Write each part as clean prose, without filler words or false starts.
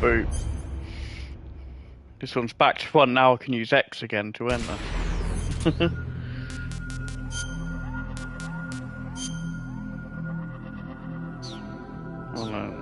Boot. This one's back to front now. I can use X again to enter. Oh no.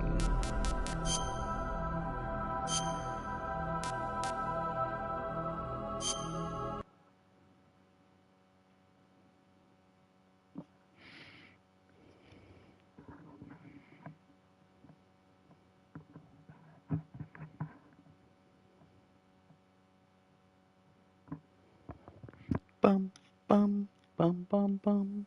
Bum, bum, bum, bum, bum.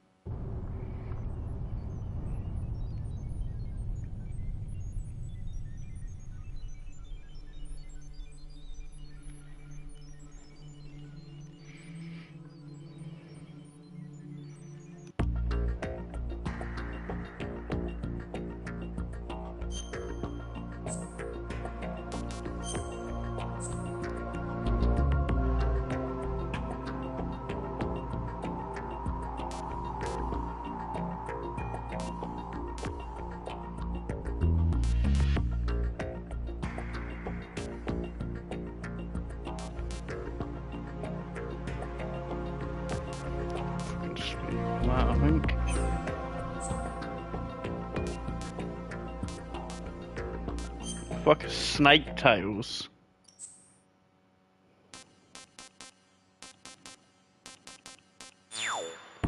I think. Fuck snake tails.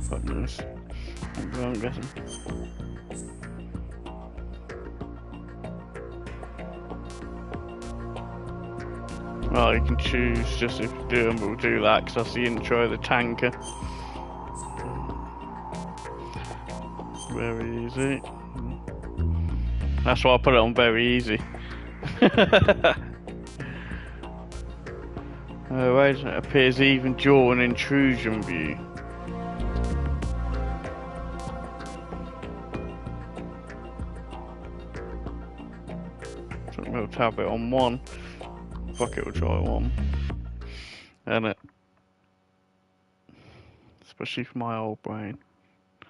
Fuck this. I'm guessing. Well, you can choose just if you do, and we'll do that because that's the intro of the tanker. Very easy. That's why I put it on very easy. Alright, it appears even during intrusion view. So we'll tap it on one. Fuck it, we'll try one. And it. Especially for my old brain.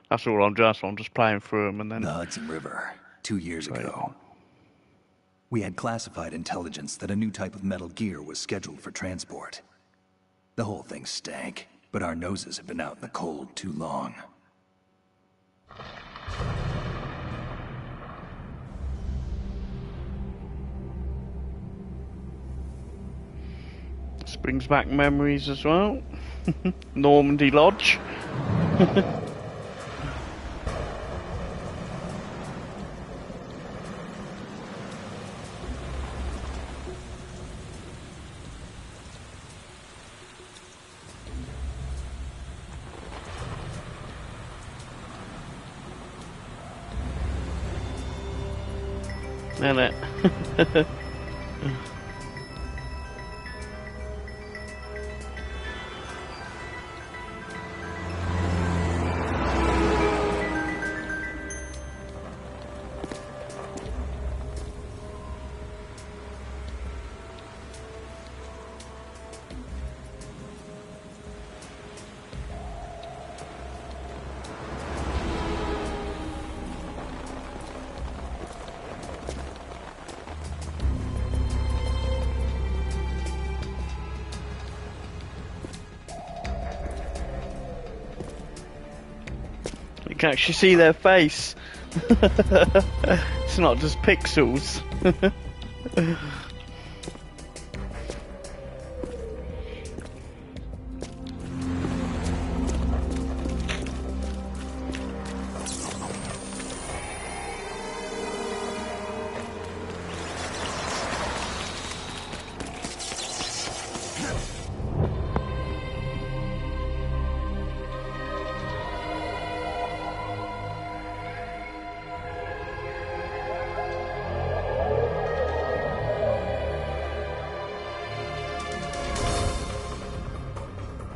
That's all I'm just playing through them and then... The Hudson River, 2 years ago. We had classified intelligence that a new type of metal gear was scheduled for transport. The whole thing stank, but our noses had been out in the cold too long. This brings back memories as well. Normandy Lodge. Isn't it? You can actually see their face. It's not just pixels.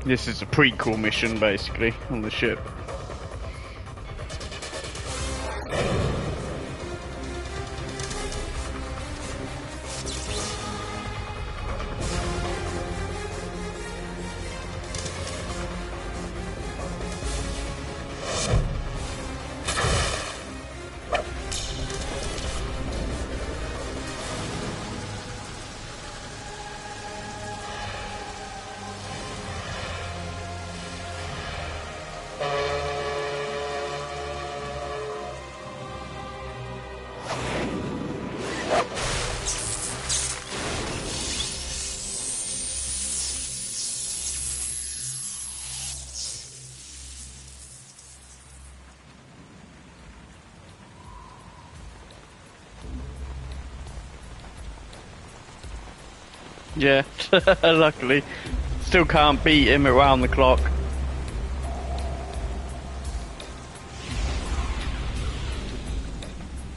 This is a prequel mission, basically, on the ship. Yeah, luckily. Still can't beat him around the clock.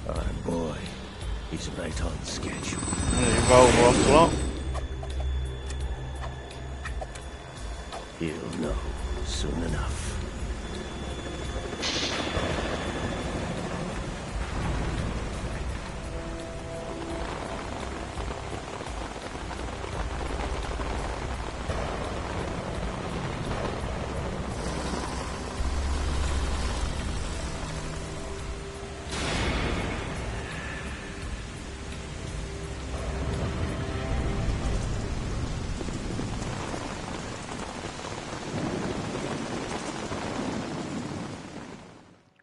Oh boy, he's right on schedule. Evolve Ocelot. He'll know soon enough.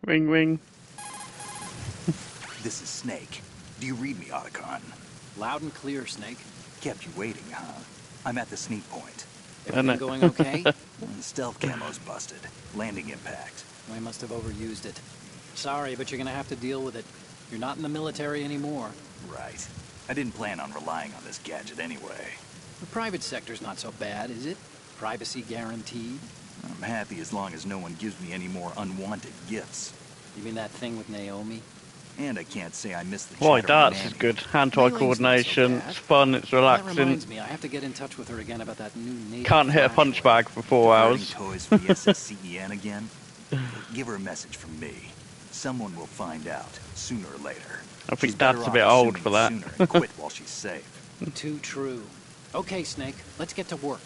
Ring ring. This is Snake. Do you read me, Otacon? Loud and clear, Snake. Kept you waiting, huh? I'm at the sneak point. Everything going okay? The stealth camo's busted. Landing impact. I must have overused it. Sorry, but you're gonna have to deal with it. You're not in the military anymore. Right. I didn't plan on relying on this gadget anyway. The private sector's not so bad, is it? Privacy guaranteed. I'm happy as long as no one gives me any more unwanted gifts. You mean that thing with Naomi? And I can't say I miss the Boy, chatter darts nanny. is good. Hand-eye Melee's coordination. not so bad. It's fun. It's That relaxing. reminds me, I have to get in touch with her again about that new native Can't hit a punch flashlight. bag for 4 Diverting hours. toys for the SSCEN again? Give her a message from me. Someone will find out, sooner or later. I think She's better Dad's a off bit old assuming for that. Sooner and quit while she's safe. Too true. Okay, Snake, let's get to work.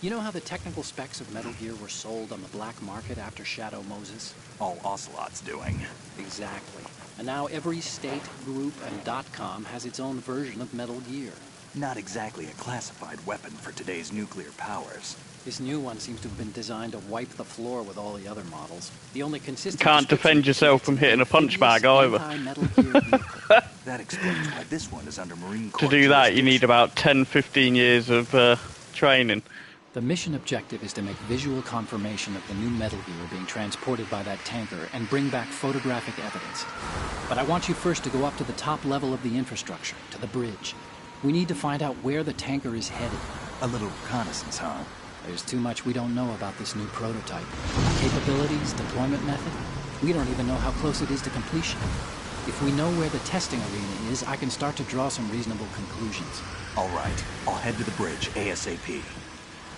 You know how the technical specs of Metal Gear were sold on the black market after Shadow Moses? All Ocelot's doing. Exactly. And now every state, group, and .com has its own version of Metal Gear. Not exactly a classified weapon for today's nuclear powers. This new one seems to have been designed to wipe the floor with all the other models. The only consistent Can't defend description yourself is from hitting a punch amphibious bag either. anti-Metal Gear vehicle. That explains why this one is under Marine To Corps do that, you need jurisdiction. about 10-15 years of training. The mission objective is to make visual confirmation of the new Metal Gear being transported by that tanker and bring back photographic evidence. But I want you first to go up to the top level of the infrastructure, to the bridge. We need to find out where the tanker is headed. A little reconnaissance, huh? There's too much we don't know about this new prototype. Capabilities, deployment method. We don't even know how close it is to completion. If we know where the testing arena is, I can start to draw some reasonable conclusions. All right, I'll head to the bridge ASAP.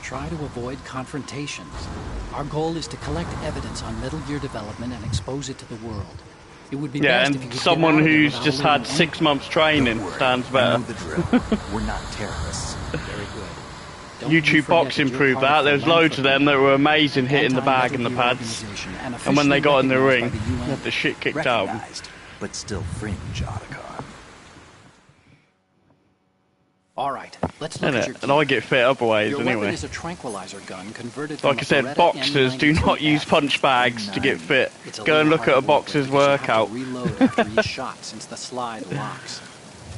Try to avoid confrontations. Our goal is to collect evidence on Metal Gear development and expose it to the world. It would be Yeah, best if you and could someone get out of there who's without just had leaving 6 months training Don't worry, stands I better. know the drill. We're not terrorists. Very good. Don't you YouTube forget boxing that you're proved part that. of There's the loads of them that were amazing hitting the bag Anti-Metal and the Gear pads. organization And when they officially got in the ring, recognized by the they UN. had the shit kicked out of them. Recognized, but still fringe, Otacon. All right, let's look at your Innit? And I get fit other ways Your weapon anyway. is a tranquilizer gun converted Like from I a said, Beretta boxers do not M92F. use punch bags to get fit. It's a Go and little look at a hard work boxer's because you have to workout. reload after each shot since the slide locks.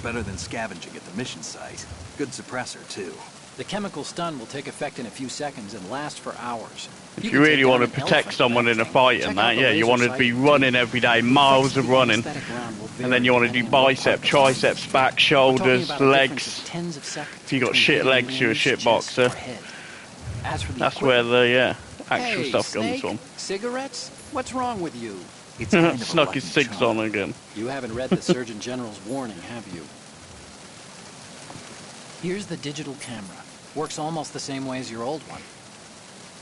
Better than scavenging at the mission site. Good suppressor, too. The chemical stun will take effect in a few seconds and last for hours. If you really want to protect someone in a fight and that, yeah, you want to be running every day, miles of running. And then you want to do bicep, triceps, back, shoulders, legs. If you got shit legs, you're a shit boxer. That's where the actual stuff comes from. Cigarettes? What's wrong with you? It's kind of a Snuck lucky his cigs charm. on again. You haven't read the Surgeon General's warning, have you? Here's the digital camera. Works almost the same way as your old one.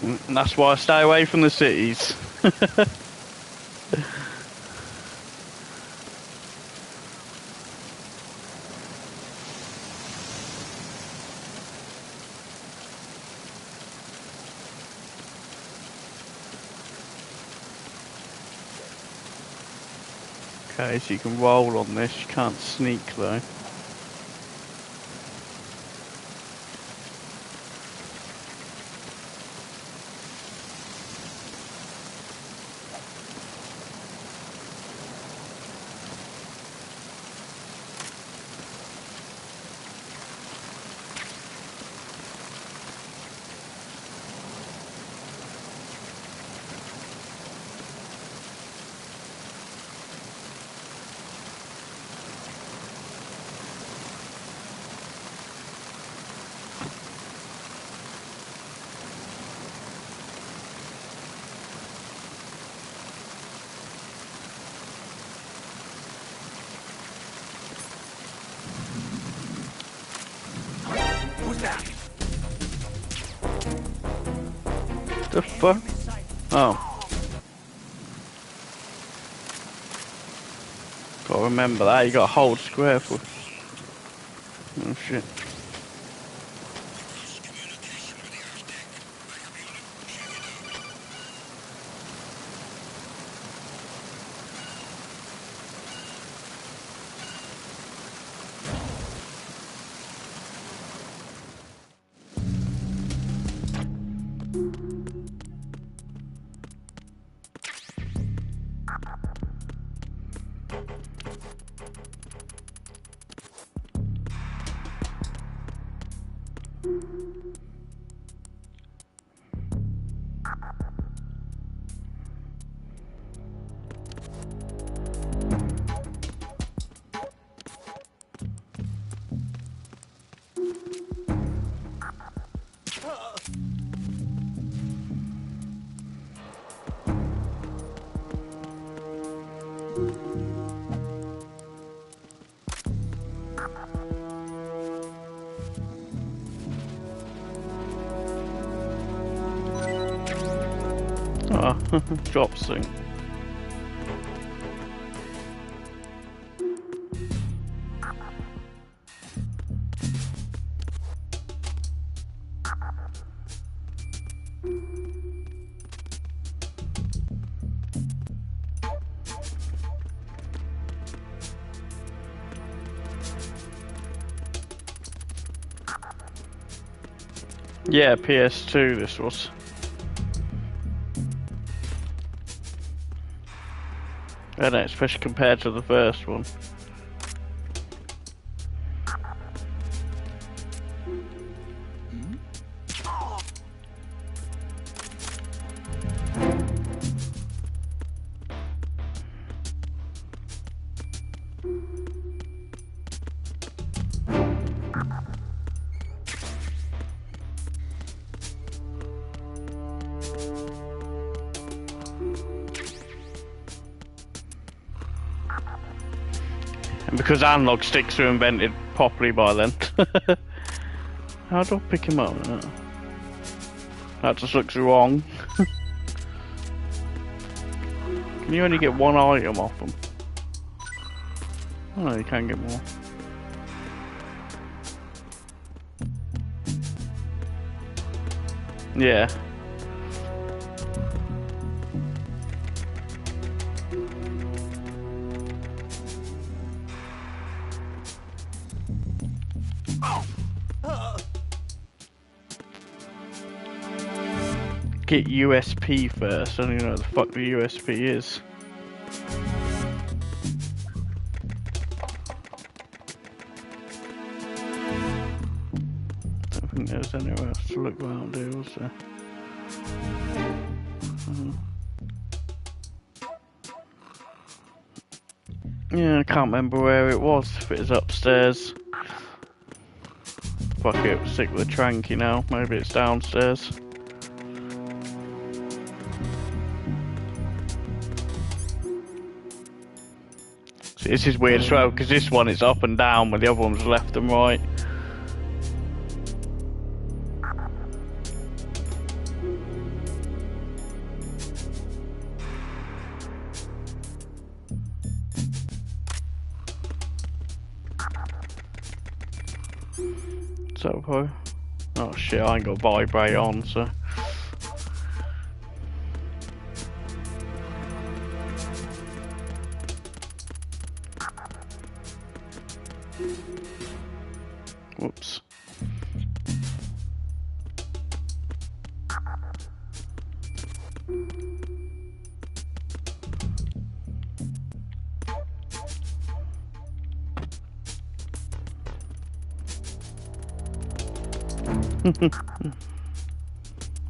And that's why I stay away from the cities. Okay, so you can roll on this, you can't sneak though. The fuck? Oh. Gotta remember that, you gotta hold square for... Oh shit. Ah, drop sync. Yeah, PS2 this was. I know, especially compared to the first one. And because analog sticks were invented properly by then. How do I pick him up? That just looks wrong. Can you only get one item off them? Oh, you can get more. Yeah. Get USP first. I don't even know what the fuck the USP is. Don't think there's anywhere else to look around here, was there? Yeah, I can't remember where it was. If it was upstairs. Fuck it, stick with the tranky now. Maybe it's downstairs. See, this is weird as well, because this one is up and down, but the other one's left and right. So, oh shit, I ain't got vibrate on, so. Whoops.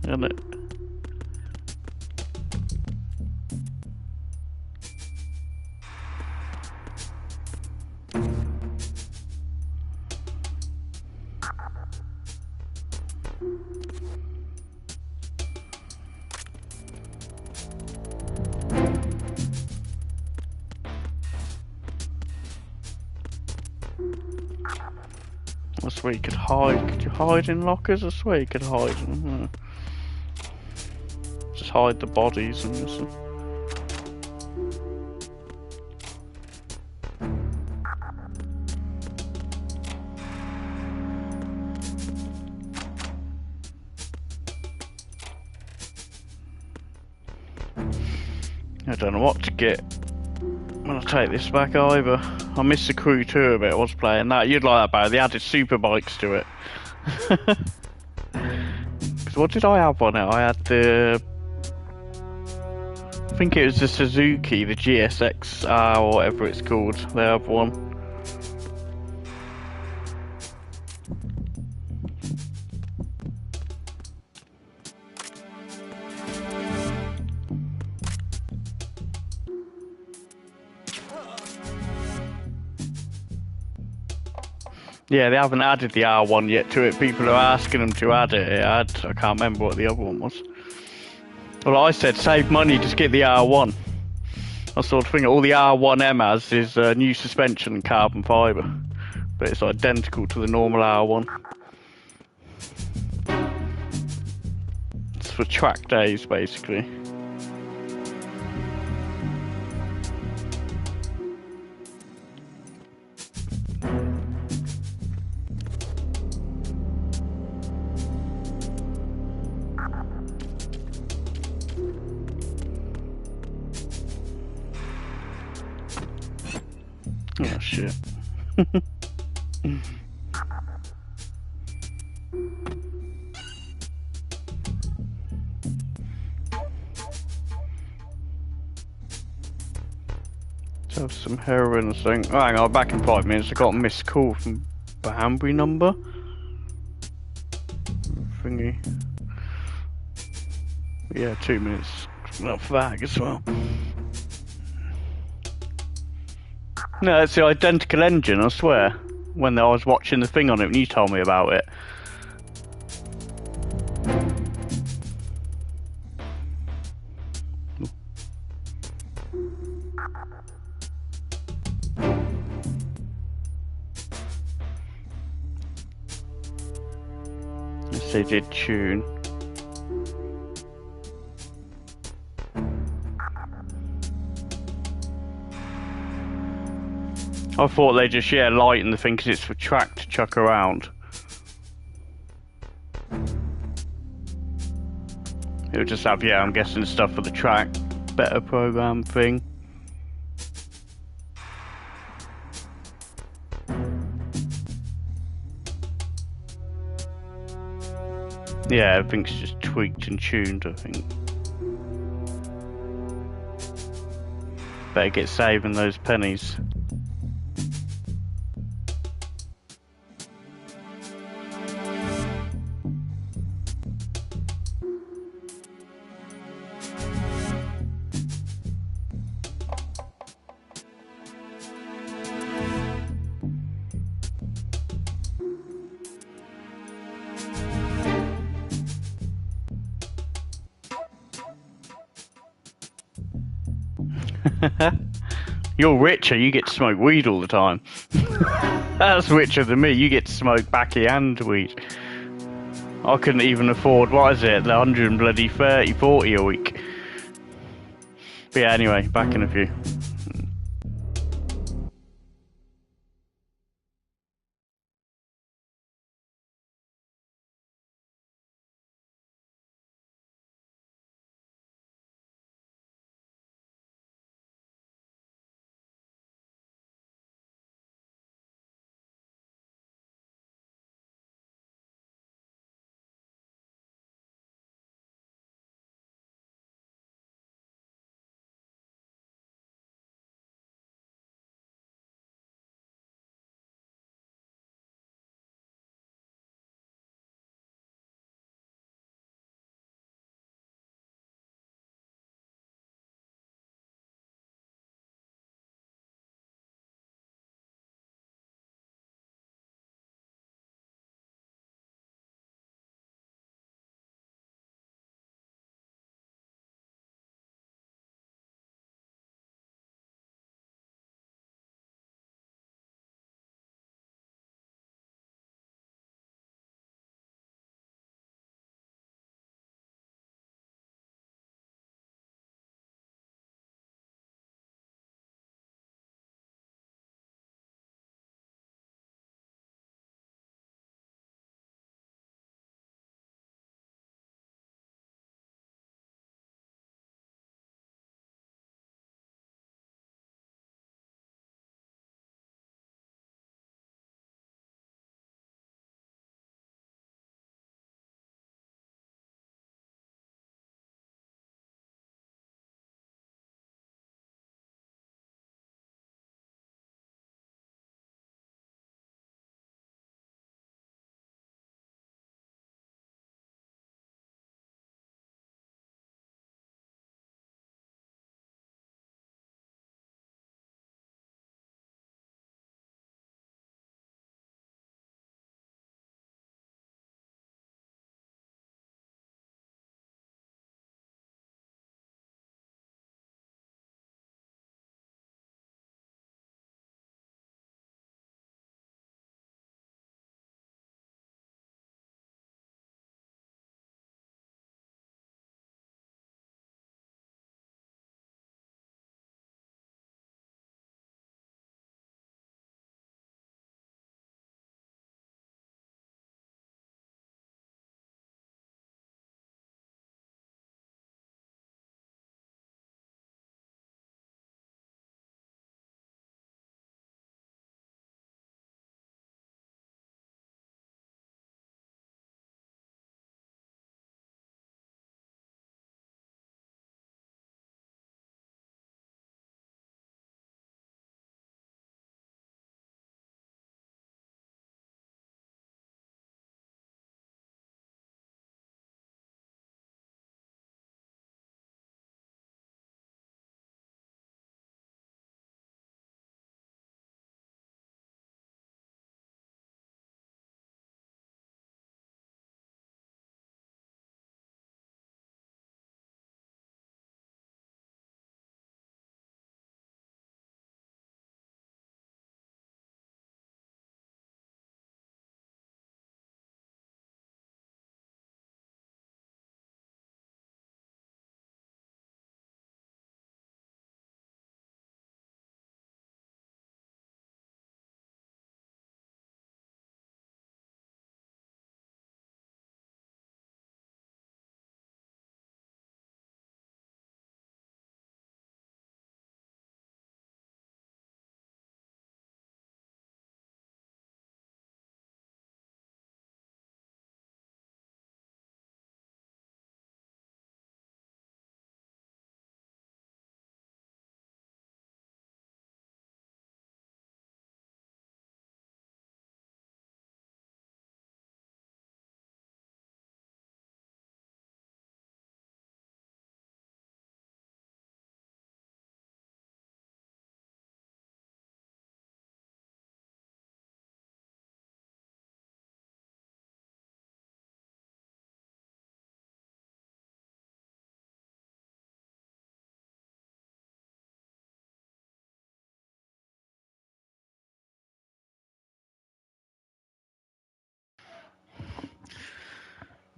Isn't it? I swear you could hide. Could you hide in lockers? I swear you could hide in them. Just hide the bodies and just. I don't know what to get when I take this back either. I miss the Crew 2 a bit. I was playing that. You'd like that better. They added super bikes to it. Because what did I have on it? I had the. I think it was the Suzuki, the GSX-R or whatever it's called. They have one. Yeah, they haven't added the R1 yet to it. People are asking them to add it. I can't remember what the other one was. Well, I said save money, just get the R1. I sort of think all the R1M has is new suspension and carbon fibre, but it's identical to the normal R1. It's for track days, basically. Oh shit. Let's have some heroin thing. Oh, hang on, back in 5 minutes. I got a missed call from Banbury number. Thingy. Yeah, 2 minutes. Not fag as well. No, it's the identical engine, I swear. When I was watching the thing on it, when you told me about it. Yes, they did tune. I thought they just, lighten the thing because it's for track to chuck around. It'll just have, I'm guessing stuff for the track. Better program thing. Yeah, everything's just tweaked and tuned, I think. Better get saving those pennies. You're richer, you get to smoke weed all the time. That's richer than me, you get to smoke backy and weed. I couldn't even afford, what is it, the 140 a week. But yeah, anyway, back in a few.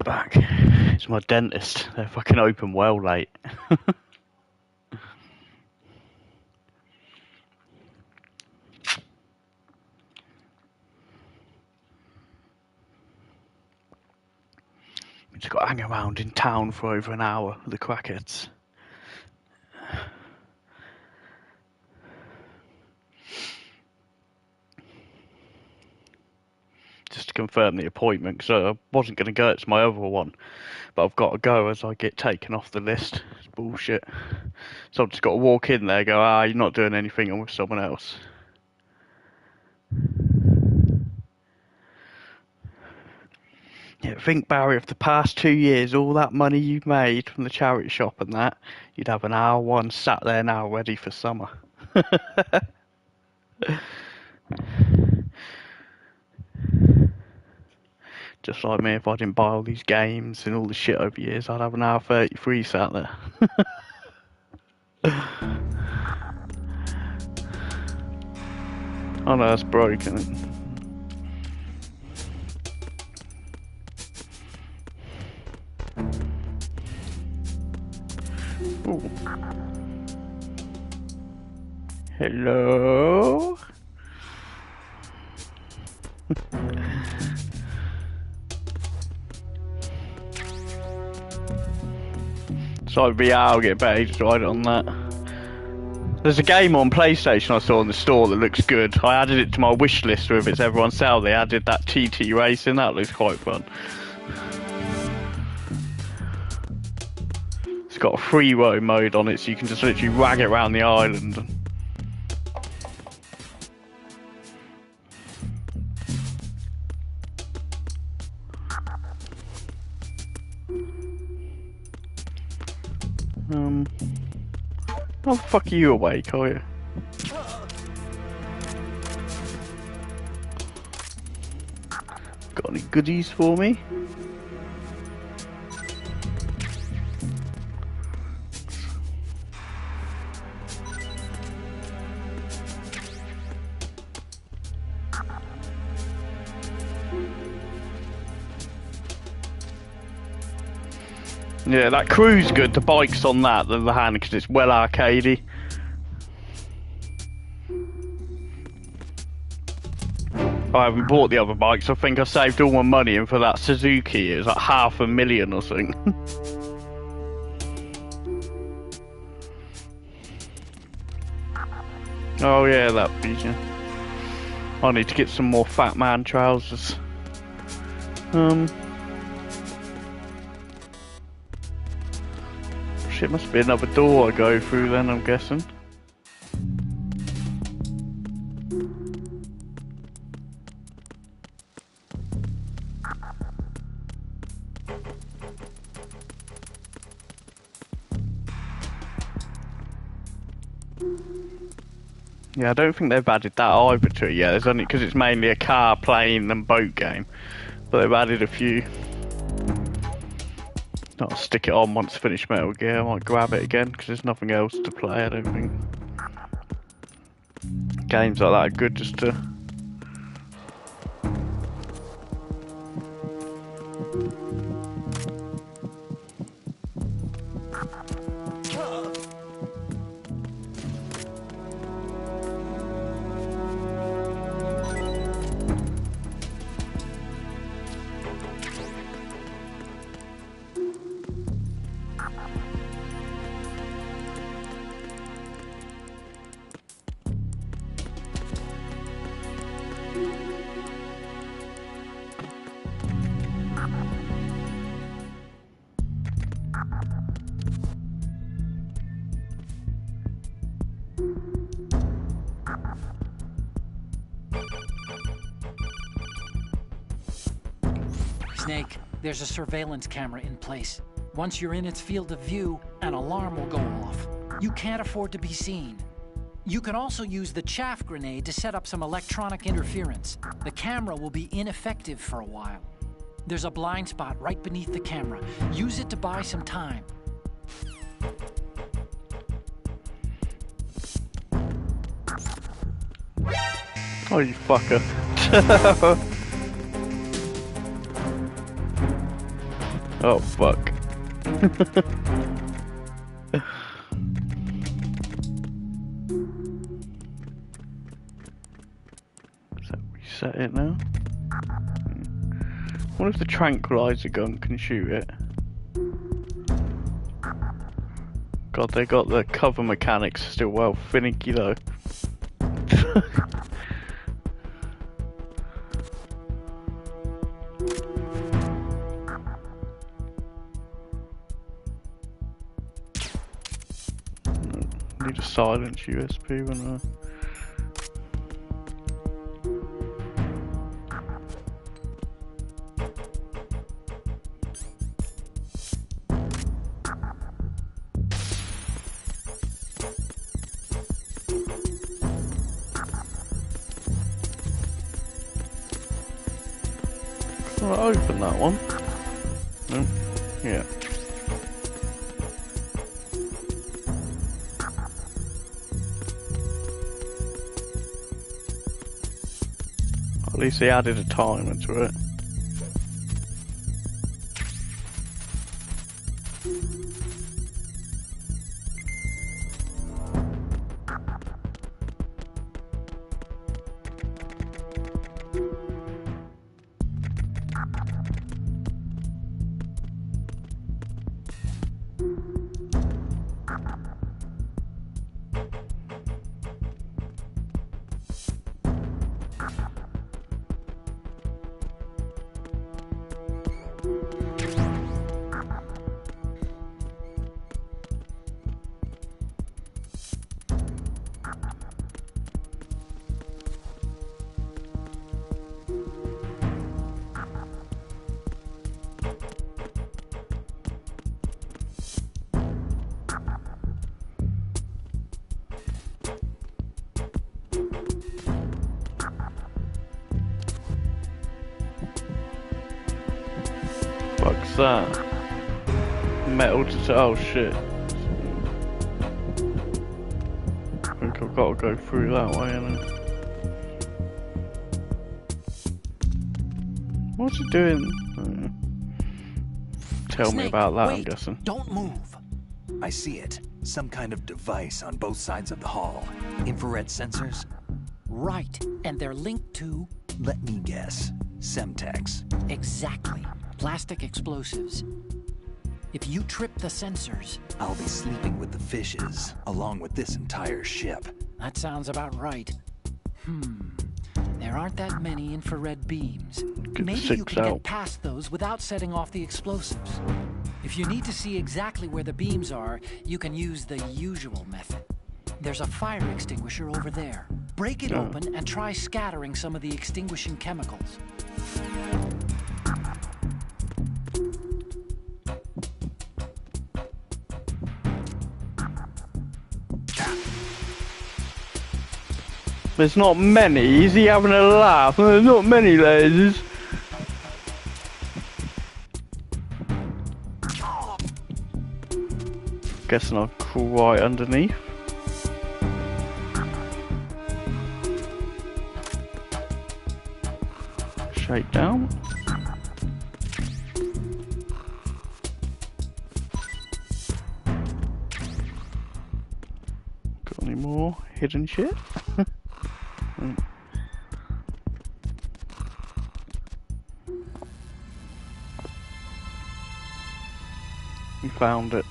Back. It's my dentist. They're fucking open well late. We just got to hang around in town for over an hour with the crackheads. Just to confirm the appointment, because I wasn't going to go, it's my other one. But I've got to go as I get taken off the list. It's bullshit. So I've just got to walk in there, go, you're not doing anything, I'm with someone else. Yeah, think, Barry, of the past 2 years, all that money you've made from the charity shop and that, you'd have an R1 sat there now ready for summer. Just like me, if I didn't buy all these games and all the shit over years, I'd have an R33 sat there. Oh no, that's broken. Ooh. Hello? So VR, I'll get better just ride it on that. There's a game on PlayStation I saw in the store that looks good. I added it to my wish list, or if it's ever on sale, they added that TT racing. That looks quite fun. It's got a free roam mode on it, so you can just literally rag it around the island. How the fuck are you awake, are you? Got any goodies for me? Yeah, that crew's good. The bike's on that, the hand, because it's well arcadey. I haven't bought the other bikes. I think I saved all my money, and for that Suzuki, it was like $500,000 or something. Oh yeah, that feature. I need to get some more Fat Man trousers. Shit, must be another door I go through then, I'm guessing. Yeah, I don't think they've added that either to it yet. There's only because it's mainly a car, plane, and boat game. But they've added a few. I'll stick it on once I finish Metal Gear. I might grab it again because there's nothing else to play. I don't think games like that are good just to. Snake, there's a surveillance camera in place. Once you're in its field of view, an alarm will go off. You can't afford to be seen. You can also use the chaff grenade to set up some electronic interference. The camera will be ineffective for a while. There's a blind spot right beneath the camera. Use it to buy some time. Oh, you fucker. Oh, fuck. So reset it now. What if the tranquilizer gun can shoot it? God, they got the cover mechanics still well finicky though. Need a silence USB when I... I'll open that one. No? Yeah. At least they added a timer to it. Fuck's that? Metal to oh shit. I think I've got to go through that way, innit? What's it doing? Tell me about that, I'm guessing. Don't move. I see it. Some kind of device on both sides of the hall. Infrared sensors? Right, and they're linked to... Let me guess. Semtex. Exactly. Plastic explosives. If you trip the sensors... I'll be sleeping with the fishes, along with this entire ship. That sounds about right. There aren't that many infrared beams. Maybe you can get past those without setting off the explosives. If you need to see exactly where the beams are, you can use the usual method. There's a fire extinguisher over there. Break it open and try scattering some of the extinguishing chemicals. There's not many. Is he having a laugh? There's not many lasers. Guessing I'll crawl right underneath. Shake down. Got any more hidden shit? We found it.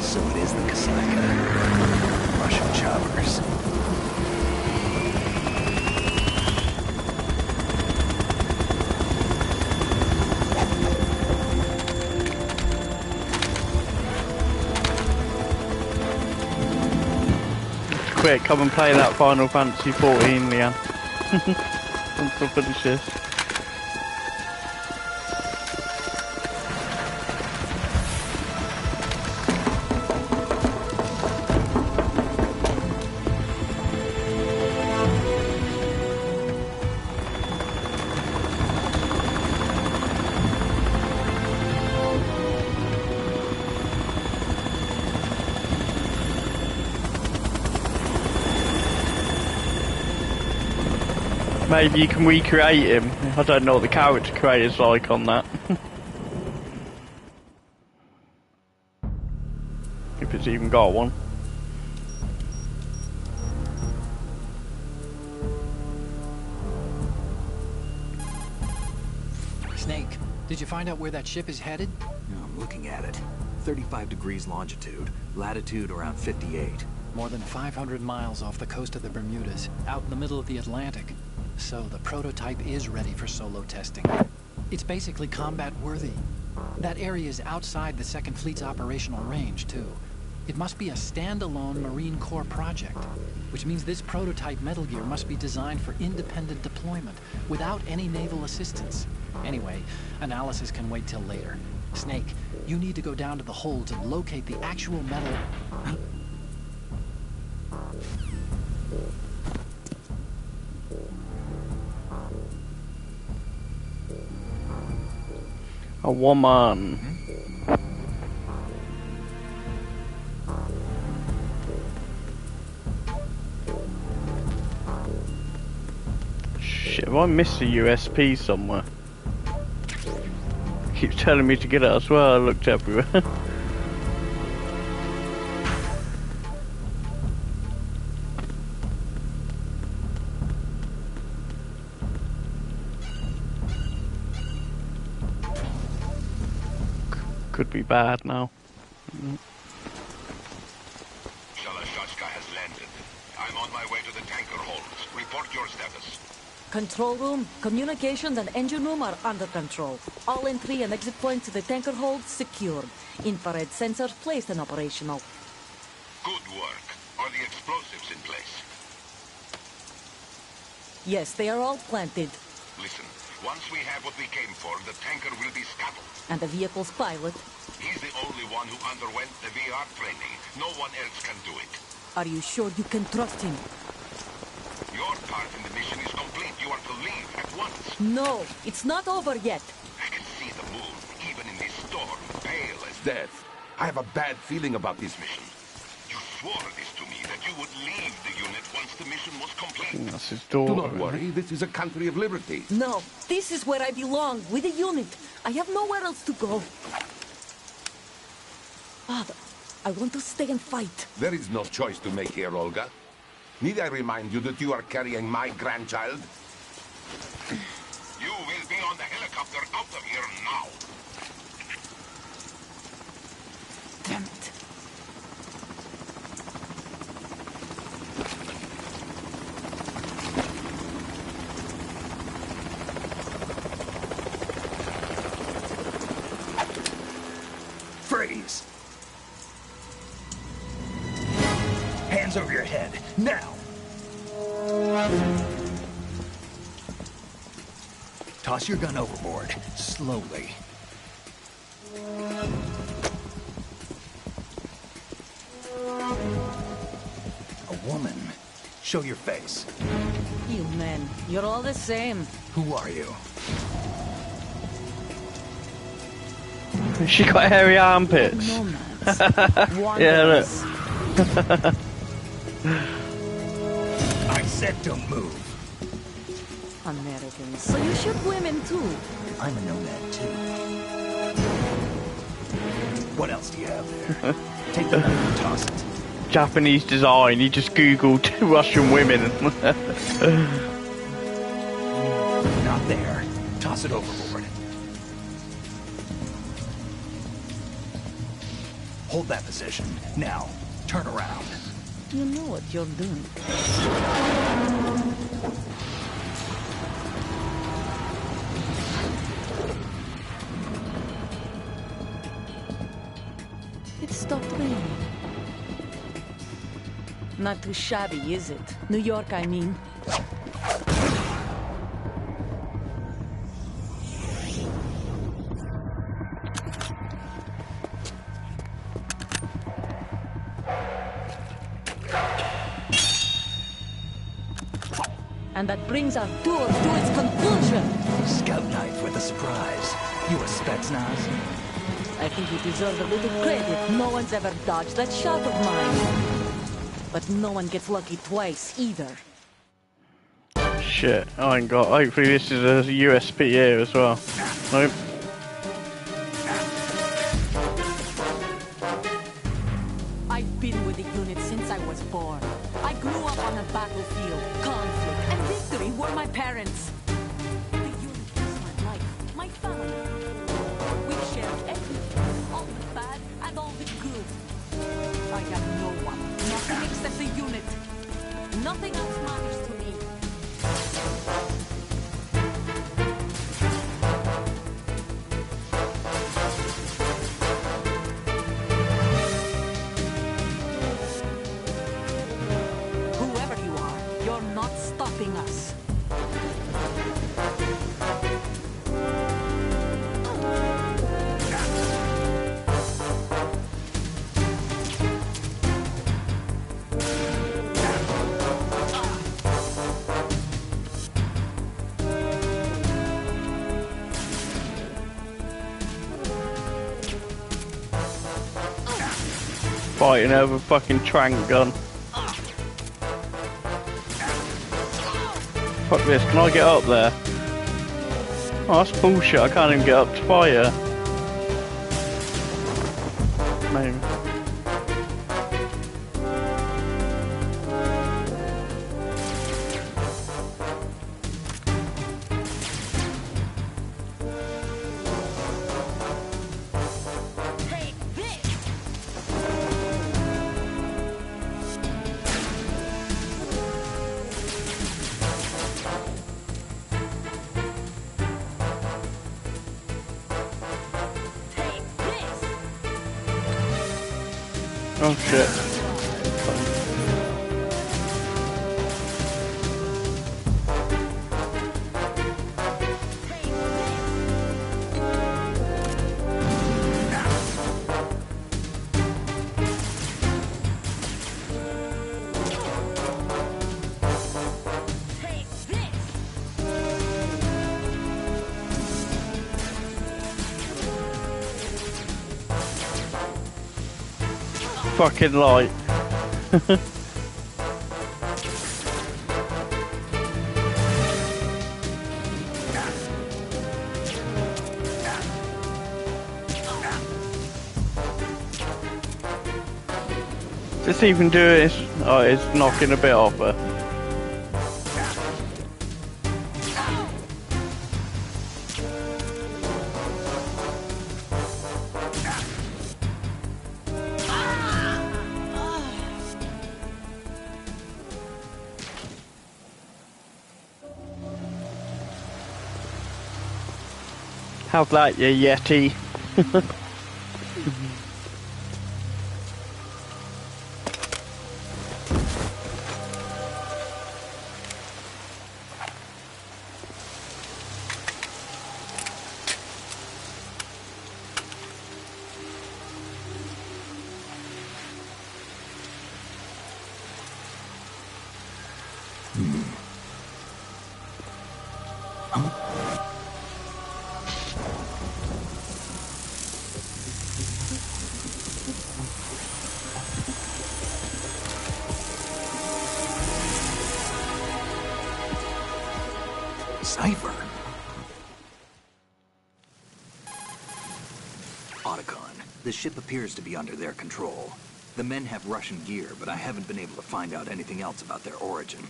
So it is the Kasaka. Russian choppers. Quick, come and play that Final Fantasy 14, Leanne. Once I finish this. Maybe you can recreate him. I don't know what the character creator's like on that. If it's even got one. Snake, did you find out where that ship is headed? I'm looking at it. 35 degrees longitude, latitude around 58. More than 500 miles off the coast of the Bermudas, out in the middle of the Atlantic. So the prototype is ready for solo testing. It's basically combat worthy. That area is outside the Second Fleet's operational range, too. It must be a standalone Marine Corps project, which means this prototype Metal Gear must be designed for independent deployment, without any naval assistance. Anyway, analysis can wait till later. Snake, you need to go down to the hold to locate the actual metal... A woman. Shit, have I missed a USP somewhere? Keeps telling me to get it as well. I looked everywhere. Could be bad now. Shalashashka has landed. I'm on my way to the tanker holds. Report your status. Control room, communications and engine room are under control. All entry and exit points to the tanker hold secured. Infrared sensors placed and operational. Good work. Are the explosives in place? Yes, they are all planted. Listen, once we have what we came for, the tanker will be scuttled. And the vehicle's pilot? He's the only one who underwent the VR training. No one else can do it. Are you sure you can trust him? Your part in the mission is complete. You are to leave at once. No, it's not over yet. I can see the moon, even in this storm, pale as death. I have a bad feeling about this mission. You swore this to me, that you would leave the unit once the mission was complete. That's his daughter. Do not worry, this is a country of liberty. No, this is where I belong, with the unit. I have nowhere else to go. Father, I want to stay and fight. There is no choice to make here, Olga. Need I remind you that you are carrying my grandchild? You will be on the helicopter out of here now. Damn it. Freeze! Hands over your head, now! Toss your gun overboard, slowly. A woman. Show your face. You men, you're all the same. Who are you? She got hairy armpits. Nomads. Yeah, look. I said don't move. Americans. So you shoot women too. I'm a nomad too. What else do you have there? Take the knife and toss it. Japanese design. You just googled Russian women. Not there. Toss it overboard. Hold that position. Now, turn around. You know what you're doing. It stopped raining. Not too shabby, is it? New York, I mean. And that brings our tour to its conclusion. Scout knife with a surprise. You a Spetsnaz? I think you deserve a little credit. No one's ever dodged that shot of mine. But no one gets lucky twice, either. shit. I ain't got. Hopefully this is a USP here as well. Nope. I've been with the unit since I was born. I grew up on the battlefield. Conflict and victory were my parents. The unit is my life, my family. We shared everything, all the bad and all the good. I have no one, nothing except the unit. Nothing else matters to me. Whoever you are, you're not stopping us. Fighting over fucking trank gun. Fuck this, can I get up there? Oh, that's bullshit, I can't even get up to fire. Maybe. Oh shit. Fucking light. Just even do it. Oh, it's knocking a bit off her. How's that, you Yeti? Cipher. Otacon, the ship appears to be under their control. The men have Russian gear, but I haven't been able to find out anything else about their origin.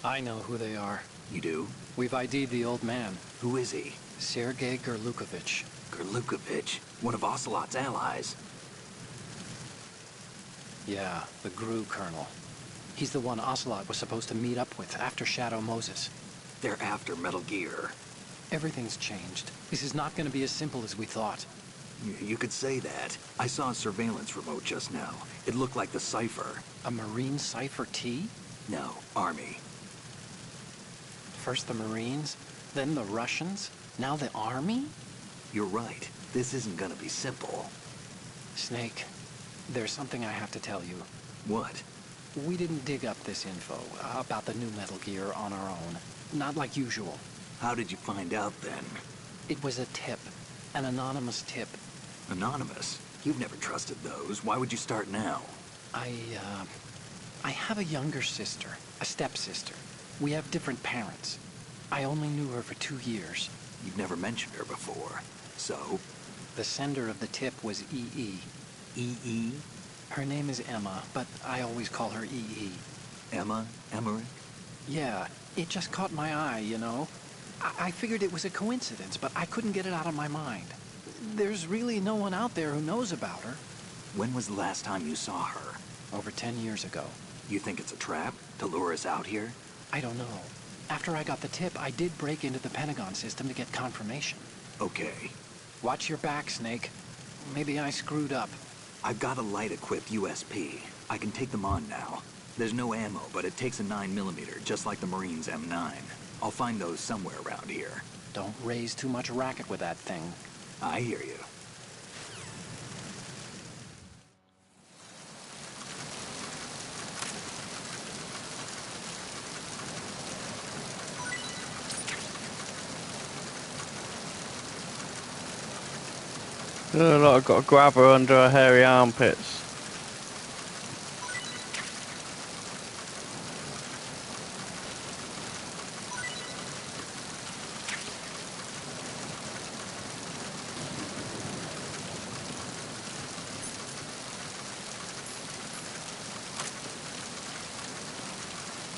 I know who they are. You do? We've ID'd the old man, Who is he? Sergei Gerlukovich. Gerlukovich, one of Ocelot's allies. Yeah, the GRU colonel. He's the one Ocelot was supposed to meet up with after Shadow Moses. They're after Metal Gear. Everything's changed. This is not going to be as simple as we thought. You could say that. I saw a surveillance remote just now. It looked like the Cipher. A Marine Cipher T? No, Army. First the Marines, then the Russians, now the Army? You're right. This isn't gonna be simple. Snake, there's something I have to tell you. What? We didn't dig up this info about the new Metal Gear on our own. Not like usual. How did you find out then? It was a tip. An anonymous tip. Anonymous? You've never trusted those. Why would you start now? I have a younger sister, a stepsister. We have different parents. I only knew her for 2 years. You've never mentioned her before. So? The sender of the tip was E.E. E.E.? Her name is Emma, but I always call her E.E. Emma? Emmerich? Yeah, it just caught my eye, you know? I figured it was a coincidence, but I couldn't get it out of my mind. There's really no one out there who knows about her. When was the last time you saw her? Over 10 years ago. You think it's a trap to lure us out here? I don't know. After I got the tip, I did break into the Pentagon system to get confirmation. Okay. Watch your back, Snake. Maybe I screwed up. I've got a light-equipped USP. I can take them on now. There's no ammo, but it takes a 9mm, just like the Marines' M9. I'll find those somewhere around here. Don't raise too much racket with that thing. I hear you. Look, I've got to grab her under her hairy armpits.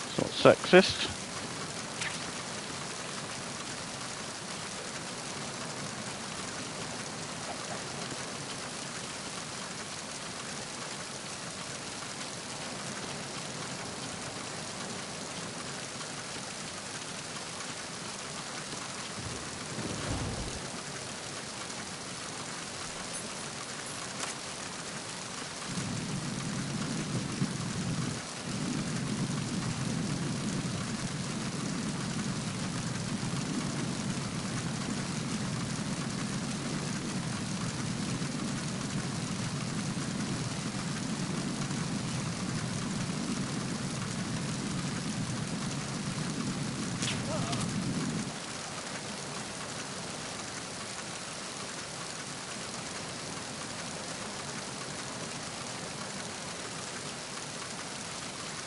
It's not sexist.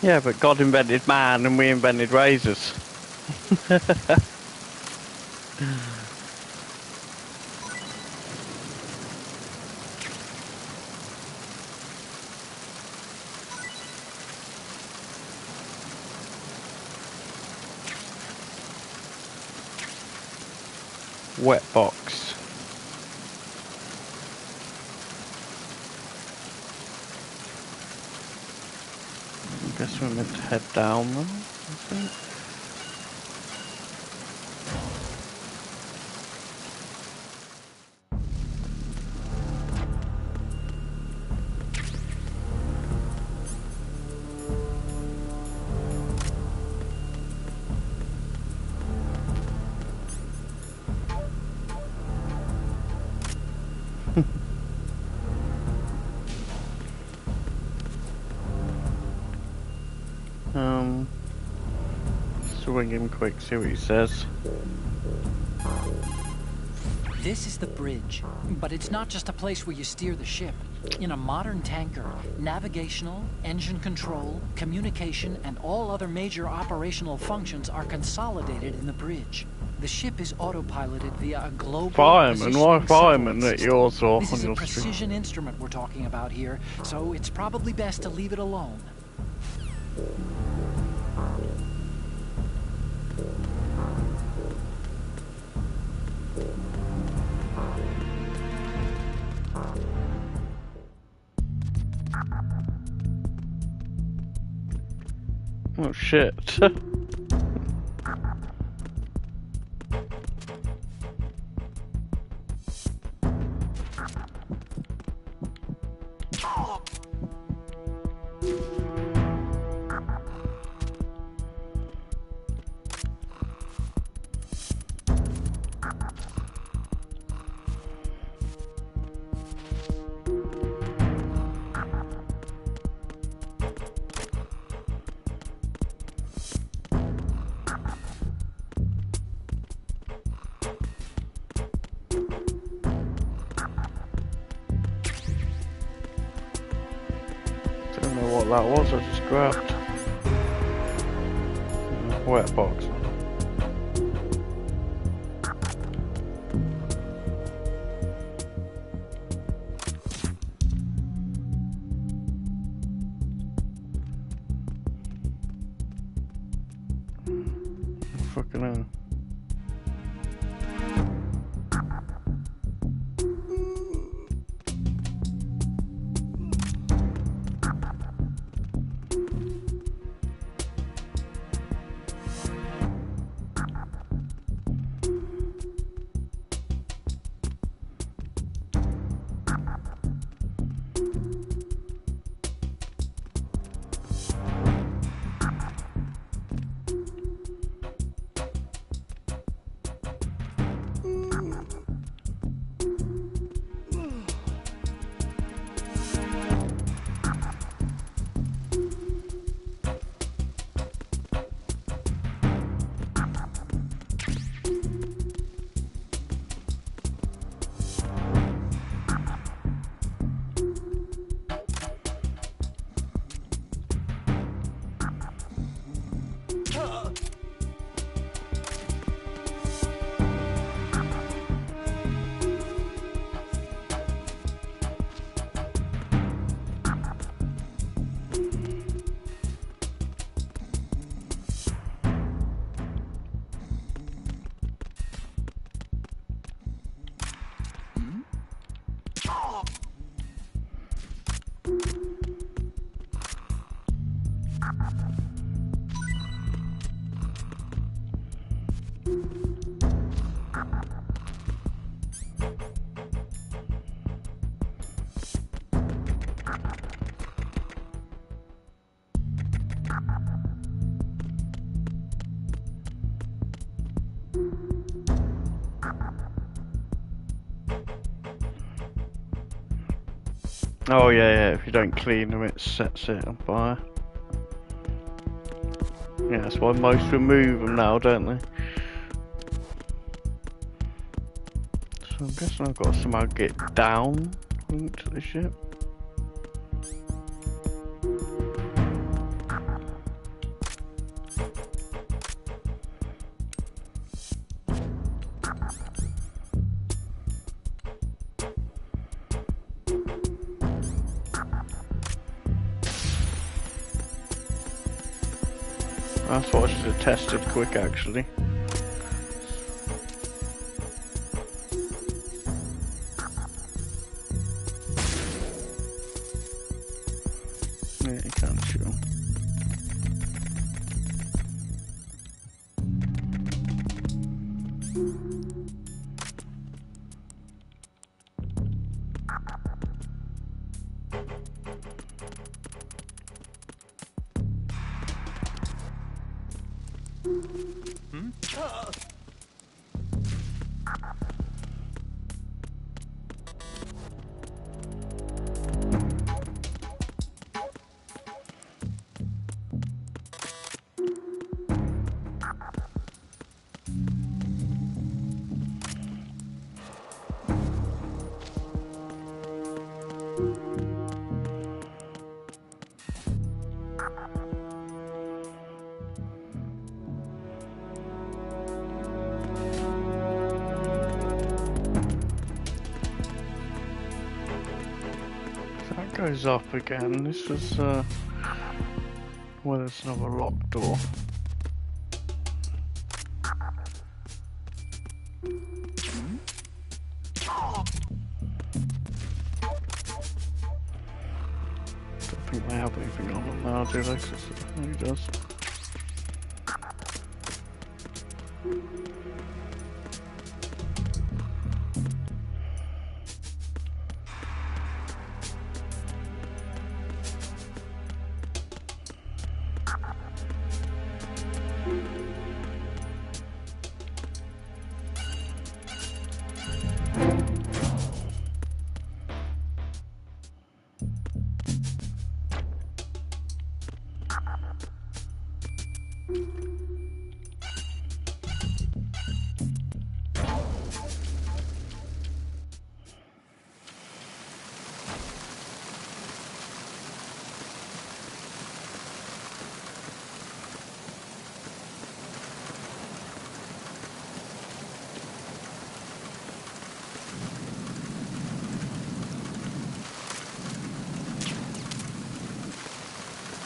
Yeah, but God invented man and we invented razors. Wet box. I guess we're meant to head down then, I think. Swing him quick, see what he says. This is the bridge, but it's not just a place where you steer the ship. In a modern tanker, navigational, engine control, communication, and all other major operational functions are consolidated in the bridge. The ship is autopiloted via a global Fireman, why fireman satellite that you saw This on is a your street? precision instrument we're talking about here, so it's probably best to leave it alone. Oh shit. Don't know what that was, I just grabbed. wet box. Fucking hell. Oh yeah, if you don't clean them it sets it on fire. Yeah, that's why most remove them now, don't they? So I'm guessing I've got to somehow get down into the ship. That's what I should have tested quick, actually. Yeah, you can't shoot 'em. Goes up again. This is well, there's another locked door. Don't think they have anything on them now, do they? He does.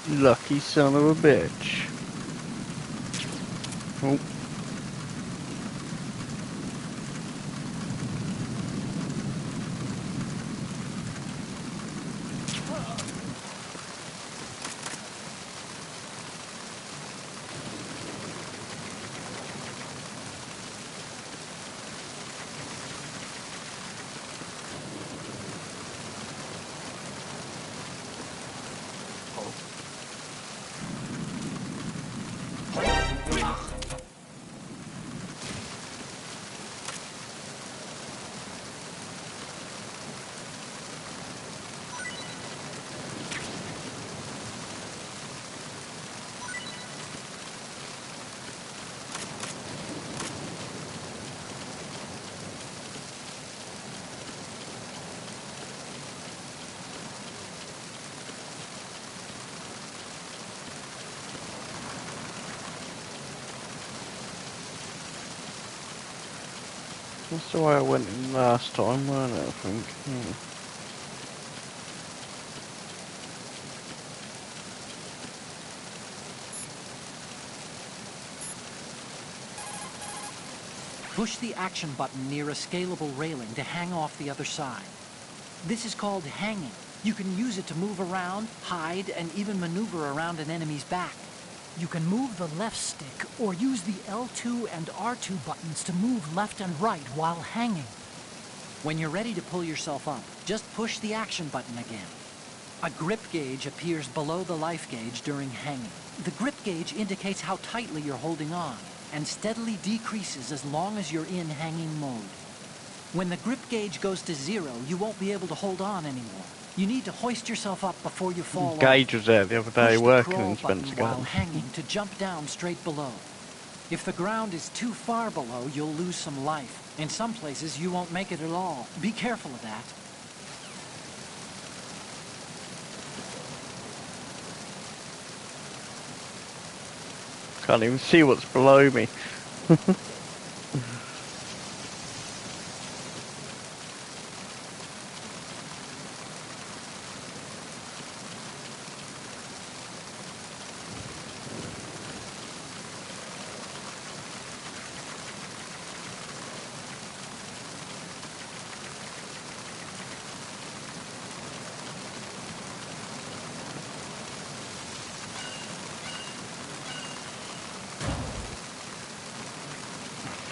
Lucky son of a bitch. Oh. That's the way I went in last time, weren't it, I think? Yeah. Push the action button near a scalable railing to hang off the other side. This is called hanging. You can use it to move around, hide, and even maneuver around an enemy's back. You can move the left stick or use the L2 and R2 buttons to move left and right while hanging. When you're ready to pull yourself up, just push the action button again. A grip gauge appears below the life gauge during hanging. The grip gauge indicates how tightly you're holding on, and steadily decreases as long as you're in hanging mode. When the grip gauge goes to 0, you won't be able to hold on anymore. You need to hoist yourself up before you fall off. Gage was there the other day working in Spencer while Gardens. hanging to jump down straight below. If the ground is too far below, you'll lose some life. In some places, you won't make it at all. Be careful of that. Can't even see what's below me.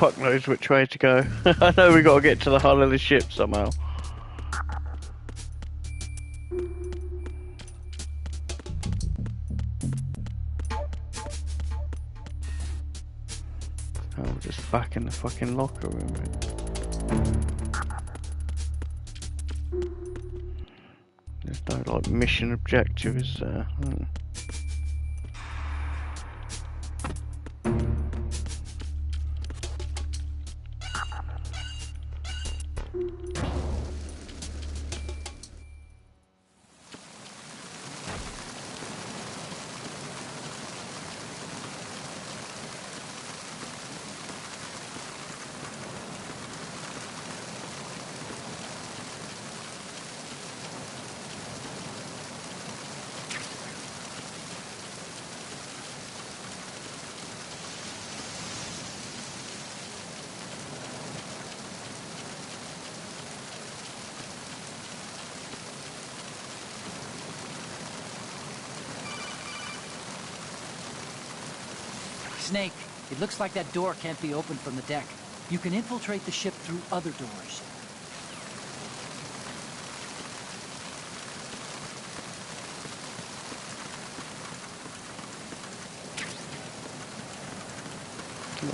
Fuck knows which way to go. I know we gotta get to the hull of the ship somehow. Oh, we're just back in the fucking locker room. There's no like mission objective, is there? Snake, it looks like that door can't be opened from the deck. You can infiltrate the ship through other doors.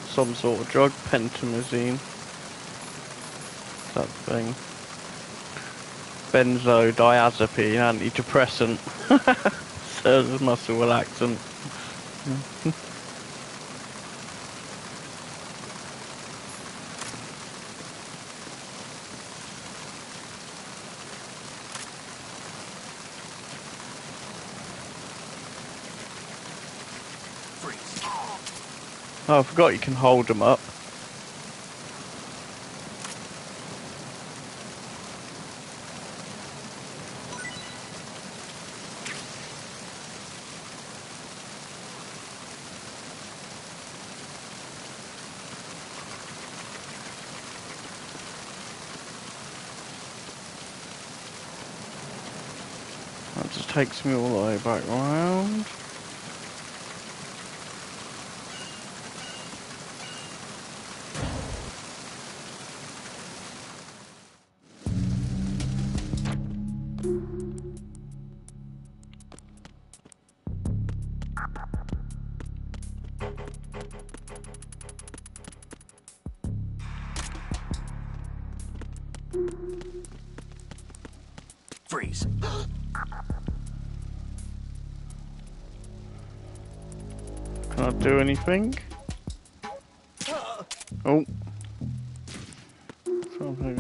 Some sort of drug, pentamazine. That thing. Benzodiazepine, antidepressant. Serves as muscle relaxant. Oh, I forgot you can hold them up. That just takes me all the way back round. Freeze. Can I do anything? Oh. Something.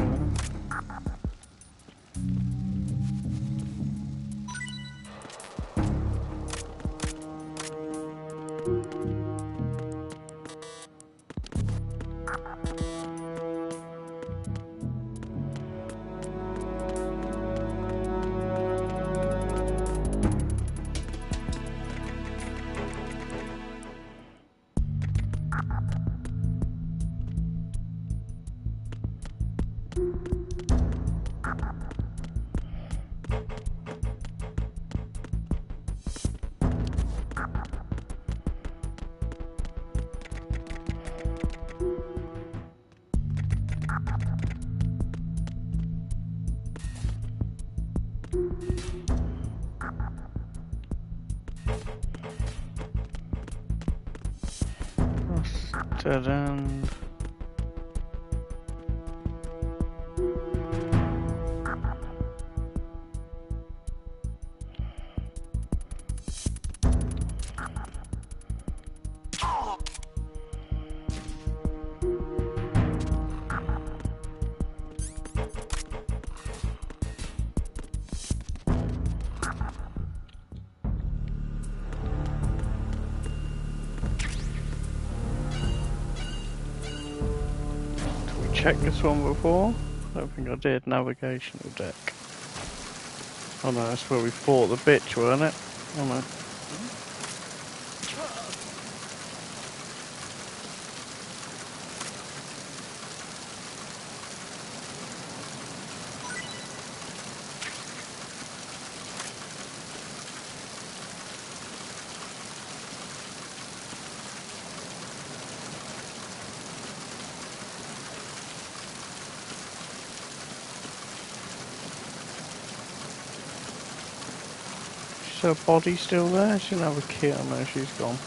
Dead end. Checked this one before? I don't think I did. Navigational deck. Oh no, that's where we fought the bitch, weren't it? Oh no. Is her body still there? She didn't have a kit. Oh no, she's gone.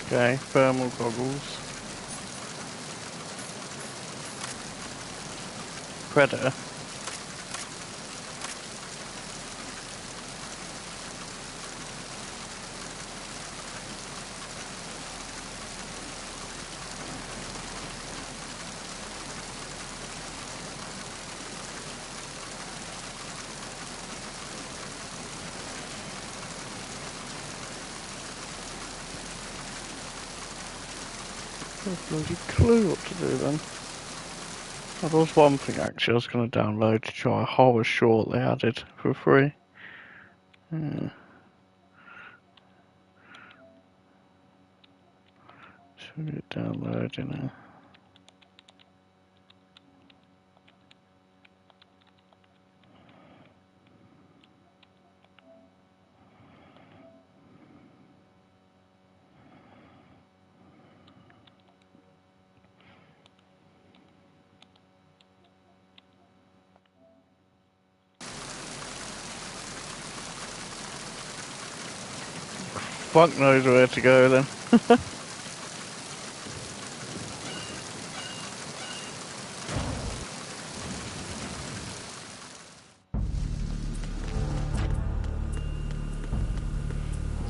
Okay, thermal goggles. Predator. Bloody clue what to do then. Oh, there was one thing actually I was going to download to try a horror short they added for free. Yeah. Should we download it now? Fuck knows where to go then.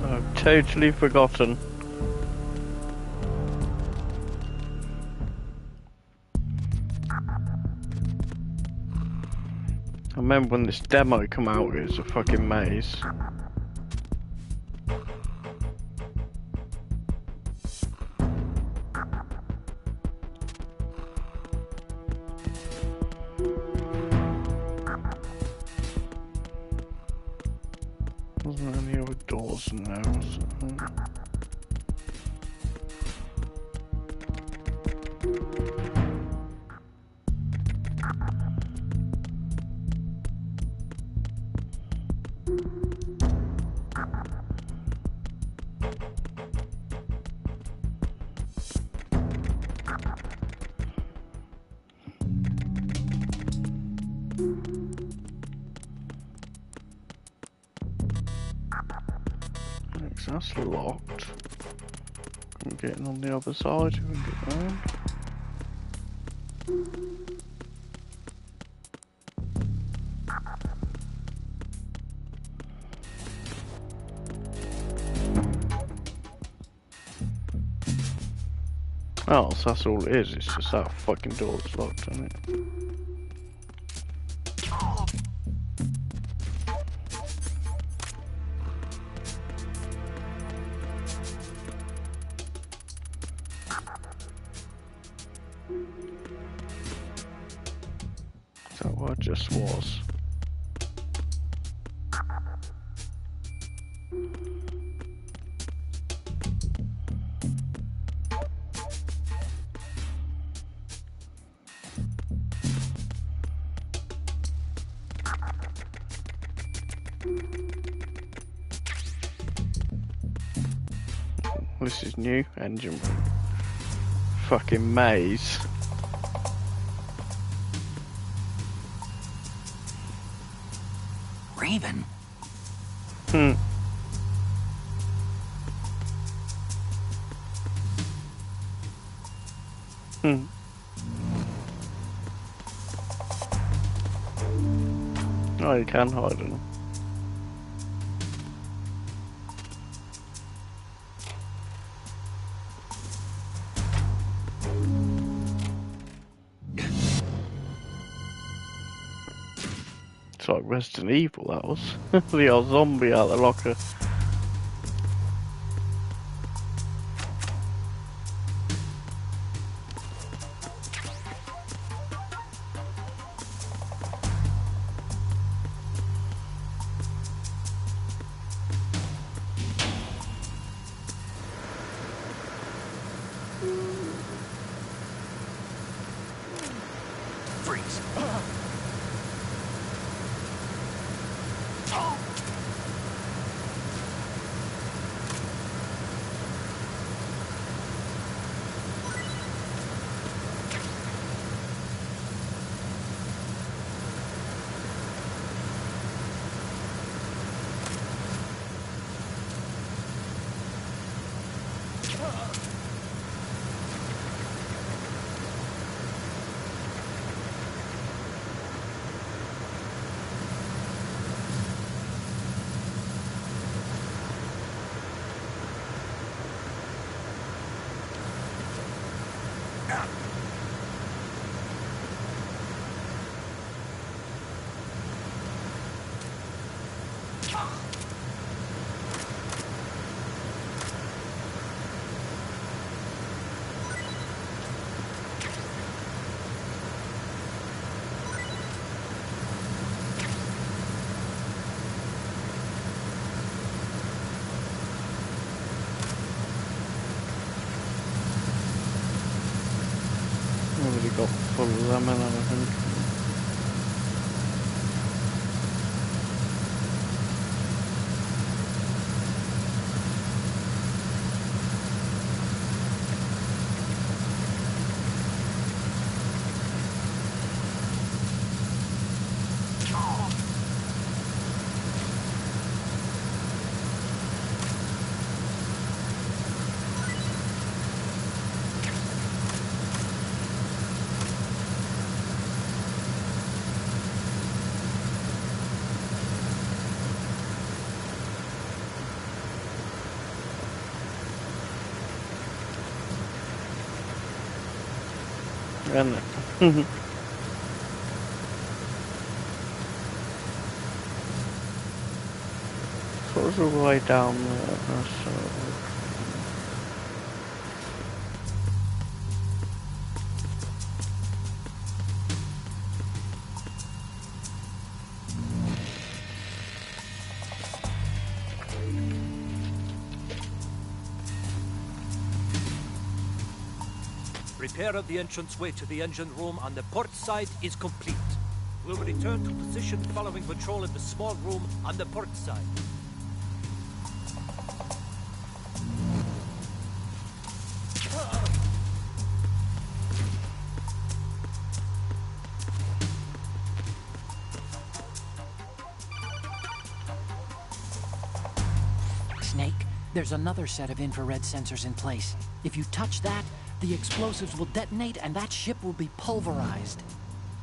I've totally forgotten. I remember when this demo come out, it was a fucking maze. Wasn't there any other doors in there or something? That's locked. I'm getting on the other side and get round. Oh, so that's all it is, it's just that fucking door's locked, isn't it? Is that what it just was? This is new engine room. Fucking maze. Raven? Hmm. Oh, you can hide them. It's like Resident Evil, that was. The old zombie out of the locker. Freeze. Already got full of them in, I think. Isn't it? What was all the way down there? Repair of the entranceway to the engine room on the port side is complete. We'll return to position following patrol in the small room on the port side. Snake, there's another set of infrared sensors in place. If you touch that, the explosives will detonate and that ship will be pulverized.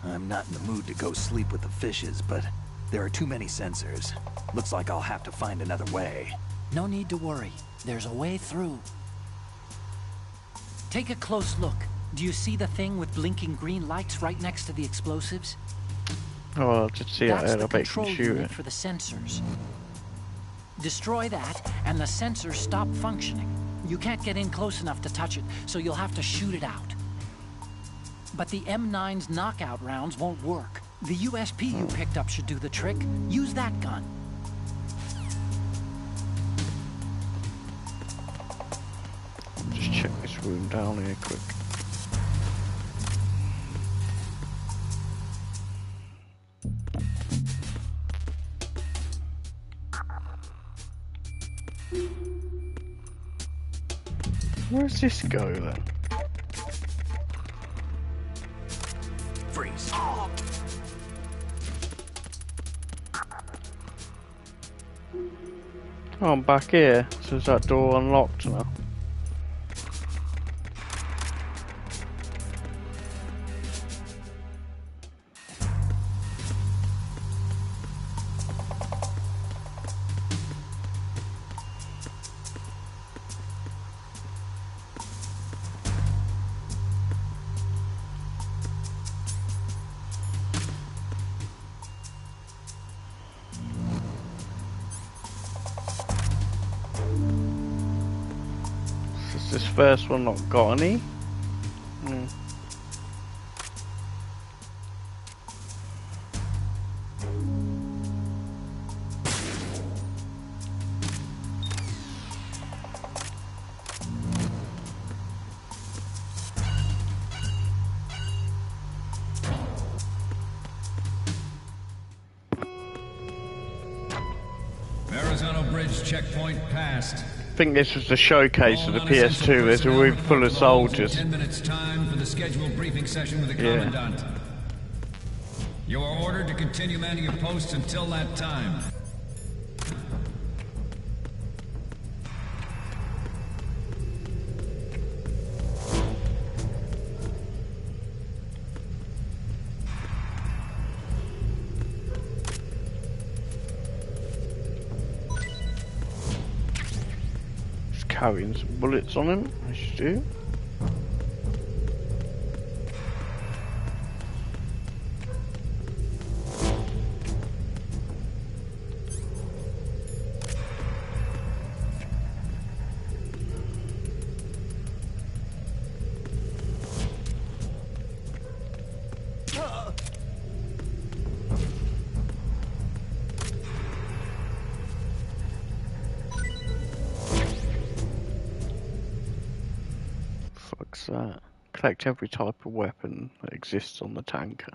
I'm not in the mood to go sleep with the fishes, but there are too many sensors. Looks like I'll have to find another way. No need to worry. There's a way through. Take a close look. Do you see the thing with blinking green lights right next to the explosives? Oh, I did see That's it. the I bet you control can shoot unit it. for the sensors. Destroy that, and the sensors stop functioning. You can't get in close enough to touch it, so you'll have to shoot it out. But the M9's knockout rounds won't work. The USP you picked up should do the trick. Use that gun. Just check this room down here quick. Where's this go then? Freeze. Oh, I'm back here. So is that door unlocked now? This first one not got any? Arizona Bridge checkpoint passed. I think this was the showcase of the PS2. There's a room full of soldiers. 10 minutes time for the scheduled briefing session with the commandant. You are ordered to continue manning your posts until that time. Carrying some bullets on him, as you do. Fuck's that? Collect every type of weapon that exists on the tanker.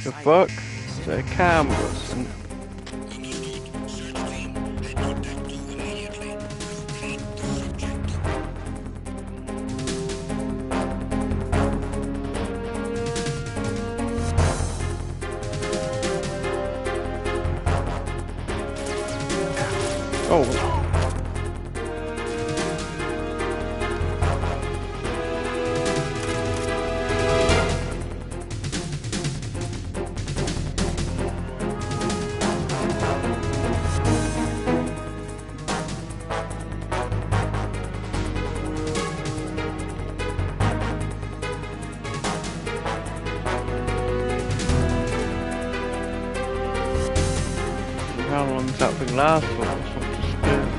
The fuck? They're cameras. Oh. How long does that thing last for? That's what I'm just doing.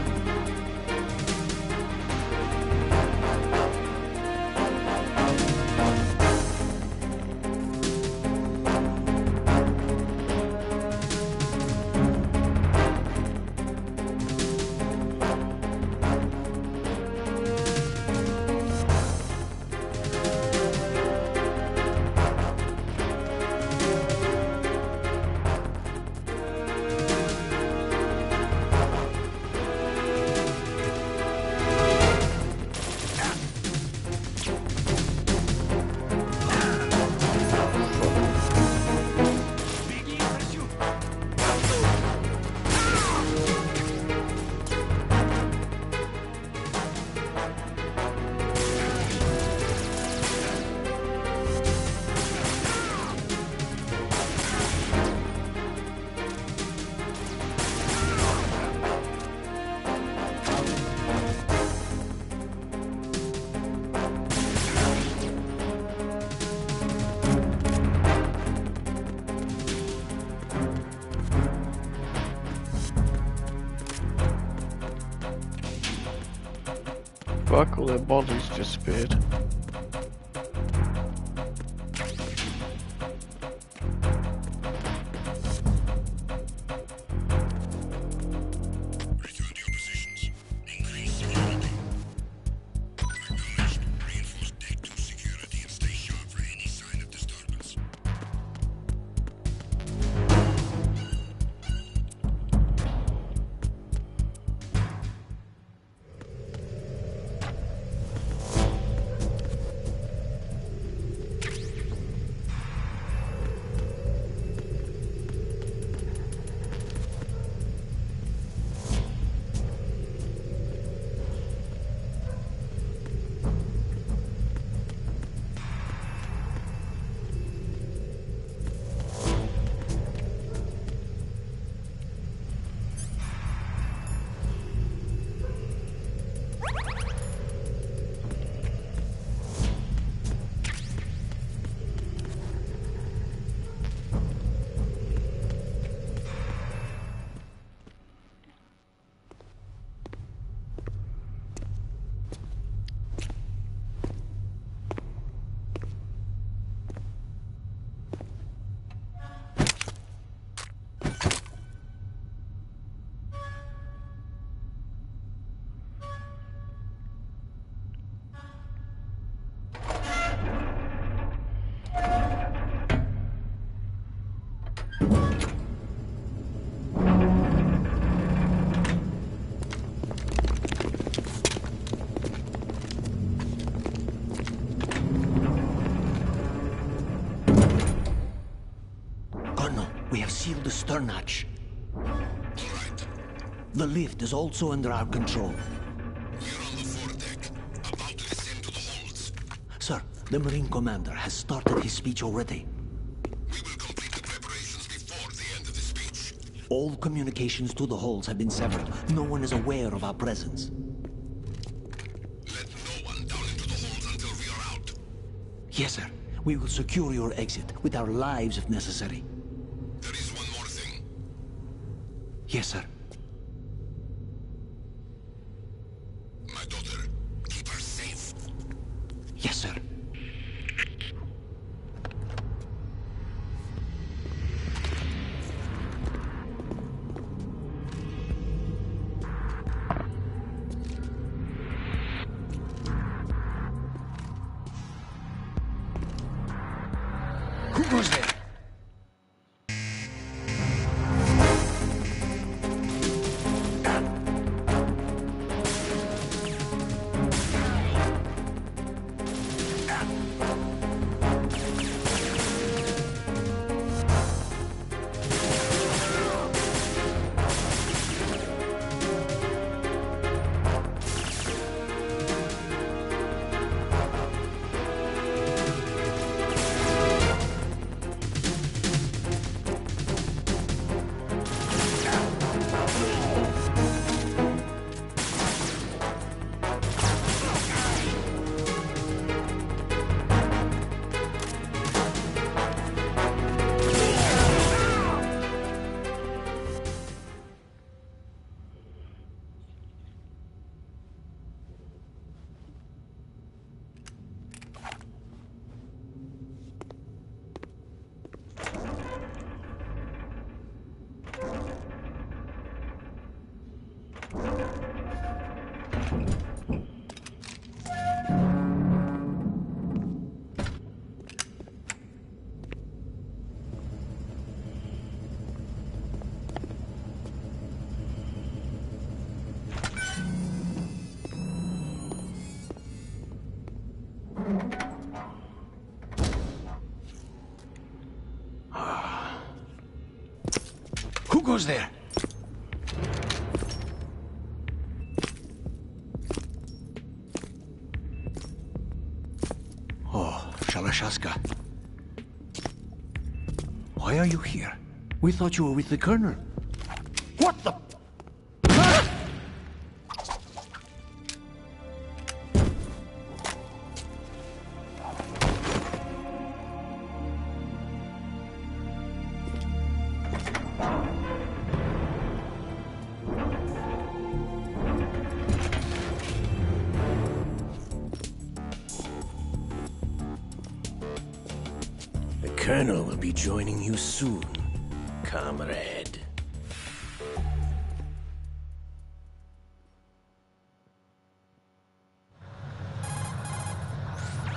Fuck, all their bodies disappeared. We have sealed the stern hatch. The lift is also under our control. We're on the foredeck, about to descend to the holds. Sir, the Marine Commander has started his speech already. We will complete the preparations before the end of the speech. All communications to the holds have been severed. No one is aware of our presence. Let no one down into the holds until we are out. Yes, sir. We will secure your exit, with our lives if necessary. There is one more thing. Yes, sir. My daughter, keep her safe. Yes, sir. Who goes there? goes there? Oh, Shalashaska. Why are you here? We thought you were with the Colonel. What the... The Colonel will be joining you soon, comrade.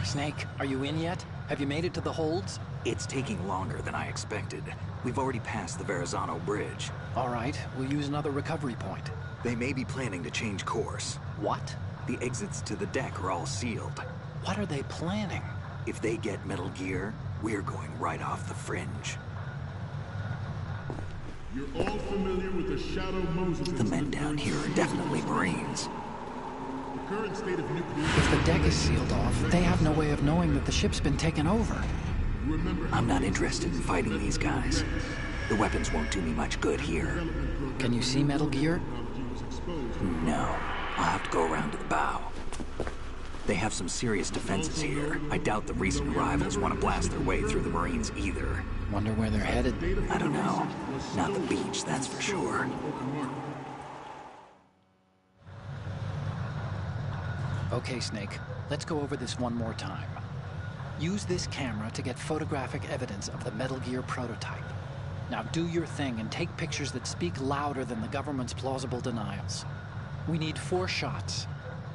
Snake, are you in yet? Have you made it to the holds? It's taking longer than I expected. We've already passed the Verrazano Bridge. All right, we'll use another recovery point. They may be planning to change course. What? The exits to the deck are all sealed. What are they planning? If they get Metal Gear, we're going right off the fringe. You're all familiar with the Shadow Moses. The men down here are definitely Marines. The current state of nuclear... If the deck is sealed off, they have no way of knowing that the ship's been taken over. I'm not interested in fighting these guys. The weapons won't do me much good here. Can you see Metal Gear? No. I'll have to go around to the bow. They have some serious defenses here. I doubt the recent arrivals want to blast their way through the Marines either. Wonder where they're headed? I don't know. Not the beach, that's for sure. Okay, Snake. Let's go over this one more time. Use this camera to get photographic evidence of the Metal Gear prototype. Now do your thing and take pictures that speak louder than the government's plausible denials. We need 4 shots.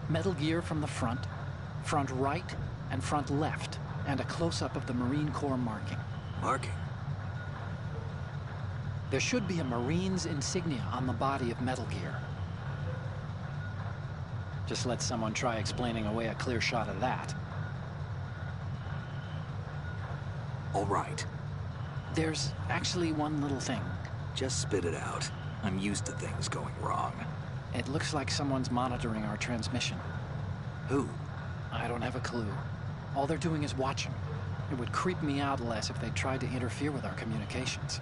Metal Gear from the front right, and front left, and a close-up of the Marine Corps marking. Marking? There should be a Marine's insignia on the body of Metal Gear. Just let someone try explaining away a clear shot of that. All right. There's actually one little thing. Just spit it out. I'm used to things going wrong. It looks like someone's monitoring our transmission. Who? I don't have a clue. All they're doing is watching. It would creep me out less if they tried to interfere with our communications.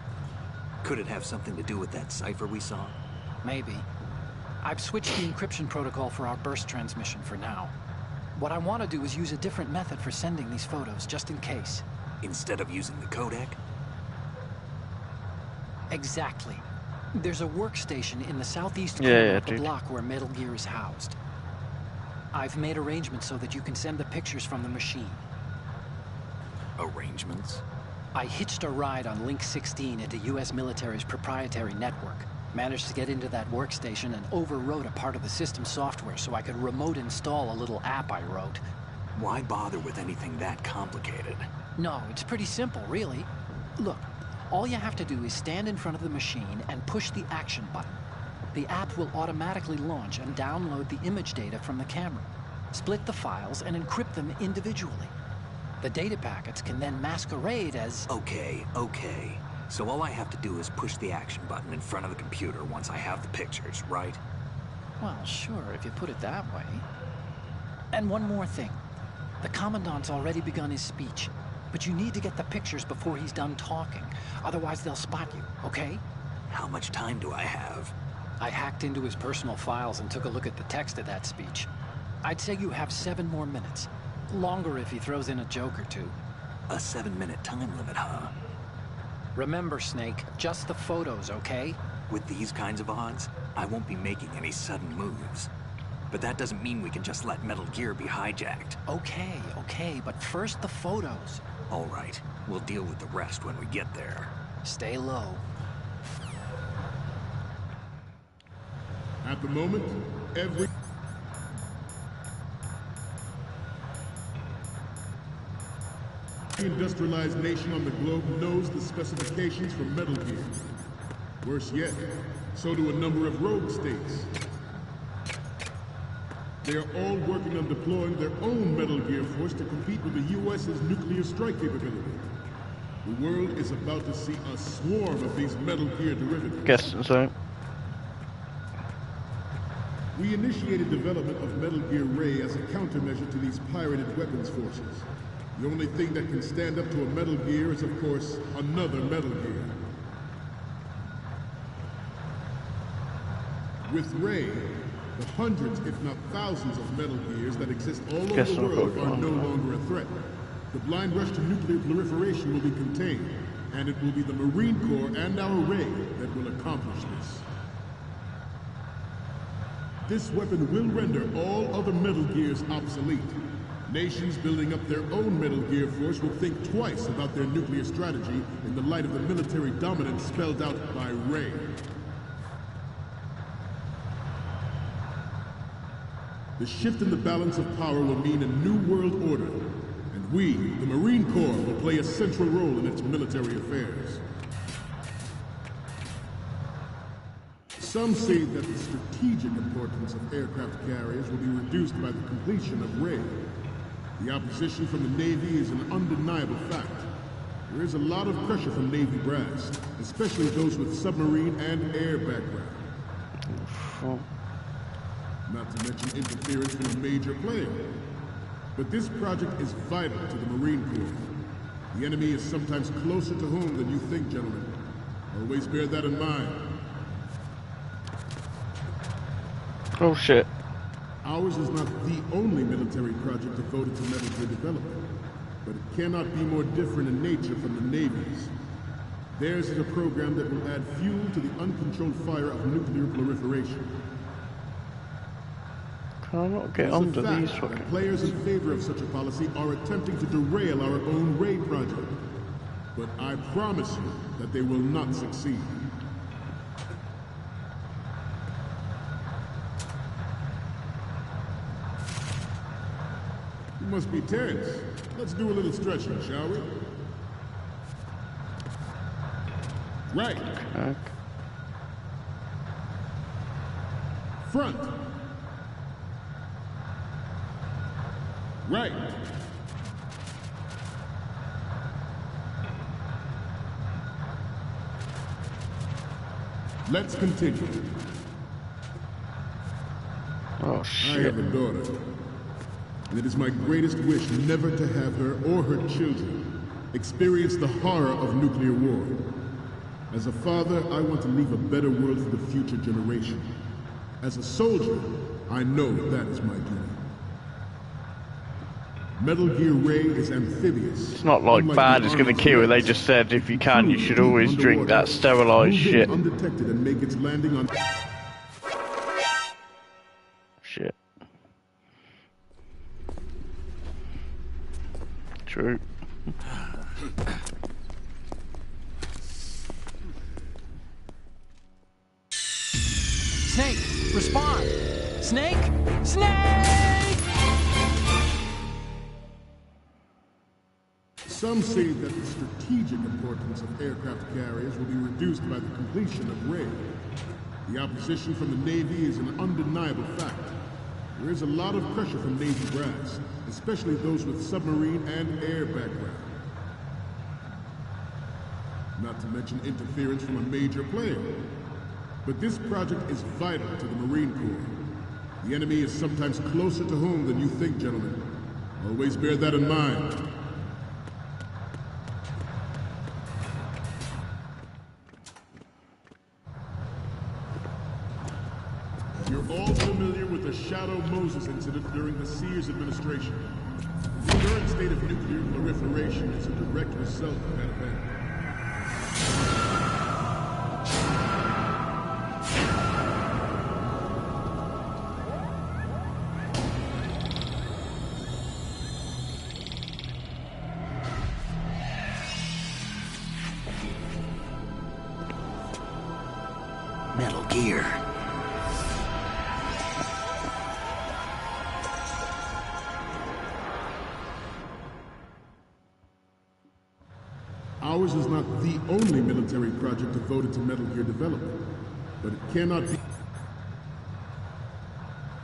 Could it have something to do with that cipher we saw? Maybe. I've switched the encryption protocol for our burst transmission for now. What I want to do is use a different method for sending these photos, just in case. Instead of using the codec? Exactly. There's a workstation in the southeast corner of the block where Metal Gear is housed. I've made arrangements so that you can send the pictures from the machine. Arrangements? I hitched a ride on Link 16 into U.S. military's proprietary network. Managed to get into that workstation and overwrote a part of the system software so I could remote install a little app I wrote. Why bother with anything that complicated? No, it's pretty simple, really. Look, all you have to do is stand in front of the machine and push the action button. The app will automatically launch and download the image data from the camera, split the files, and encrypt them individually. The data packets can then masquerade as... Okay. So all I have to do is push the action button in front of the computer once I have the pictures, right? Well, sure, if you put it that way. And one more thing. The Commandant's already begun his speech, but you need to get the pictures before he's done talking. Otherwise, they'll spot you, okay? How much time do I have? I hacked into his personal files and took a look at the text of that speech. I'd say you have 7 more minutes. Longer if he throws in a joke or two. A 7-minute time limit, huh? Remember, Snake, just the photos, okay? With these kinds of odds, I won't be making any sudden moves. But that doesn't mean we can just let Metal Gear be hijacked. Okay, but first the photos. All right, we'll deal with the rest when we get there. Stay low. At the moment, every industrialized nation on the globe knows the specifications for Metal Gear. Worse yet, so do a number of rogue states. They are all working on deploying their own Metal Gear force to compete with the U.S.'s nuclear strike capability. The world is about to see a swarm of these Metal Gear derivatives. Guess so. We initiated development of Metal Gear Ray as a countermeasure to these pirated weapons forces. The only thing that can stand up to a Metal Gear is, of course, another Metal Gear. With Ray, the hundreds, if not thousands, of Metal Gears that exist all over the world are no longer a threat. The blind rush to nuclear proliferation will be contained, and it will be the Marine Corps and our Ray that will accomplish this. This weapon will render all other Metal Gears obsolete. Nations building up their own Metal Gear force will think twice about their nuclear strategy in the light of the military dominance spelled out by Ray. The shift in the balance of power will mean a new world order, and we, the Marine Corps, will play a central role in its military affairs. Some say that the strategic importance of aircraft carriers will be reduced by the completion of Ray. The opposition from the Navy is an undeniable fact. There is a lot of pressure from Navy brass, especially those with submarine and air background. Not to mention interference from a major player. But this project is vital to the Marine Corps. The enemy is sometimes closer to home than you think, gentlemen. Always bear that in mind. Oh shit. Ours is not the only military project devoted to Metal Gear development, but it cannot be more different in nature from the Navy's. Theirs is a program that will add fuel to the uncontrolled fire of nuclear proliferation. Can I not get onto these fucking... Players in favor of such a policy are attempting to derail our own Ray project. But I promise you that they will not succeed. You must be tense. Let's do a little stretching, shall we? Right. Okay. Front. Right. Let's continue. Oh shit. I have a daughter, and it is my greatest wish never to have her or her children experience the horror of nuclear war. As a father, I want to leave a better world for the future generation. As a soldier, I know that is my duty. Metal Gear Ray is amphibious. It's not like bad is gonna kill you. They just said if you can, you should always drink that sterilized shit. Undetected and make its landing on... Shit. True. Snake, respond! Snake! Snake! Some say that the strategic importance of aircraft carriers will be reduced by the completion of Ray. The opposition from the Navy is an undeniable fact. There is a lot of pressure from Navy brass, especially those with submarine and air background. Not to mention interference from a major player. But this project is vital to the Marine Corps. The enemy is sometimes closer to home than you think, gentlemen. Always bear that in mind. You're all familiar with the Shadow Moses incident during the Sears administration. The current state of nuclear proliferation is a direct result of that event. Metal Gear. Ours is not the only military project devoted to Metal Gear development, but it cannot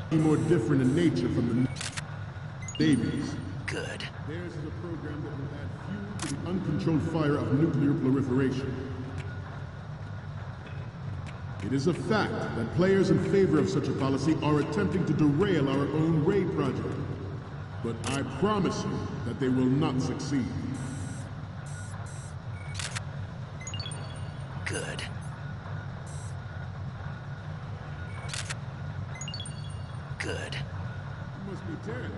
be more different in nature from the Navy's. Good. Theirs is a program that will add fuel to the uncontrolled fire of nuclear proliferation. It is a fact that players in favor of such a policy are attempting to derail our own Ray project. But I promise you that they will not succeed. Good. Good. You must be tense.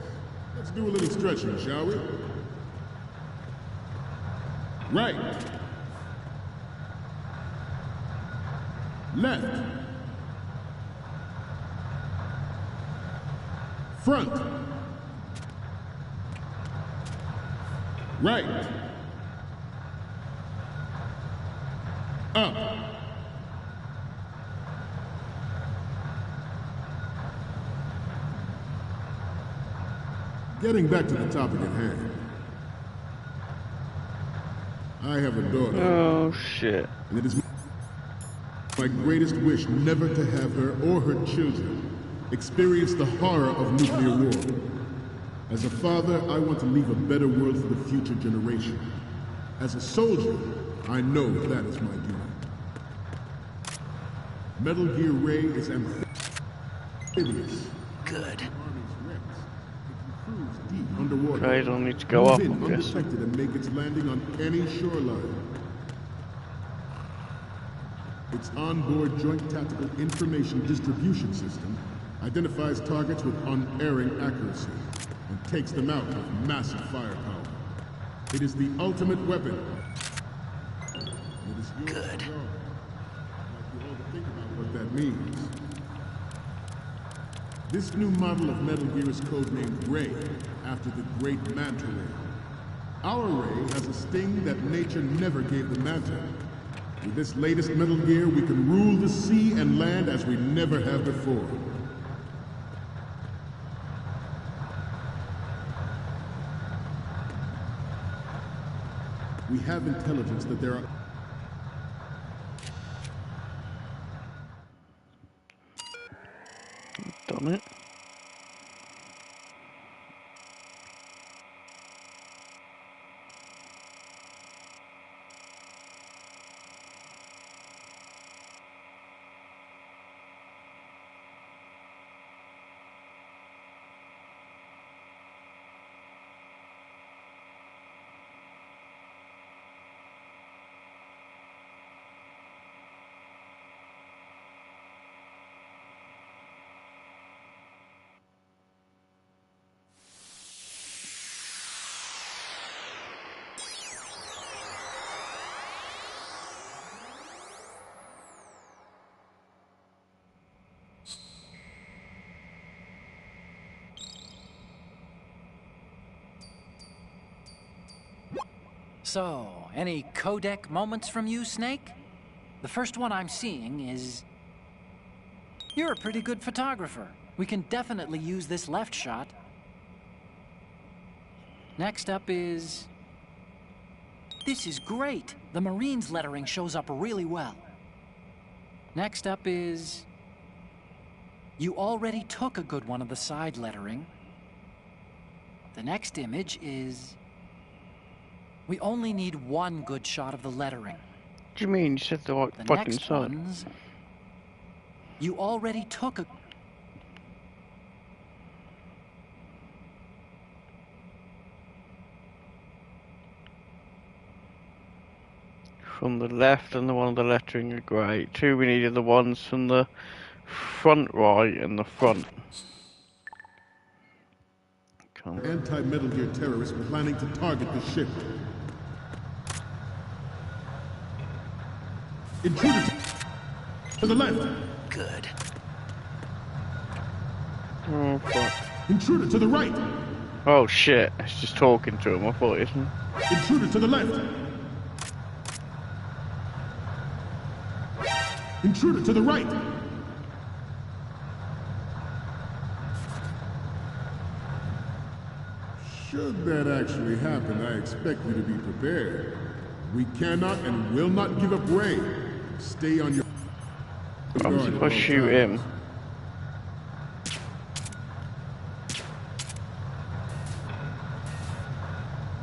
Let's do a little stretching, shall we? Right. Left. Front. Right. Up. Getting back to the topic at hand. I have a daughter. Oh, shit. And it is my greatest wish never to have her or her children experience the horror of nuclear war. As a father, I want to leave a better world for the future generation. As a soldier, I know that is my duty. Metal Gear Ray is amphibious. Good. Deep underwater. Right, I'll need to go up, Move in I guess. undetected and make its landing on any shoreline. Its onboard Joint Tactical Information Distribution System identifies targets with unerring accuracy and takes them out with massive firepower. It is the ultimate weapon. It is yours Good. to know. I'd like you all to think about what that means. This new model of Metal Gear is codenamed Ray, after the great Manta Ray. Our Ray has a sting that nature never gave the Manta. With this latest Metal Gear, we can rule the sea and land as we never have before. We have intelligence that there are... Done it. So, any codec moments from you, Snake? The first one I'm seeing is... You're a pretty good photographer. We can definitely use this left shot. Next up is... This is great. The Marines lettering shows up really well. Next up is... You already took a good one of the side lettering. The next image is... We only need one good shot of the lettering. What do you mean? You said the right The fucking next side. ones... You already took a... From the left and the one on the lettering are great. Two, we needed the ones from the front right and the front. Anti-Metal Gear terrorists planning to target the ship. Intruder to the left. Good. Oh, fuck. Intruder to the right. Oh, shit. It's just talking to him. I thought it was... Intruder to the left. Intruder to the right. Should that actually happen, I expect you to be prepared. We cannot and will not give up Ray. Stay on your I'm guard. supposed to shoot him.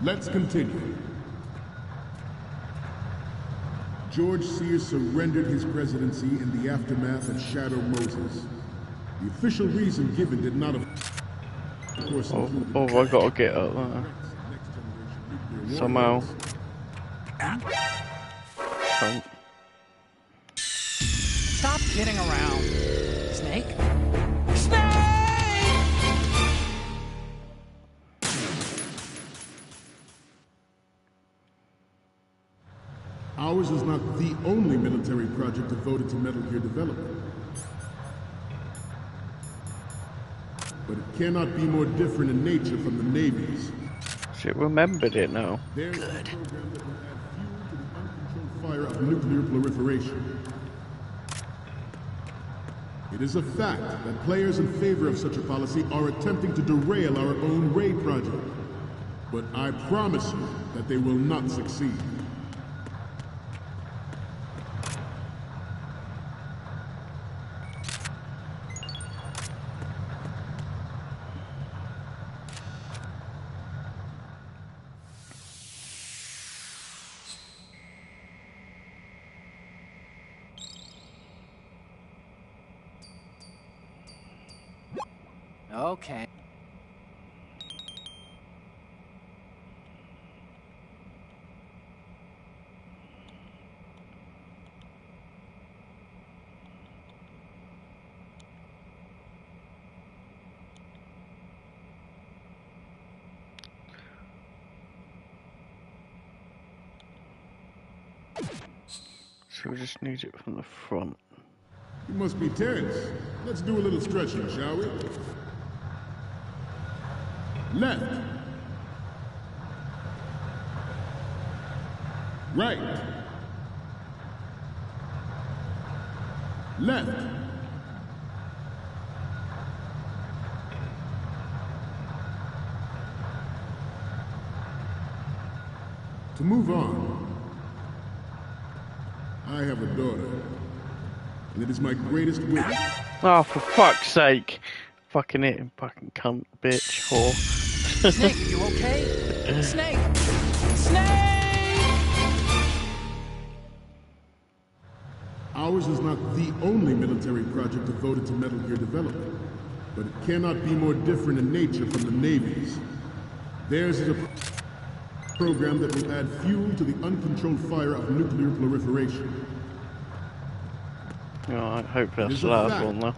Let's continue. George Sears surrendered his presidency in the aftermath of Shadow Moses. The official reason given did not, of course, include... I gotta get up there. Somehow. Stop kidding around. Snake? Snake! Ours is not the only military project devoted to Metal Gear development. But it cannot be more different in nature from the Navy's. She remembered it now. There's a program that will add fuel to the uncontrolled fire of nuclear proliferation. It is a fact that players in favor of such a policy are attempting to derail our own Ray project. But I promise you that they will not succeed. Okay. So we just need it from the front. You must be tense. Let's do a little stretching, shall we? Left. Right. Left. To move on, I have a daughter, and it is my greatest wish. Oh, for fuck's sake. Fucking hit him, fucking cunt, bitch, whore. Snake, you okay? Snake! Snake! Ours is not the only military project devoted to Metal Gear development, but it cannot be more different in nature from the Navy's. Theirs is a program that will add fuel to the uncontrolled fire of nuclear proliferation. Oh, I hope that's the last one, though.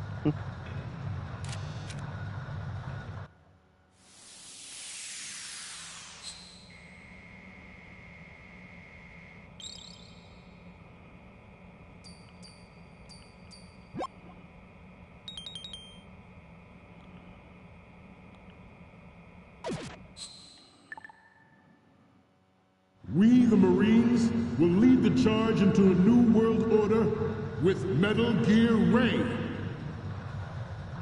We, the Marines, will lead the charge into a new world order with Metal Gear Ray.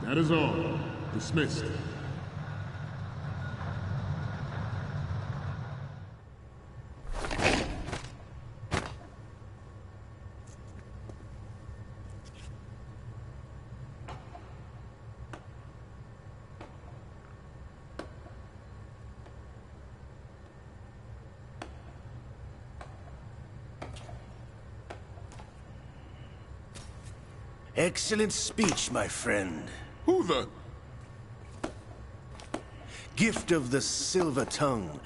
That is all. Dismissed. Excellent speech, my friend. Who the? Gift of the silver tongue.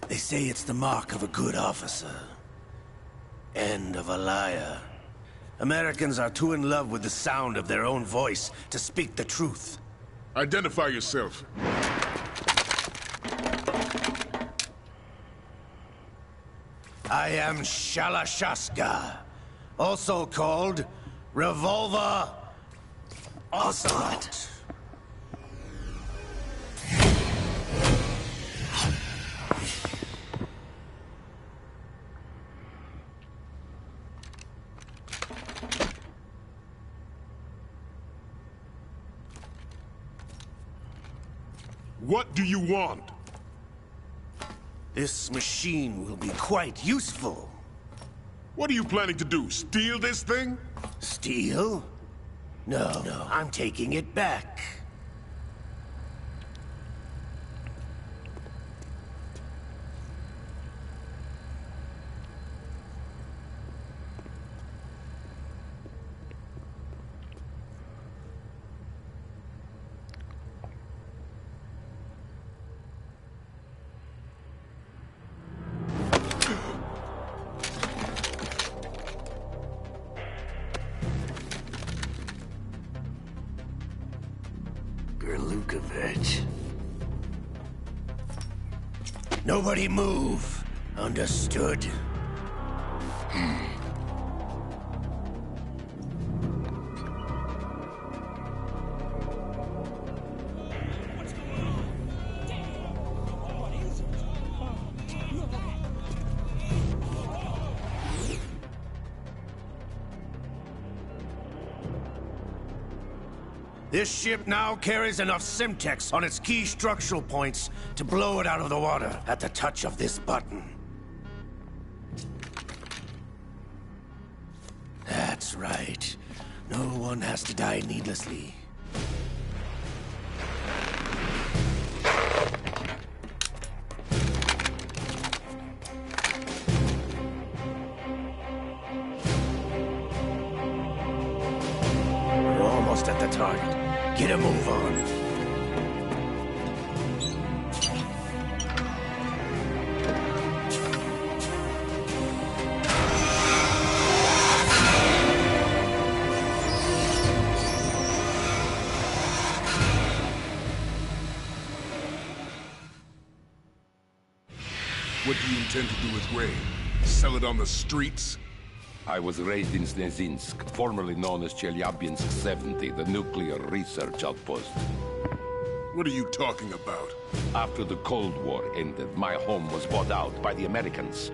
They say it's the mark of a good officer. And of a liar. Americans are too in love with the sound of their own voice to speak the truth. Identify yourself. I am Shalashaska, also called Revolver Ocelot. What do you want? This machine will be quite useful. What are you planning to do? Steal this thing? Steal? No, I'm taking it back. Lukovich. Nobody move. Understood? This ship now carries enough Simtex on its key structural points to blow it out of the water at the touch of this button. That's right. No one has to die needlessly. We're almost at the target. Get a move on. What do you intend to do with Ray? Sell it on the streets? I was raised in Snezinsk, formerly known as Chelyabinsk 70, the nuclear research outpost. What are you talking about? After the Cold War ended, my home was bought out by the Americans.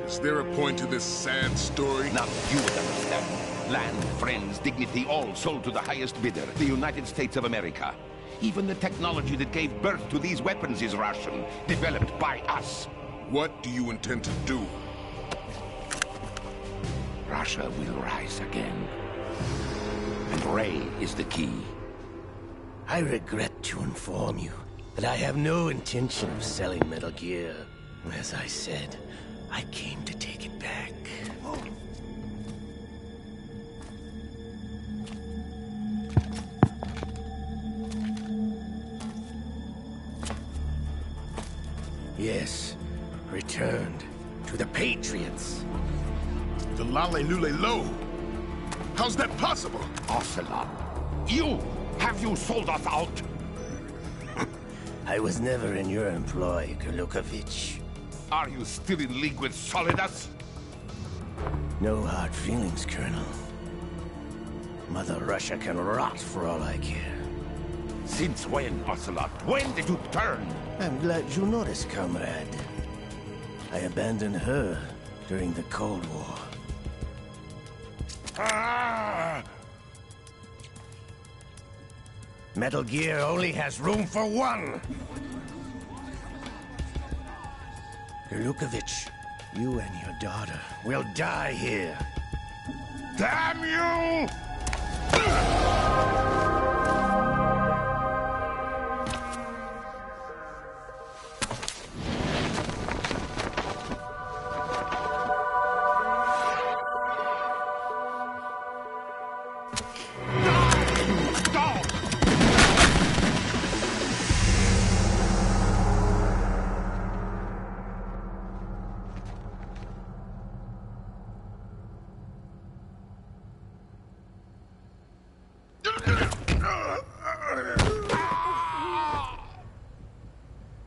Is there a point to this sad story? Now you would understand. Land, friends, dignity, all sold to the highest bidder, the United States of America. Even the technology that gave birth to these weapons is Russian, developed by us. What do you intend to do? Russia will rise again. And Ray is the key. I regret to inform you that I have no intention of selling Metal Gear. As I said, I came to take it back. Yes, returned to the Patriots. The Lale Lule Lo? How's that possible? Ocelot, have you sold us out? I was never in your employ, Lukovich. Are you still in league with Solidus? No hard feelings, Colonel. Mother Russia can rot for all I care. Since when, Ocelot? When did you turn? I'm glad you noticed, comrade. I abandoned her during the Cold War. Ah! Metal Gear only has room for one! Lukovich, you and your daughter will die here. Damn you!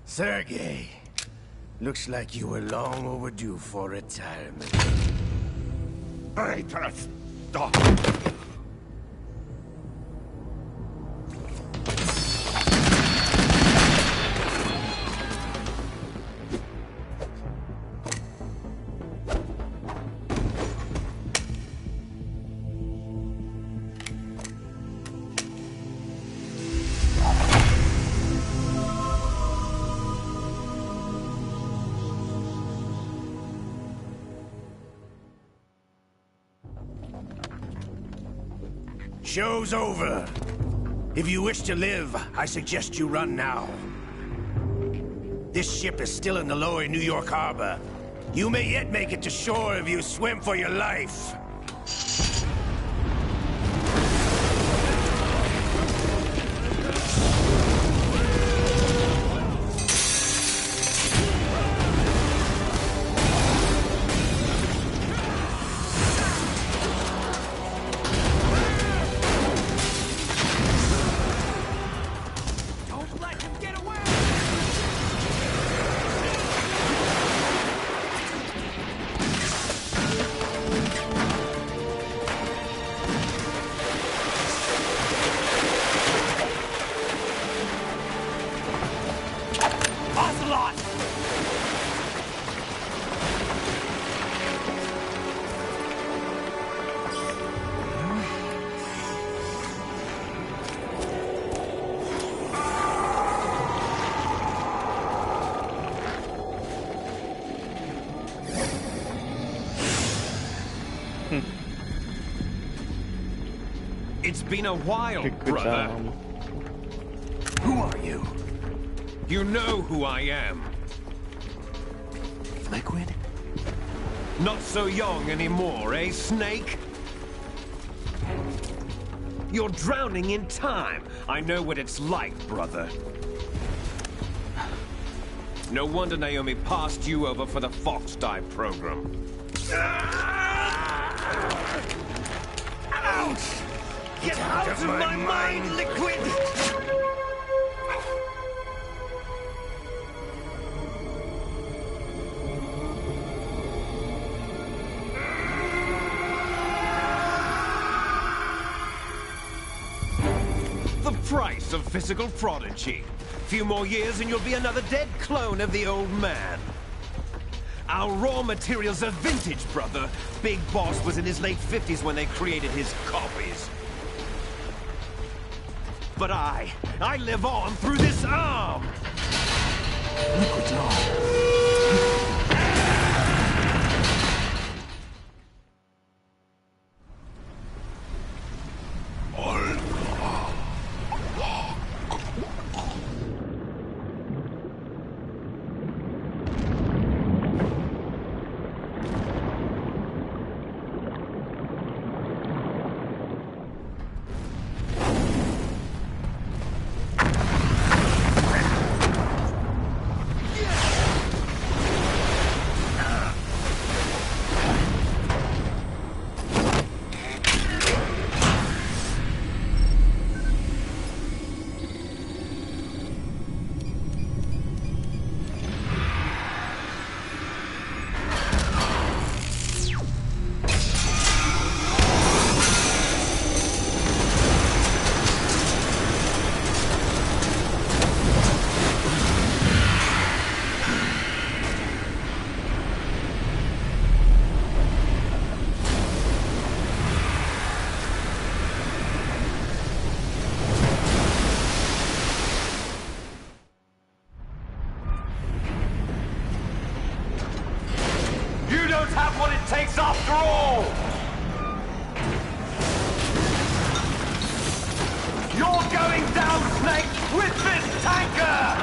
Sergei, looks like you were long overdue for retirement. Traitorous dog! Show's over. If you wish to live, I suggest you run now. This ship is still in the lower New York harbor. You may yet make it to shore if you swim for your life. It's been a while, brother. Who are you? You know who I am. Liquid? Not so young anymore, eh, Snake? You're drowning in time. I know what it's like, brother. No wonder Naomi passed you over for the Fox Dive program. Ouch! Get out of my mind, Liquid! The price of physical prodigy. Few more years and you'll be another dead clone of the old man. Our raw materials are vintage, brother. Big Boss was in his late 50s when they created his copies. But I live on through this arm! Liquid's arm. Have what it takes after all! You're going down, Snake, with this tanker!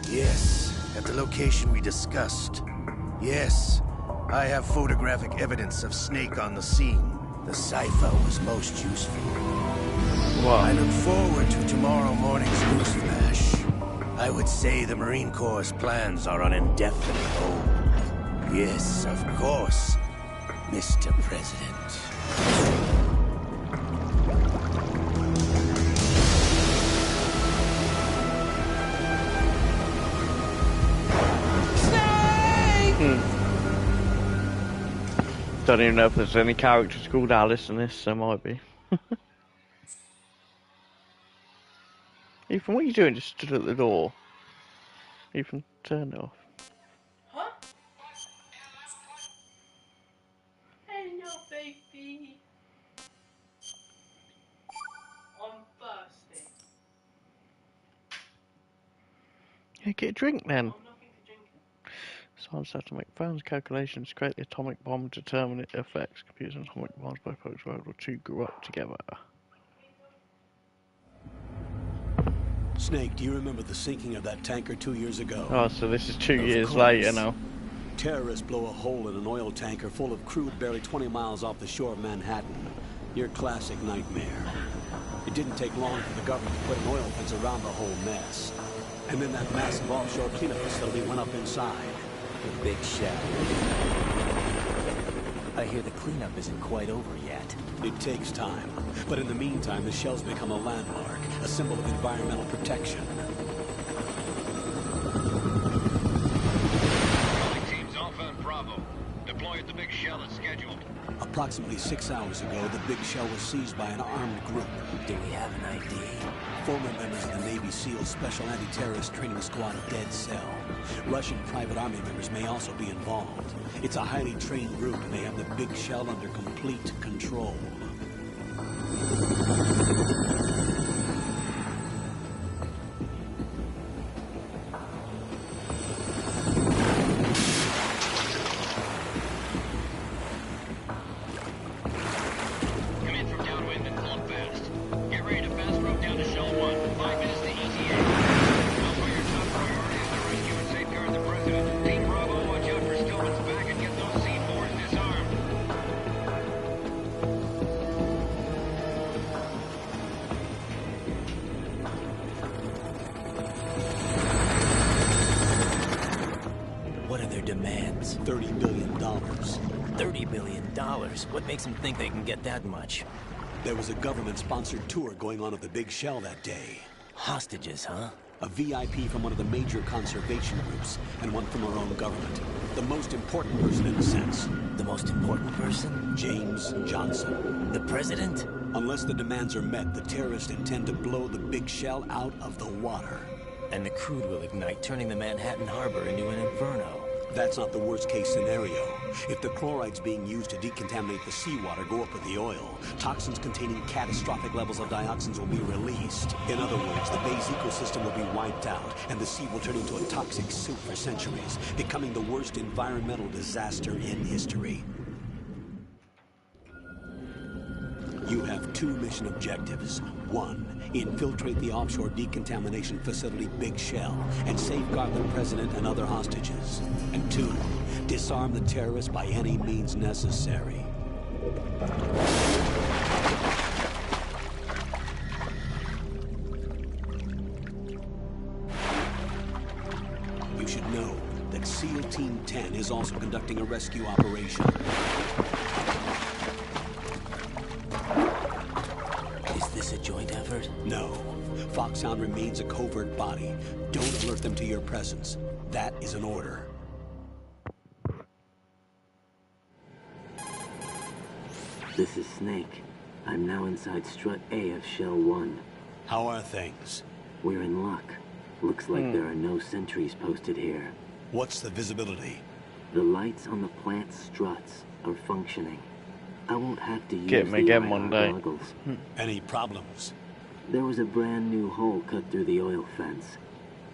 Yes, at the location we discussed. Yes, I have photographic evidence of Snake on the scene. The cipher was most useful. Wow. I look forward to tomorrow morning's news flash. I would say the Marine Corps' plans are on indefinite hold. Yes, of course, Mr. President. Don't even know if there's any characters called Alice in this, there might be. Ethan, what are you doing? Just stood at the door. Ethan, turn it off. Huh? Hello, baby. I'm thirsty. Yeah, get a drink then. I'm nothing to drink. Science have to make plans, calculations, create the atomic bomb, determine its effects. Computers and atomic bombs, both folks World War II grew up together. Snake, do you remember the sinking of that tanker 2 years ago? Oh, so this is 2 years course. later now. Terrorists blow a hole in an oil tanker full of crude barely 20 miles off the shore of Manhattan. Your classic nightmare. It didn't take long for the government to put an oil fence around the whole mess. And then that massive offshore cleanup facility went up inside. The big shell. I hear the cleanup isn't quite over yet. It takes time. But in the meantime, the shell's become a landmark, a symbol of environmental protection. Calling teams Alpha and Bravo. Deploy at the big shell as scheduled. Approximately 6 hours ago, the big shell was seized by an armed group. Do we have an ID? Former members of the Navy SEAL Special Anti-Terrorist Training Squad Dead Cell. Russian private army members may also be involved. It's a highly trained group, and they have the big shell under complete control. Come in from downwind and pull up fast. Get ready to fast rope down to Shell 1. 5 minutes to ETA. Alpha, your top priority is to rescue and safeguard the President. Team Bravo, watch out for Stillman's back and get those C4s disarmed. What are their demands? $30 billion. $30 billion? What makes them think they can get that much? There was a government-sponsored tour going on at the big shell that day. Hostages, huh? A VIP from one of the major conservation groups, and one from our own government. The most important person in a sense. The most important person? James Johnson. The president? Unless the demands are met, the terrorists intend to blow the big shell out of the water. And the crude will ignite, turning the Manhattan Harbor into an inferno. That's not the worst-case scenario. If the chlorides being used to decontaminate the seawater go up with the oil, toxins containing catastrophic levels of dioxins will be released. In other words, the bay's ecosystem will be wiped out, and the sea will turn into a toxic soup for centuries, becoming the worst environmental disaster in history. You have 2 mission objectives. 1, infiltrate the offshore decontamination facility Big Shell and safeguard the president and other hostages. And 2, disarm the terrorists by any means necessary. You should know that SEAL Team 10 is also conducting a rescue operation. Is this a joint effort? No. Foxhound remains a covert body. Don't alert them to your presence. That is an order. This is Snake. I'm now inside Strut A of Shell 1. How are things? We're in luck. Looks like there are no sentries posted here. What's the visibility? The lights on the plant's struts are functioning. I won't have to use Get me again one day. goggles. Any problems? There was a brand new hole cut through the oil fence.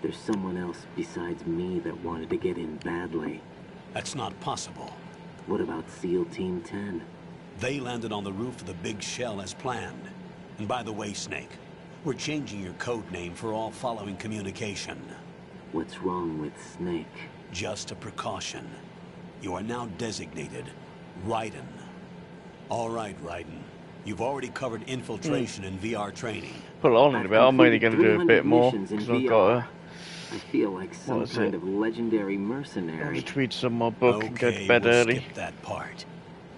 There's someone else besides me that wanted to get in badly. That's not possible. What about SEAL Team 10? They landed on the roof of the big shell as planned. And by the way, Snake, we're changing your code name for all following communication. What's wrong with Snake? Just a precaution. You are now designated Raiden. All right, Raiden. You've already covered infiltration and VR training. Put it on in a bit. I'm only going to do a bit more because I've got a... I feel like some kind of legendary mercenary. I'll just read some more book and go to bed we'll early. Skip that part.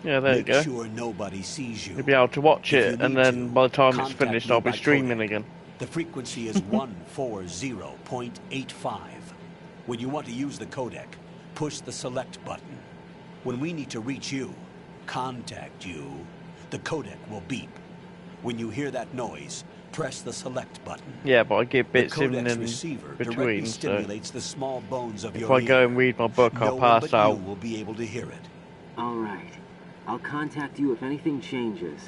Yeah, there you go. Make sure nobody sees you. You'll be able to watch it, and then by the time it's contact finished, me I'll be by streaming codec. again. The frequency is 140.85. When you want to use the codec, push the select button. When we need to reach you, contact you, the codec will beep. When you hear that noise, press the select button. Yeah, but I get bits the in codec's and receiver between, directly so stimulates the small bones of if your I go and read my book, I'll pass but out. You will be able to hear it. All right. I'll contact you if anything changes.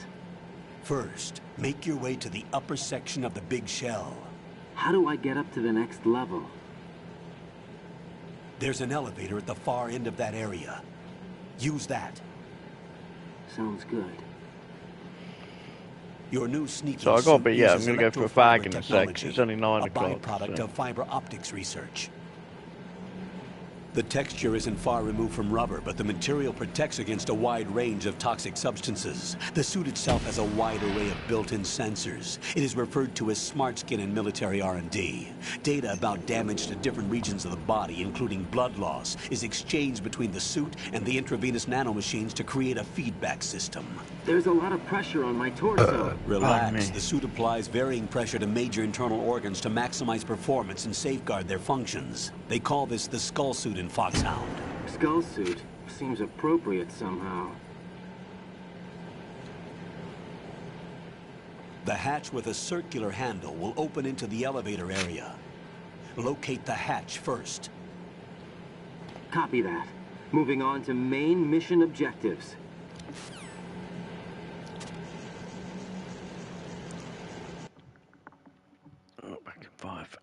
First, make your way to the upper section of the big shell. How do I get up to the next level? There's an elevator at the far end of that area. Use that. Sounds good. Your new sneaking So I got, but yeah, I'm uses gonna go for a electrofiber fag in a sec. 'Cause technology, it's only 9 a o'clock. byproduct So. of fiber optics research. The texture isn't far removed from rubber, but the material protects against a wide range of toxic substances. The suit itself has a wide array of built-in sensors. It is referred to as smart skin in military R&D. Data about damage to different regions of the body, including blood loss, is exchanged between the suit and the intravenous nanomachines to create a feedback system. There's a lot of pressure on my torso. Relax. The suit applies varying pressure to major internal organs to maximize performance and safeguard their functions. They call this the skull suit in Foxhound. Skull suit seems appropriate somehow. The hatch with a circular handle will open into the elevator area. Locate the hatch first. Copy that. Moving on to main mission objectives. Oh, back in 5.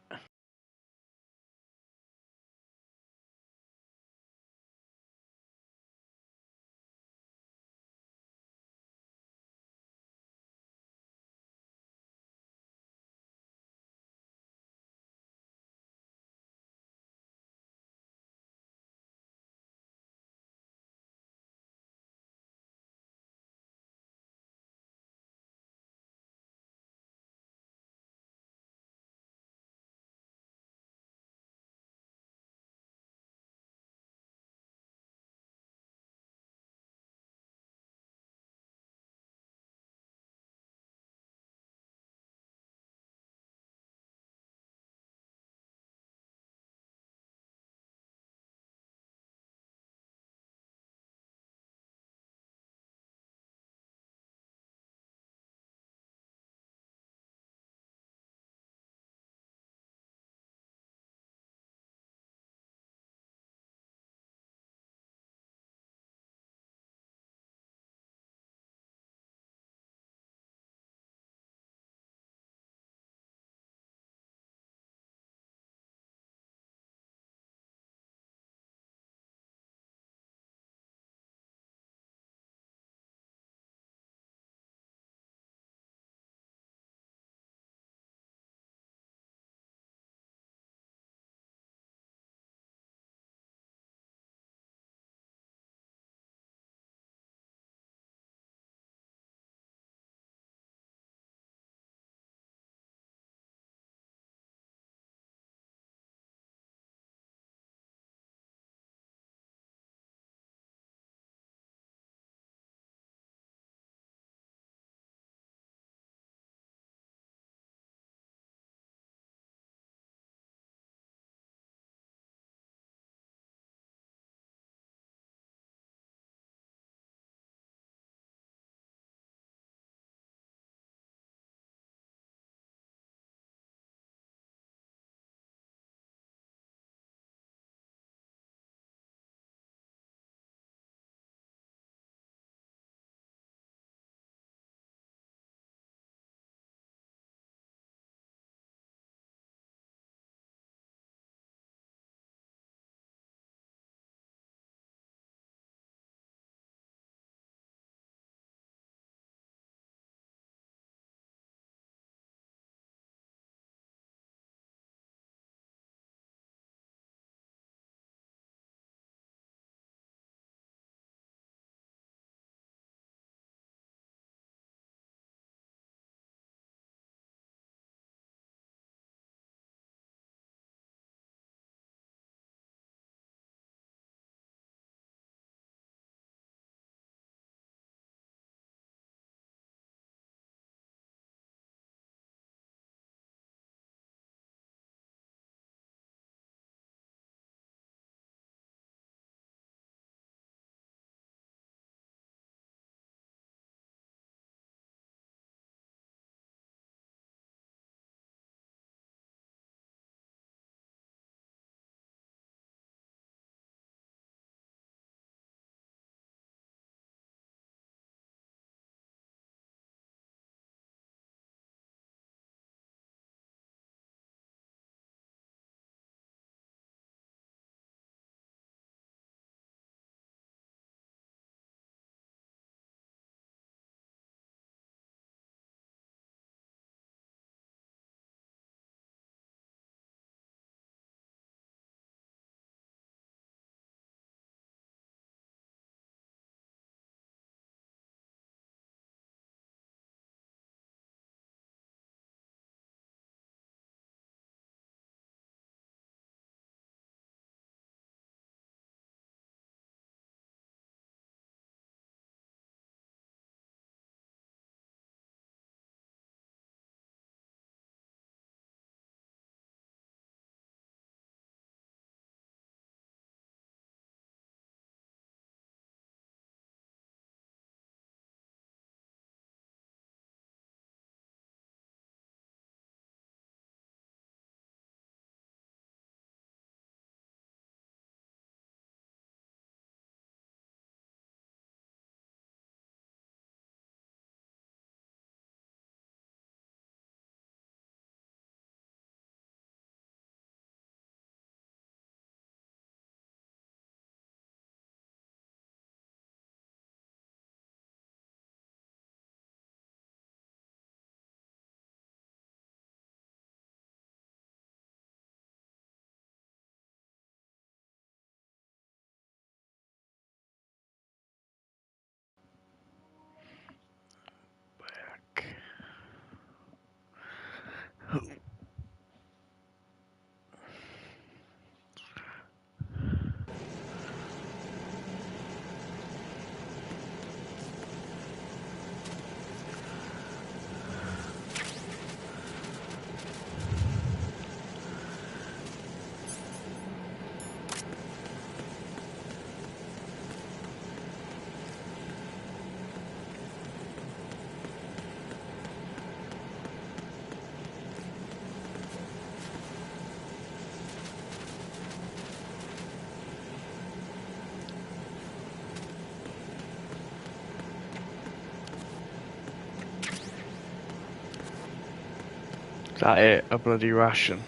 that it? A bloody ration.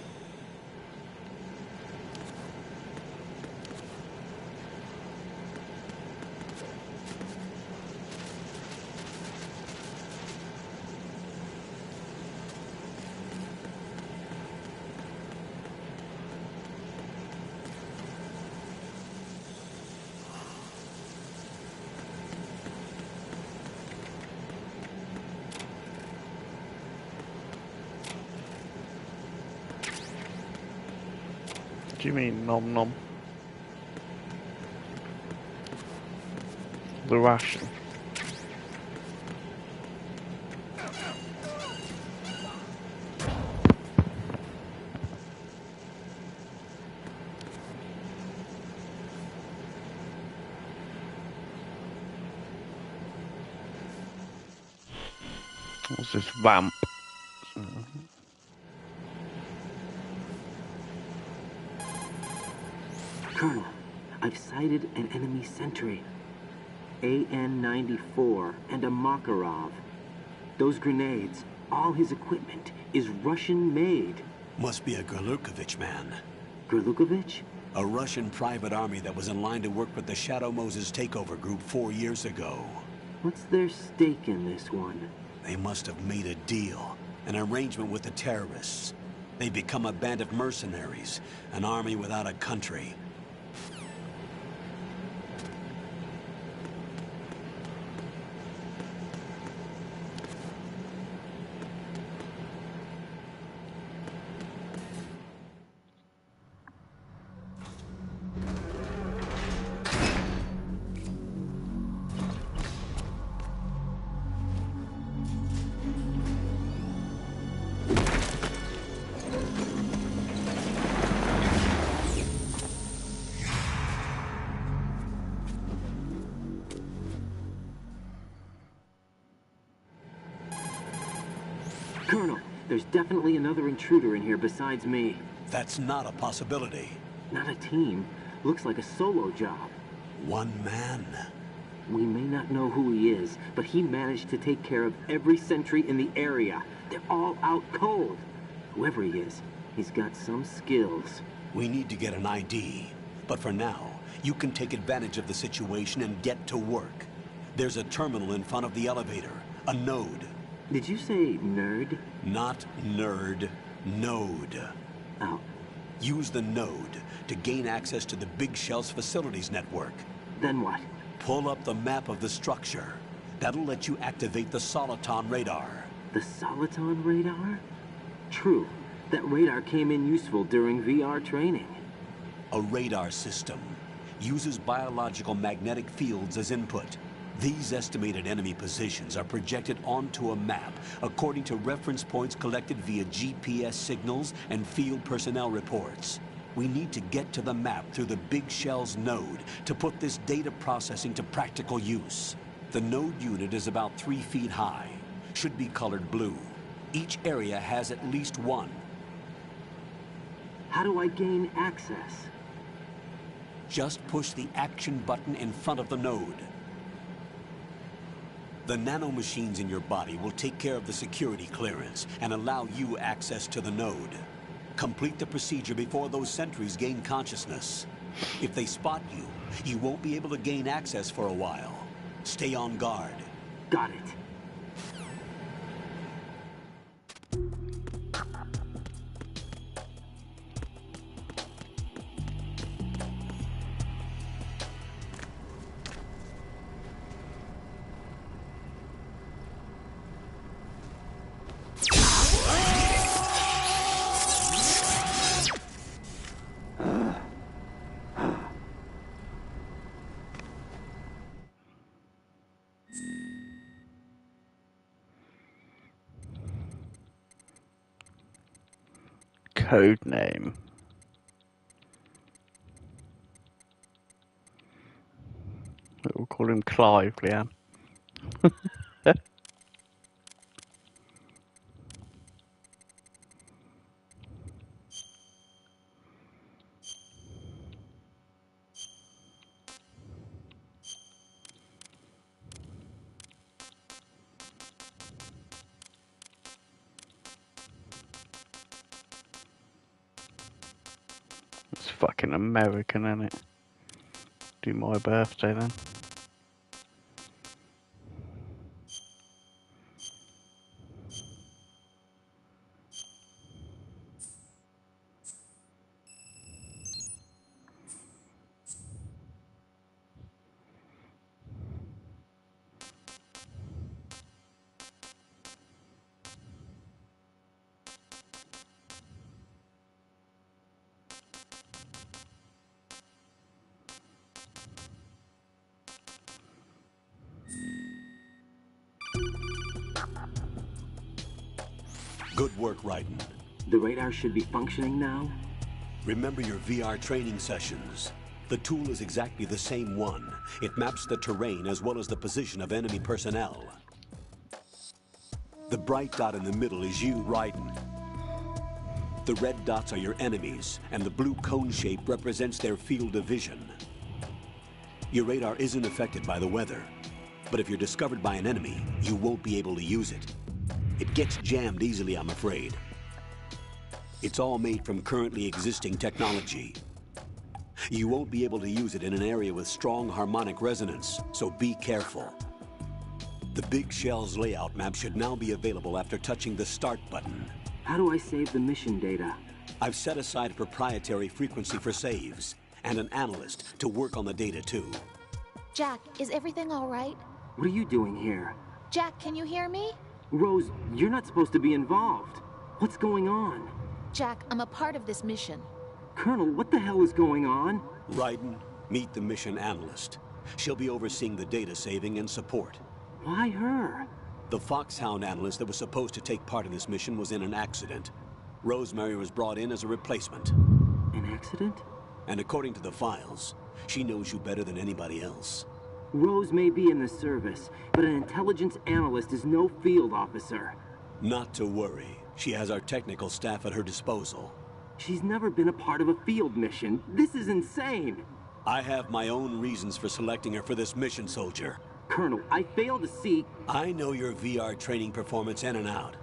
What do you mean, nom nom? The ration. What's this vamp? Colonel, I've sighted an enemy sentry. AN-94 and a Makarov. Those grenades, all his equipment, is Russian-made. Must be a Gerlukovich man. Gerlukovich? A Russian private army that was in line to work with the Shadow Moses takeover group 4 years ago. What's their stake in this one? They must have made a deal, an arrangement with the terrorists. They become a band of mercenaries, an army without a country. Colonel, there's definitely another intruder in here besides me. That's not a possibility. Not a team. Looks like a solo job. One man. We may not know who he is, but he managed to take care of every sentry in the area. They're all out cold. Whoever he is, he's got some skills. We need to get an ID. But for now, you can take advantage of the situation and get to work. There's a terminal in front of the elevator. A node. Did you say nerd? Not nerd. Node. Oh. Use the node to gain access to the Big Shell's facilities network. Then what? Pull up the map of the structure. That'll let you activate the Soliton radar. The Soliton radar? True. That radar came in useful during VR training. A radar system uses biological magnetic fields as input. These estimated enemy positions are projected onto a map according to reference points collected via GPS signals and field personnel reports. We need to get to the map through the Big Shell's node to put this data processing to practical use. The node unit is about 3 feet high, should be colored blue. Each area has at least one. How do I gain access? Just push the action button in front of the node. The nanomachines in your body will take care of the security clearance and allow you access to the node. Complete the procedure before those sentries gain consciousness. If they spot you, you won't be able to gain access for a while. Stay on guard. Got it. Code name. We'll call him Clive, Liam. fucking American, innit? Do my birthday then. Good work, Raiden. The radar should be functioning now? Remember your VR training sessions. The tool is exactly the same one. It maps the terrain as well as the position of enemy personnel. The bright dot in the middle is you, Raiden. The red dots are your enemies, and the blue cone shape represents their field of vision. Your radar isn't affected by the weather, but if you're discovered by an enemy, you won't be able to use it. It gets jammed easily, I'm afraid. It's all made from currently existing technology. You won't be able to use it in an area with strong harmonic resonance, so be careful. The Big Shell's layout map should now be available after touching the Start button. How do I save the mission data? I've set aside a proprietary frequency for saves, and an analyst to work on the data too. Jack, is everything all right? What are you doing here? Jack, can you hear me? Rose, you're not supposed to be involved. What's going on? Jack, I'm a part of this mission. Colonel, what the hell is going on? Raiden, meet the mission analyst. She'll be overseeing the data saving and support. Why her? The Foxhound analyst that was supposed to take part in this mission was in an accident. Rosemary was brought in as a replacement. An accident? And according to the files, she knows you better than anybody else. Rose may be in the service, but an intelligence analyst is no field officer. Not to worry. She has our technical staff at her disposal. She's never been a part of a field mission. This is insane. I have my own reasons for selecting her for this mission, soldier. Colonel, I fail to see... I know your VR training performance in and out,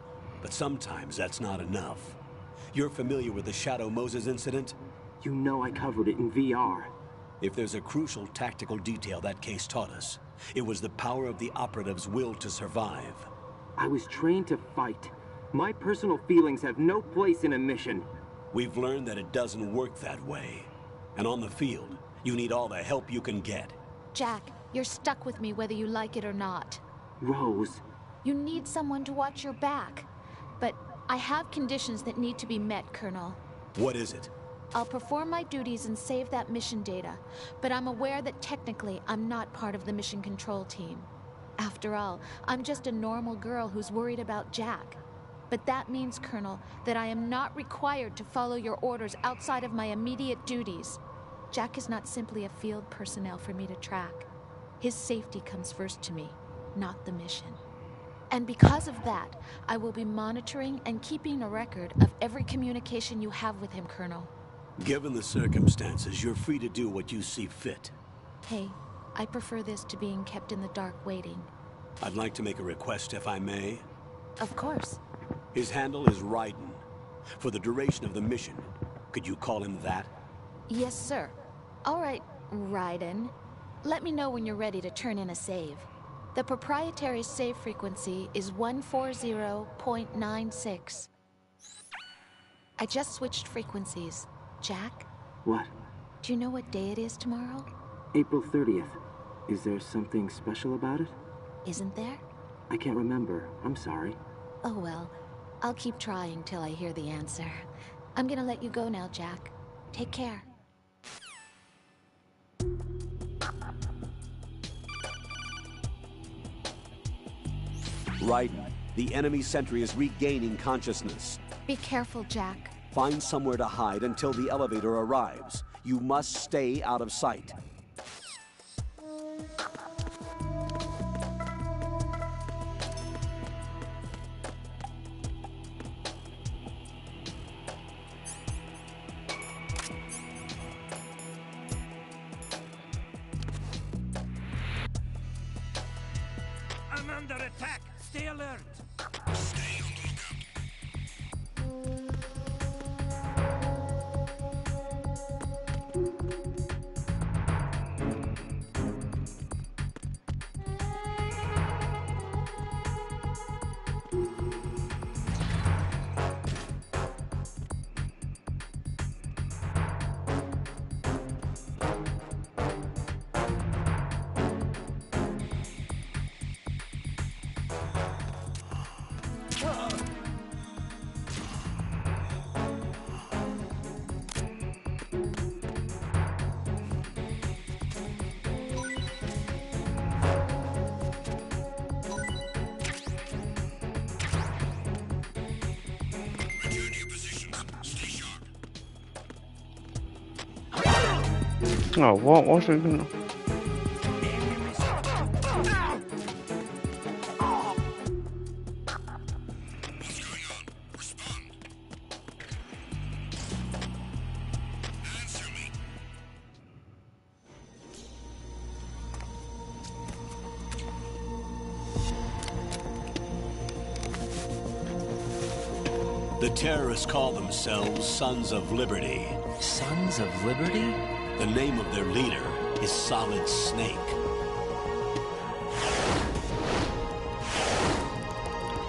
but sometimes that's not enough. You're familiar with the Shadow Moses incident? You know I covered it in VR. If there's a crucial tactical detail that case taught us, it was the power of the operative's will to survive. I was trained to fight. My personal feelings have no place in a mission. We've learned that it doesn't work that way. And on the field, you need all the help you can get. Jack, you're stuck with me whether you like it or not. Rose. You need someone to watch your back. But I have conditions that need to be met, Colonel. What is it? I'll perform my duties and save that mission data, but I'm aware that technically I'm not part of the mission control team. After all, I'm just a normal girl who's worried about Jack. But that means, Colonel, that I am not required to follow your orders outside of my immediate duties. Jack is not simply a field personnel for me to track. His safety comes first to me, not the mission. And because of that, I will be monitoring and keeping a record of every communication you have with him, Colonel. Given the circumstances, you're free to do what you see fit. Hey, I prefer this to being kept in the dark waiting. I'd like to make a request, if I may. Of course. His handle is Raiden. For the duration of the mission, could you call him that? Yes, sir. All right, Raiden. Let me know when you're ready to turn in a save. The proprietary save frequency is 140.96. I just switched frequencies. Jack? What? Do you know what day it is tomorrow? April 30th. Is there something special about it? Isn't there? I can't remember. I'm sorry. Oh well. I'll keep trying till I hear the answer. I'm gonna let you go now, Jack. Take care. Raiden, the enemy sentry is regaining consciousness. Be careful, Jack. Find somewhere to hide until the elevator arrives. You must stay out of sight. I'm under attack! Stay alert! Stay on the lookout. Oh, what was it gonna... The terrorists call themselves Sons of Liberty. Sons of Liberty? The name of their leader is Solid Snake.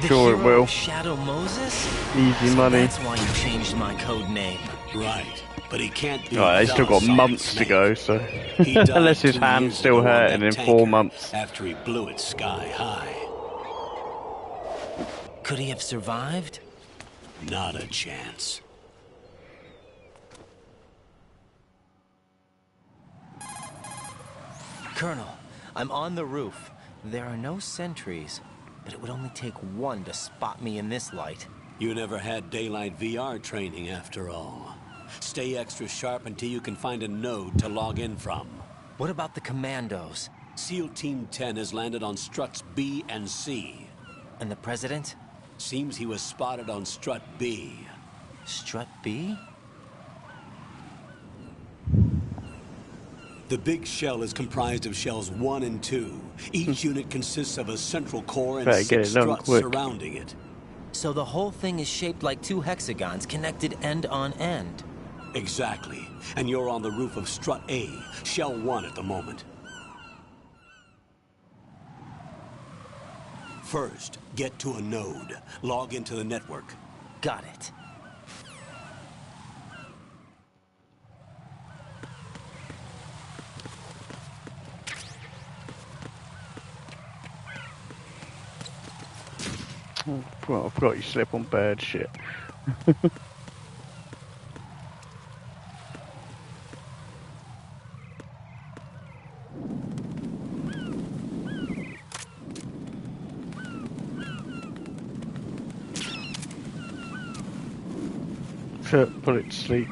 Sure it will. Shadow Moses? Easy money. That's why you changed my code name. Right, but he can't be. Right, they still got months to go, so unless his hand's still hurting in 4 months. After he blew it sky high. Could he have survived? Not a chance. Colonel, I'm on the roof. There are no sentries, but it would only take one to spot me in this light. You never had daylight VR training after all. Stay extra sharp until you can find a node to log in from. What about the commandos? SEAL Team 10 has landed on struts B and C. And the President? Seems he was spotted on strut B. Strut B? The big shell is comprised of shells 1 and 2. Each unit consists of a central core and 6 struts surrounding it. So the whole thing is shaped like 2 hexagons connected end on end. Exactly. And you're on the roof of strut A, shell 1 at the moment. First, get to a node. Log into the network. Got it. Well, I forgot you slip on bird shit. Put it to sleep.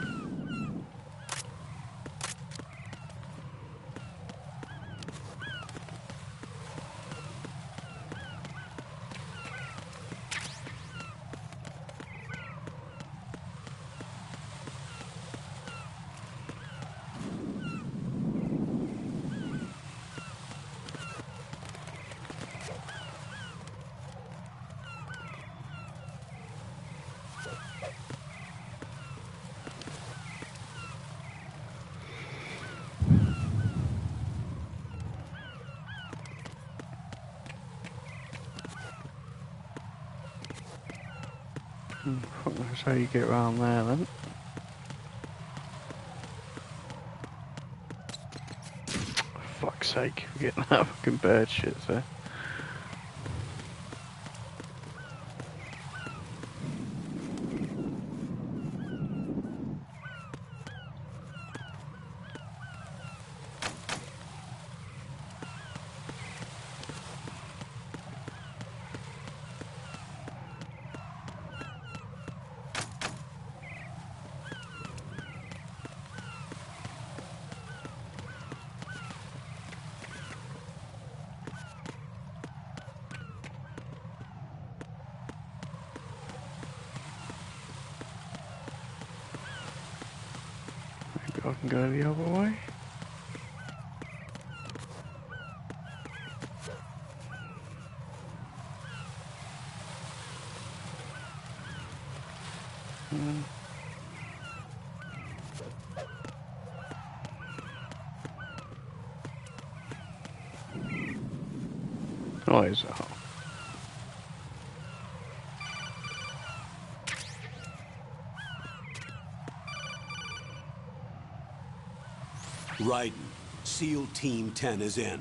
That's how you get around there then. For fuck's sake, we're getting that fucking bird shit there. I can go the other way. Oh, is that? Raiden, SEAL Team 10 is in.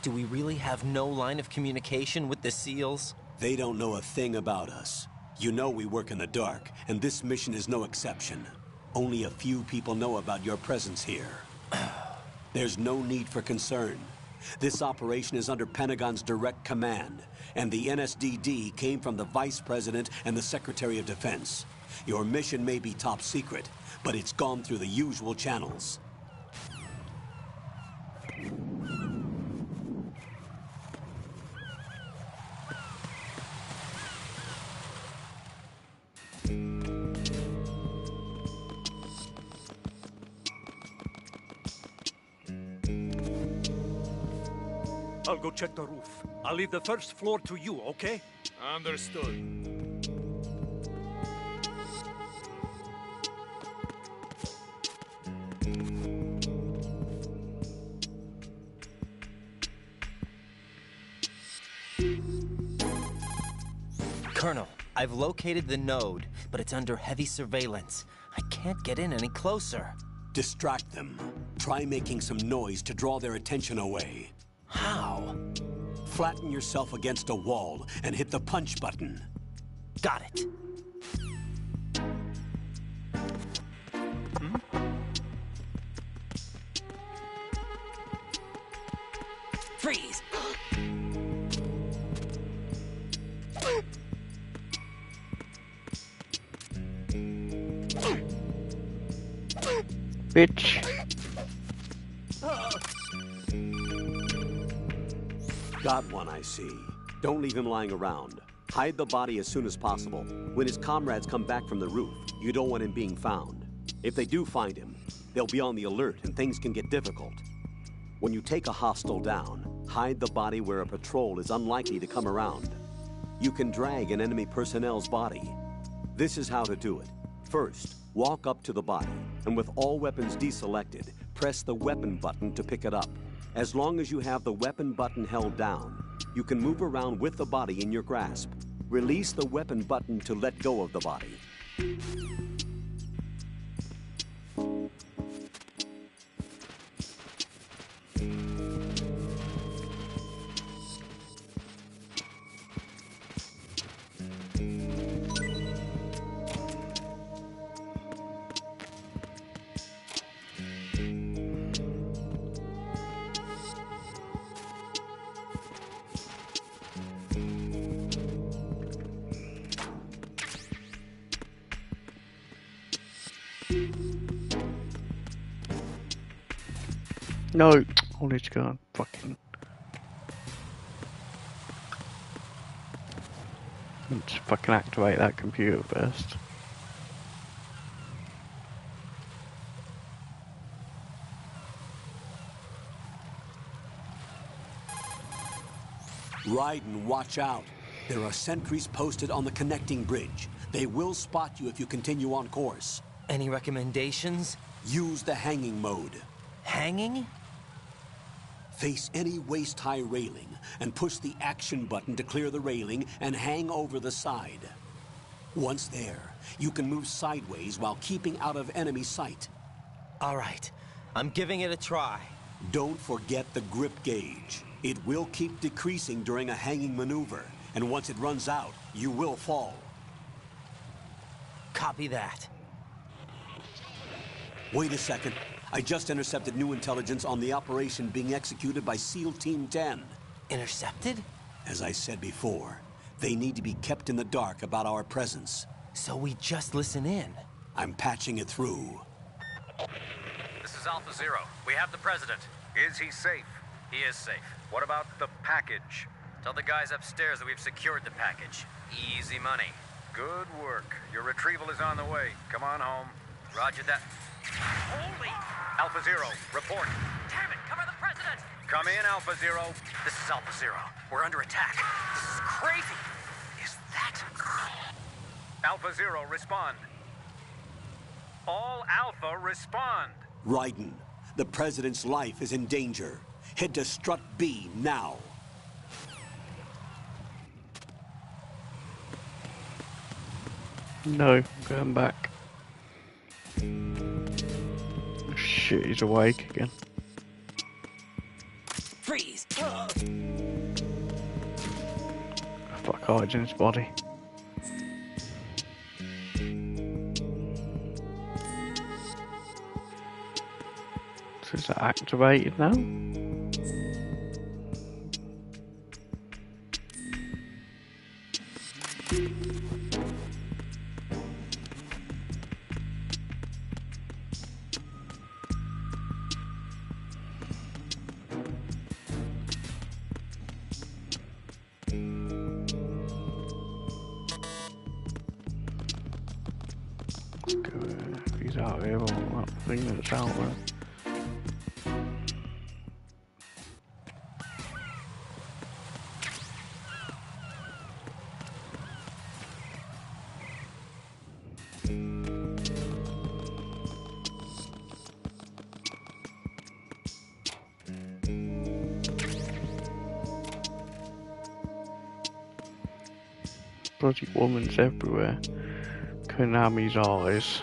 Do we really have no line of communication with the SEALs? They don't know a thing about us. You know we work in the dark, and this mission is no exception. Only a few people know about your presence here. There's no need for concern. This operation is under Pentagon's direct command, and the NSDD came from the Vice President and the Secretary of Defense. Your mission may be top secret, but it's gone through the usual channels. I'll go check the roof. I'll leave the first floor to you, okay? Understood. Colonel, I've located the node, but it's under heavy surveillance. I can't get in any closer. Distract them. Try making some noise to draw their attention away. How? Flatten yourself against a wall and hit the punch button. Got it. Freeze! Bitch. Got one, I see. Don't leave him lying around. Hide the body as soon as possible. When his comrades come back from the roof, you don't want him being found. If they do find him, they'll be on the alert and things can get difficult. When you take a hostile down, hide the body where a patrol is unlikely to come around. You can drag an enemy personnel's body. This is how to do it. First, walk up to the body, and with all weapons deselected, press the weapon button to pick it up. As long as you have the weapon button held down, you can move around with the body in your grasp. Release the weapon button to let go of the body. No, I need to go and fucking. Let's fucking activate that computer first. Raiden, watch out. There are sentries posted on the connecting bridge. They will spot you if you continue on course. Any recommendations? Use the hanging mode. Hanging? Face any waist-high railing and push the action button to clear the railing and hang over the side. Once there, you can move sideways while keeping out of enemy sight. All right, I'm giving it a try. Don't forget the grip gauge. It will keep decreasing during a hanging maneuver, and once it runs out, you will fall. Copy that. Wait a second. I just intercepted new intelligence on the operation being executed by SEAL Team 10. Intercepted? As I said before, they need to be kept in the dark about our presence. So we just listen in? I'm patching it through. This is Alpha Zero. We have the President. Is he safe? He is safe. What about the package? Tell the guys upstairs that we've secured the package. Easy money. Good work. Your retrieval is on the way. Come on home. Roger that. Holy! Alpha Zero, report. Damn it, cover the President! Come in, Alpha Zero. This is Alpha Zero. We're under attack. This is crazy. Is that... Alpha Zero, respond. All Alpha, respond. Raiden, the President's life is in danger. Head to Strut B now. No, I'm going back. Shit, he's awake again. Freeze! Fuck, hides in his body. So is that activated now? If he's out here, well, that thing that's out there. Bloody woman's everywhere. Konami's eyes.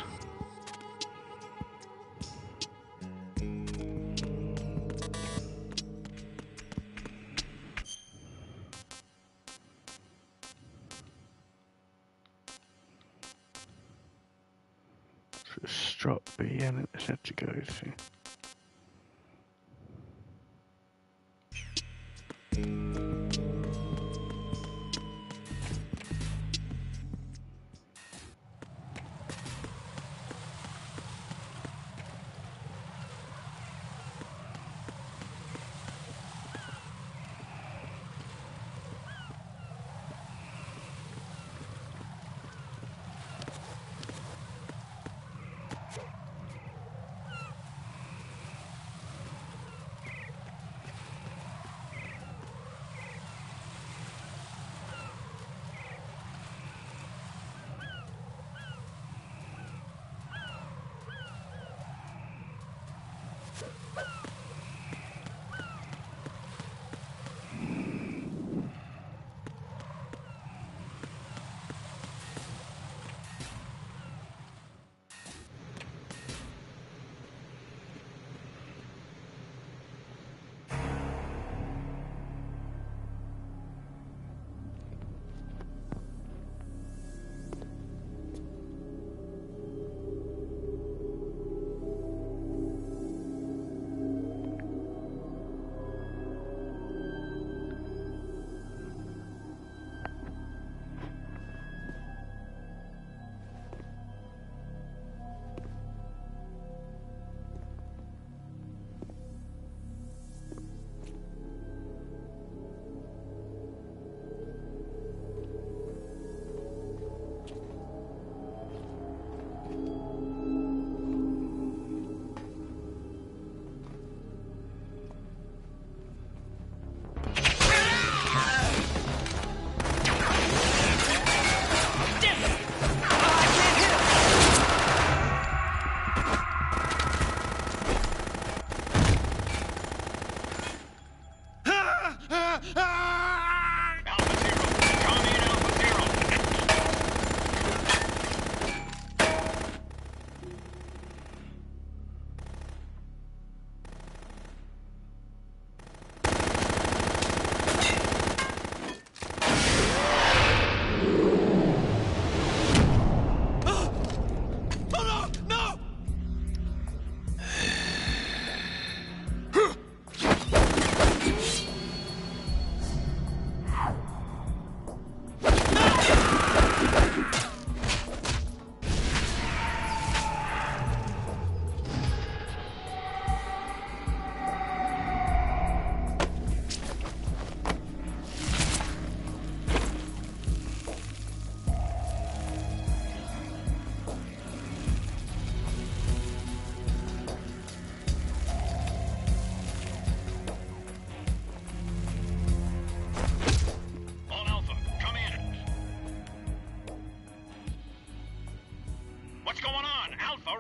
Strut B, and it had to go to.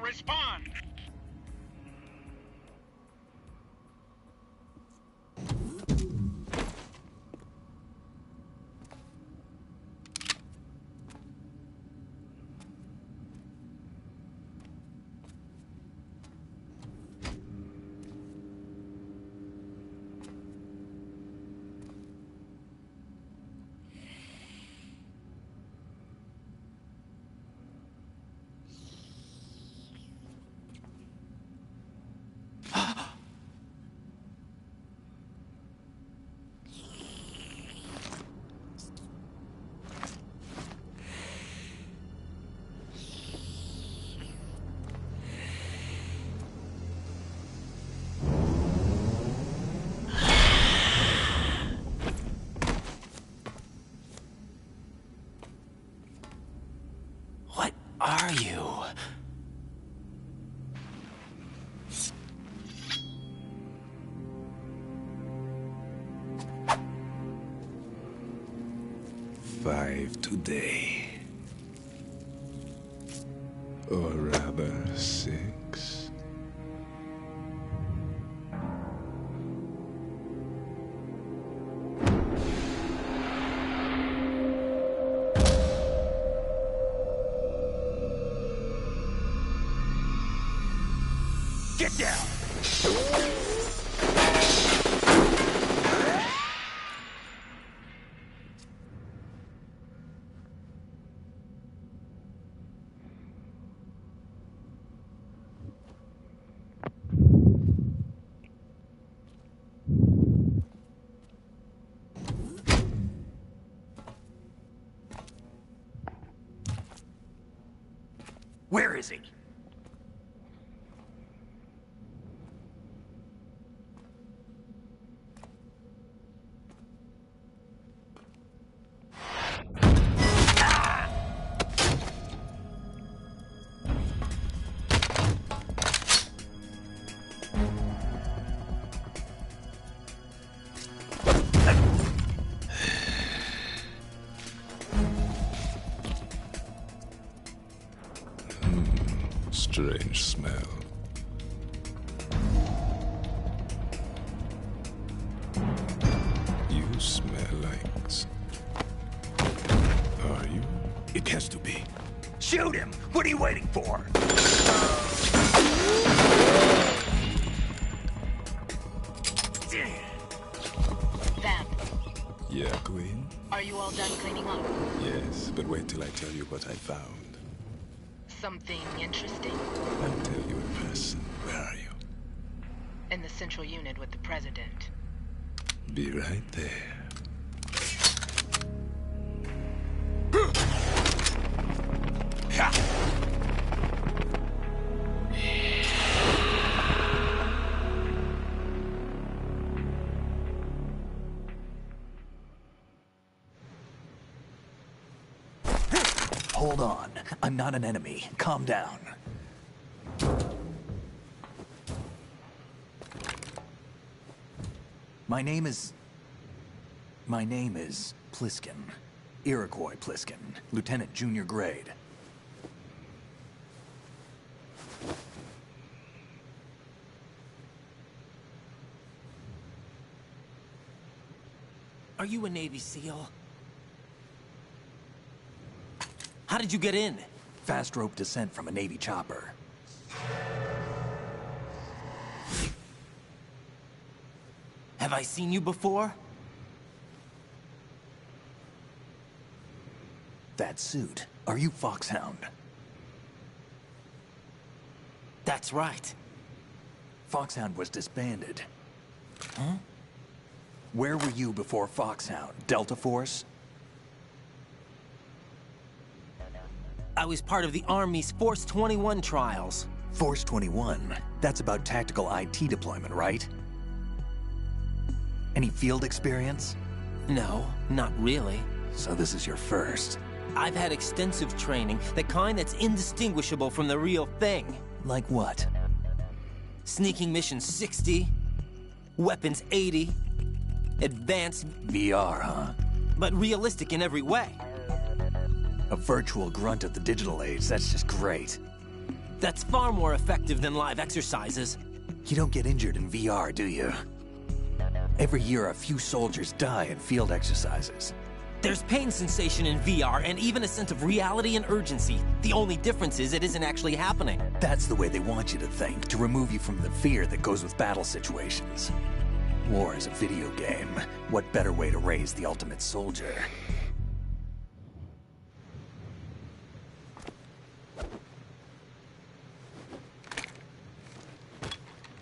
Respond! Are you? Five today. Or rather, 6. Get down! Where is he? Strange smell. You smell like... Are you? It has to be. Shoot him! What are you waiting for? Vamp, Yeah, Queen? are you all done cleaning up? Yes, but wait till I tell you what I found. Something interesting? I'll tell you in person. Where are you? In the central unit with the president. Be right there. Hold on. I'm not an enemy. Calm down. My name is Pliskin. Iroquois Pliskin. Lieutenant Junior Grade. Are you a Navy SEAL? How did you get in? Fast rope descent from a Navy chopper. Have I seen you before? That suit. Are you Foxhound? That's right. Foxhound was disbanded. Huh? Where were you before Foxhound? Delta Force? I was part of the Army's Force 21 trials. Force 21? That's about tactical IT deployment, right? Any field experience? No, not really. So this is your first? I've had extensive training, the kind that's indistinguishable from the real thing. Like what? Sneaking mission 60, weapons 80, advanced... VR, huh? But realistic in every way. A virtual grunt of the digital age, that's just great. That's far more effective than live exercises. You don't get injured in VR, do you? Every year, a few soldiers die in field exercises. There's pain sensation in VR, and even a sense of reality and urgency. The only difference is it isn't actually happening. That's the way they want you to think, to remove you from the fear that goes with battle situations. War is a video game. What better way to raise the ultimate soldier?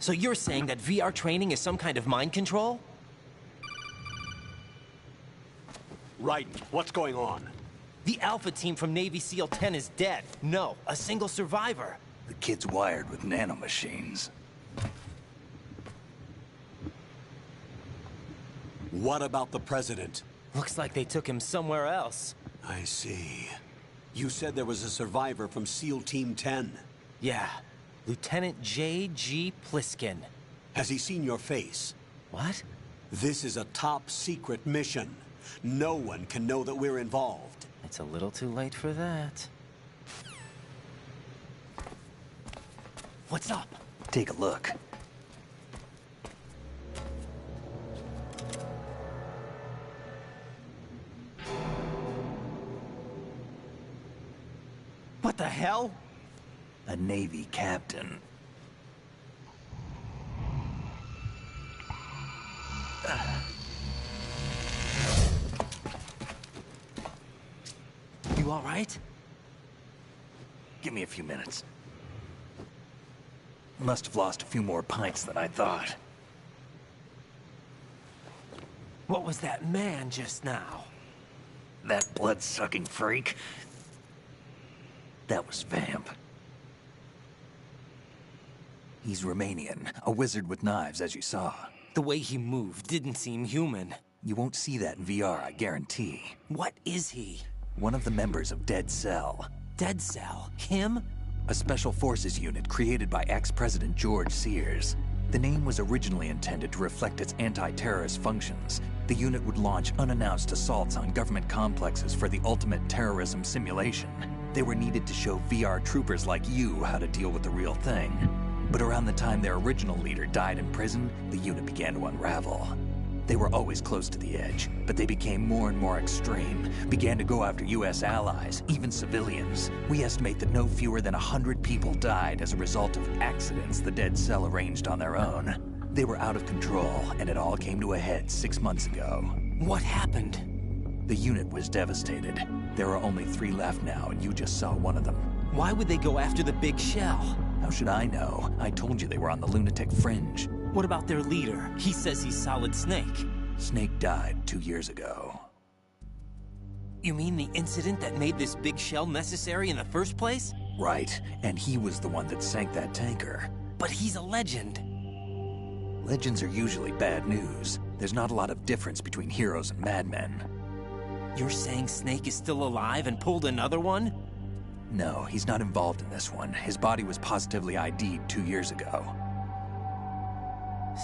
So you're saying that VR training is some kind of mind control? Right. What's going on? The Alpha team from Navy SEAL 10 is dead. No, a single survivor. The kid's wired with nanomachines. What about the president? Looks like they took him somewhere else. I see. You said there was a survivor from SEAL Team 10. Yeah. Lieutenant J.G. Pliskin. Has he seen your face? What? This is a top secret mission. No one can know that we're involved. It's a little too late for that. What's up? Take a look. What the hell? A Navy captain. You all right? Give me a few minutes. Must have lost a few more pints than I thought. What was that man just now? That blood-sucking freak? That was Vamp. He's Romanian, a wizard with knives, as you saw. The way he moved didn't seem human. You won't see that in VR, I guarantee. What is he? One of the members of Dead Cell. Dead Cell? Him? A special forces unit created by ex-President George Sears. The name was originally intended to reflect its anti-terrorist functions. The unit would launch unannounced assaults on government complexes for the ultimate terrorism simulation. They were needed to show VR troopers like you how to deal with the real thing. But around the time their original leader died in prison, the unit began to unravel. They were always close to the edge, but they became more and more extreme, began to go after US allies, even civilians. We estimate that no fewer than 100 people died as a result of accidents the Dead Cell arranged on their own. They were out of control, and it all came to a head 6 months ago. What happened? The unit was devastated. There are only 3 left now, and you just saw one of them. Why would they go after the big shell? How should I know? I told you they were on the lunatic fringe. What about their leader? He says he's Solid Snake. Snake died 2 years ago. You mean the incident that made this big shell necessary in the first place? Right, and he was the one that sank that tanker. But he's a legend. Legends are usually bad news. There's not a lot of difference between heroes and madmen. You're saying Snake is still alive and pulled another one? No, he's not involved in this one. His body was positively ID'd 2 years ago.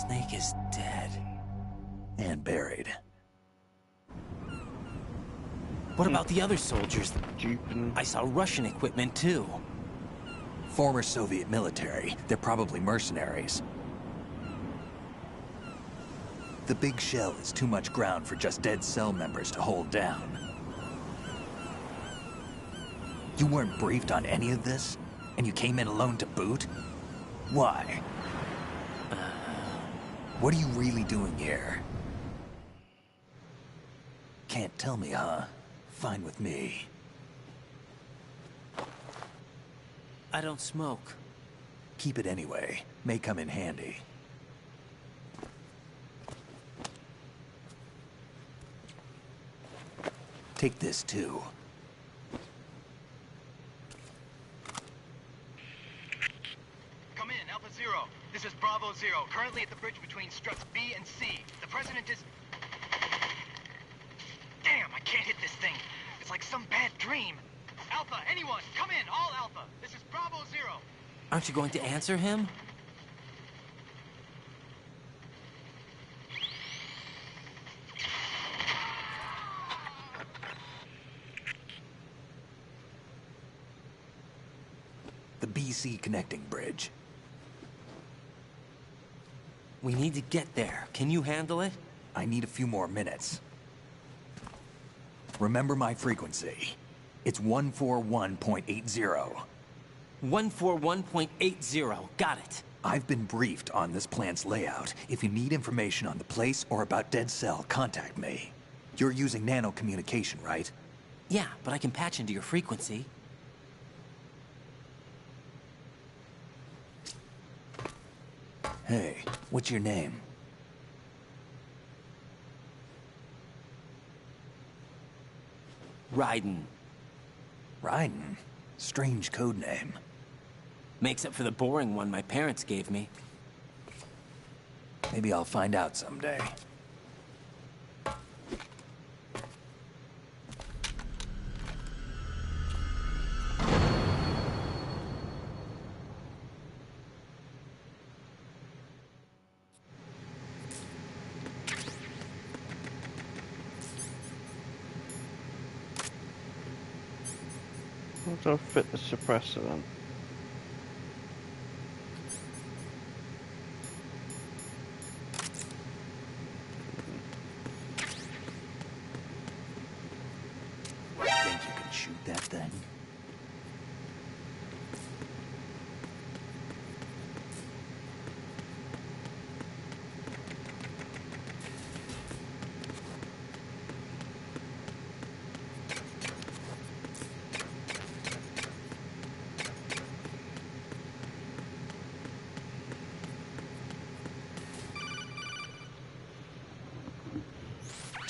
Snake is dead. And buried. What about the other soldiers? I saw Russian equipment too. Former Soviet military. They're probably mercenaries. The big shell is too much ground for just Dead Cell members to hold down. You weren't briefed on any of this? And you came in alone to boot? Why? What are you really doing here? Can't tell me, huh? Fine with me. I don't smoke. Keep it anyway. May come in handy. Take this too. Come in, Alpha Zero. This is Bravo Zero, currently at the bridge between struts B and C. The President is... Damn, I can't hit this thing. It's like some bad dream. Alpha, anyone, come in, all Alpha. This is Bravo Zero. Aren't you going to answer him? The BC connecting bridge. We need to get there. Can you handle it? I need a few more minutes. Remember my frequency. It's 141.80. 141.80. Got it. I've been briefed on this plant's layout. If you need information on the place or about Dead Cell, contact me. You're using nano communication, right? Yeah, but I can patch into your frequency. Hey, what's your name? Raiden. Raiden? Strange code name. Makes up for the boring one my parents gave me. Maybe I'll find out someday. How do I fit the suppressor then? Think you can shoot that thing?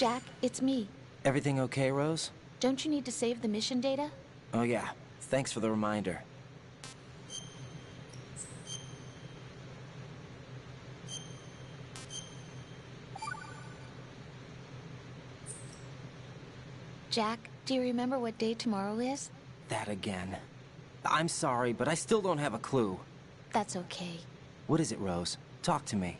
Jack, it's me. Everything okay, Rose? Don't you need to save the mission data? Oh yeah, thanks for the reminder. Jack, do you remember what day tomorrow is? That again. I'm sorry, but I still don't have a clue. That's okay. What is it, Rose? Talk to me.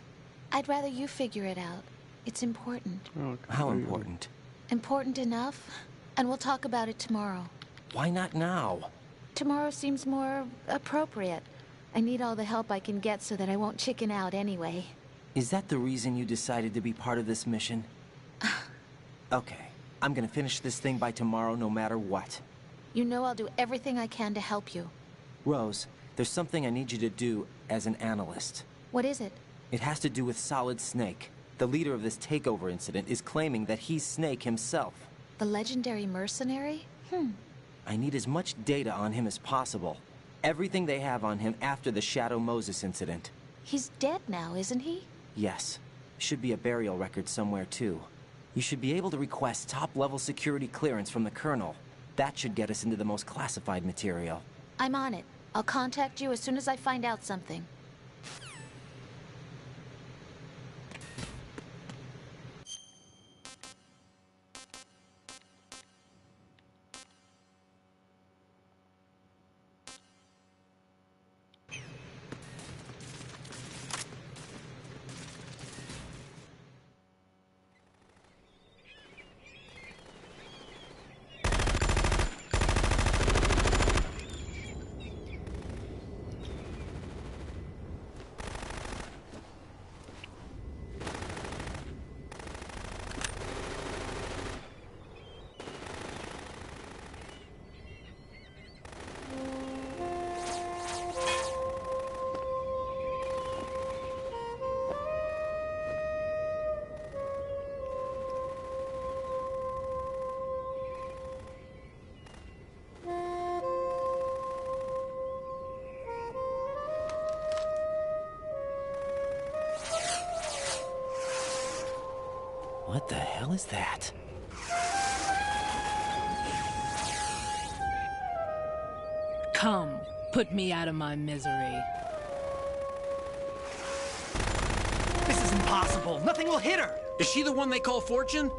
I'd rather you figure it out. It's important. How important? Important enough? And we'll talk about it tomorrow. Why not now? Tomorrow seems more appropriate. I need all the help I can get so that I won't chicken out anyway. Is that the reason you decided to be part of this mission? Okay, I'm gonna finish this thing by tomorrow no matter what. You know I'll do everything I can to help you. Rose, there's something I need you to do as an analyst. What is it? It has to do with Solid Snake. The leader of this takeover incident is claiming that he's Snake himself. The legendary mercenary? I need as much data on him as possible. Everything they have on him after the Shadow Moses incident. He's dead now, isn't he? Yes. Should be a burial record somewhere, too. You should be able to request top-level security clearance from the Colonel. That should get us into the most classified material. I'm on it. I'll contact you as soon as I find out something. What the hell is that? Come, put me out of my misery. This is impossible. Nothing will hit her. Is she the one they call Fortune?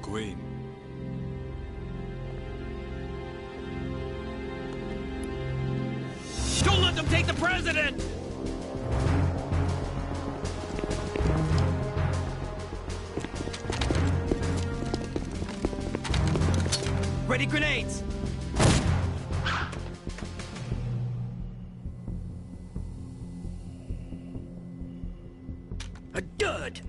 Queen. Don't let them take the president! Ready grenades! A dud!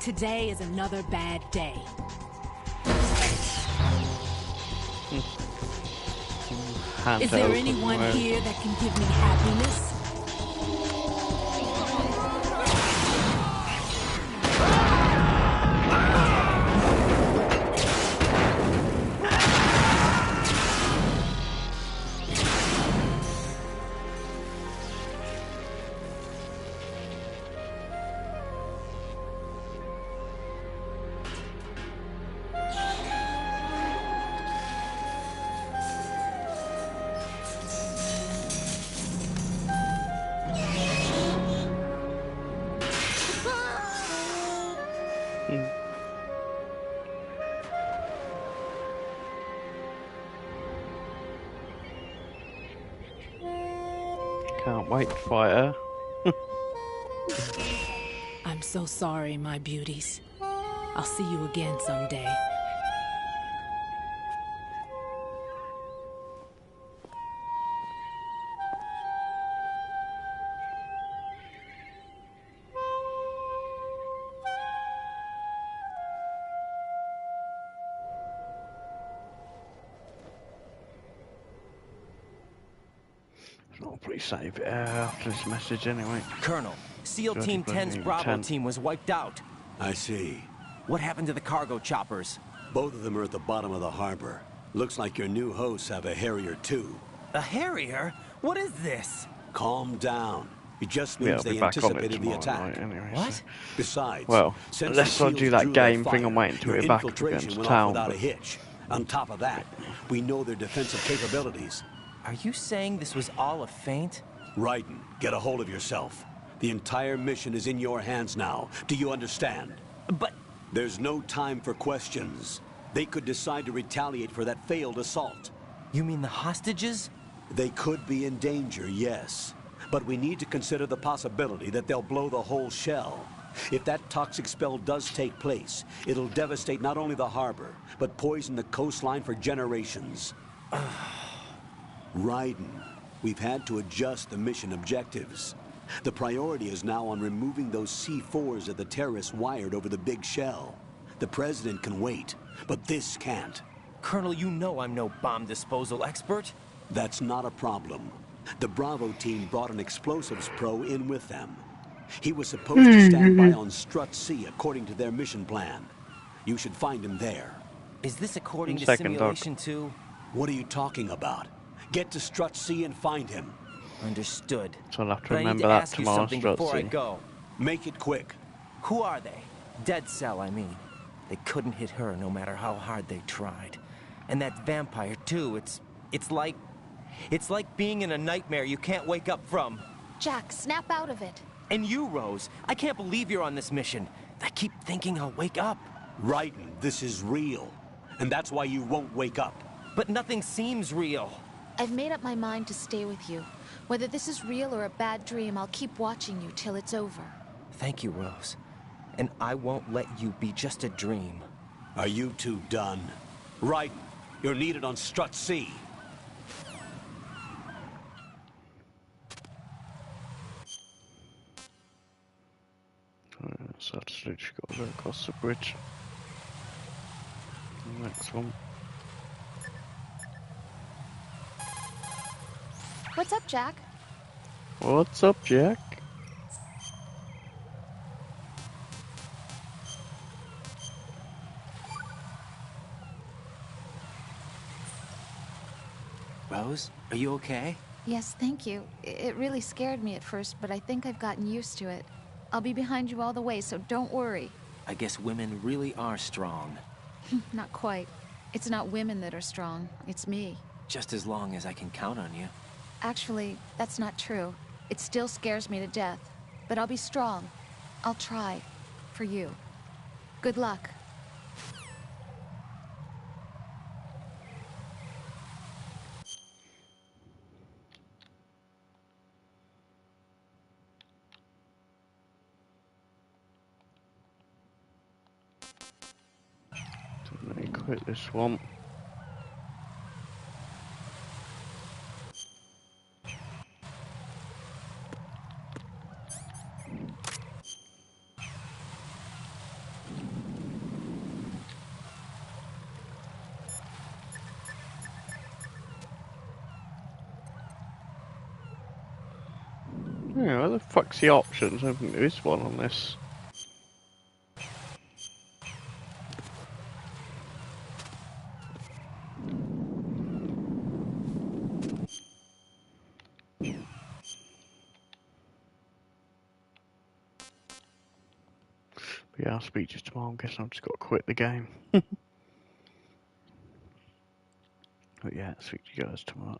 Today is another bad day. Is there anyone here that can give me happiness? Can't wait to fight her. I'm so sorry, my beauties. I'll see you again someday. probably save it after this message anyway. Colonel, SEAL Team 10's Bravo team was wiped out. I see. What happened to the cargo choppers? Both of them are at the bottom of the harbor. Looks like your new hosts have a Harrier too. A Harrier? What is this? Calm down. It just means they anticipated the attack. Anyway, what? So. Besides, well, let's not do that game thing and wait until we're back against town. Without a hitch. On top of that, we know their defensive capabilities. Are you saying this was all a feint? Raiden, get a hold of yourself. The entire mission is in your hands now. Do you understand? But... There's no time for questions. They could decide to retaliate for that failed assault. You mean the hostages? They could be in danger, yes. But we need to consider the possibility that they'll blow the whole shell. If that toxic spell does take place, it'll devastate not only the harbor, but poison the coastline for generations. Raiden, we've had to adjust the mission objectives. The priority is now on removing those C4s that the terrorists wired over the big shell. The President can wait, but this can't. Colonel, you know I'm no bomb disposal expert. That's not a problem. The Bravo team brought an explosives pro in with them. He was supposed to stand by on Strut C according to their mission plan. You should find him there. Is this according to Simulation 2? What are you talking about? Get to Strut C and find him. Understood. So I'll have to but remember I need to that ask you tomorrow, something Strut before C. I go. Make it quick. Who are they? Dead Cell, I mean. They couldn't hit her no matter how hard they tried. And that vampire, too, it's like being in a nightmare you can't wake up from. Jack, snap out of it. And you, Rose, I can't believe you're on this mission. I keep thinking I'll wake up. Raiden, this is real. And that's why you won't wake up. But nothing seems real. I've made up my mind to stay with you. Whether this is real or a bad dream, I'll keep watching you till it's over. Thank you, Rose. And I won't let you be just a dream. Are you two done? Raiden, you're needed on Strut C. So that's literally got to go across the bridge. The next one. What's up, Jack? What's up, Jack? Rose, are you okay? Yes, thank you. It really scared me at first, but I think I've gotten used to it. I'll be behind you all the way, so don't worry. I guess women really are strong. Not quite. It's not women that are strong, it's me. Just as long as I can count on you. Actually, that's not true. It still scares me to death. But I'll be strong. I'll try. For you. Good luck. Let me quit this one. Yeah, where the fuck's the options? I think there is one on this. But yeah, I'll speak to you tomorrow. I guess I've just got to quit the game. But yeah, I'll speak to you guys tomorrow.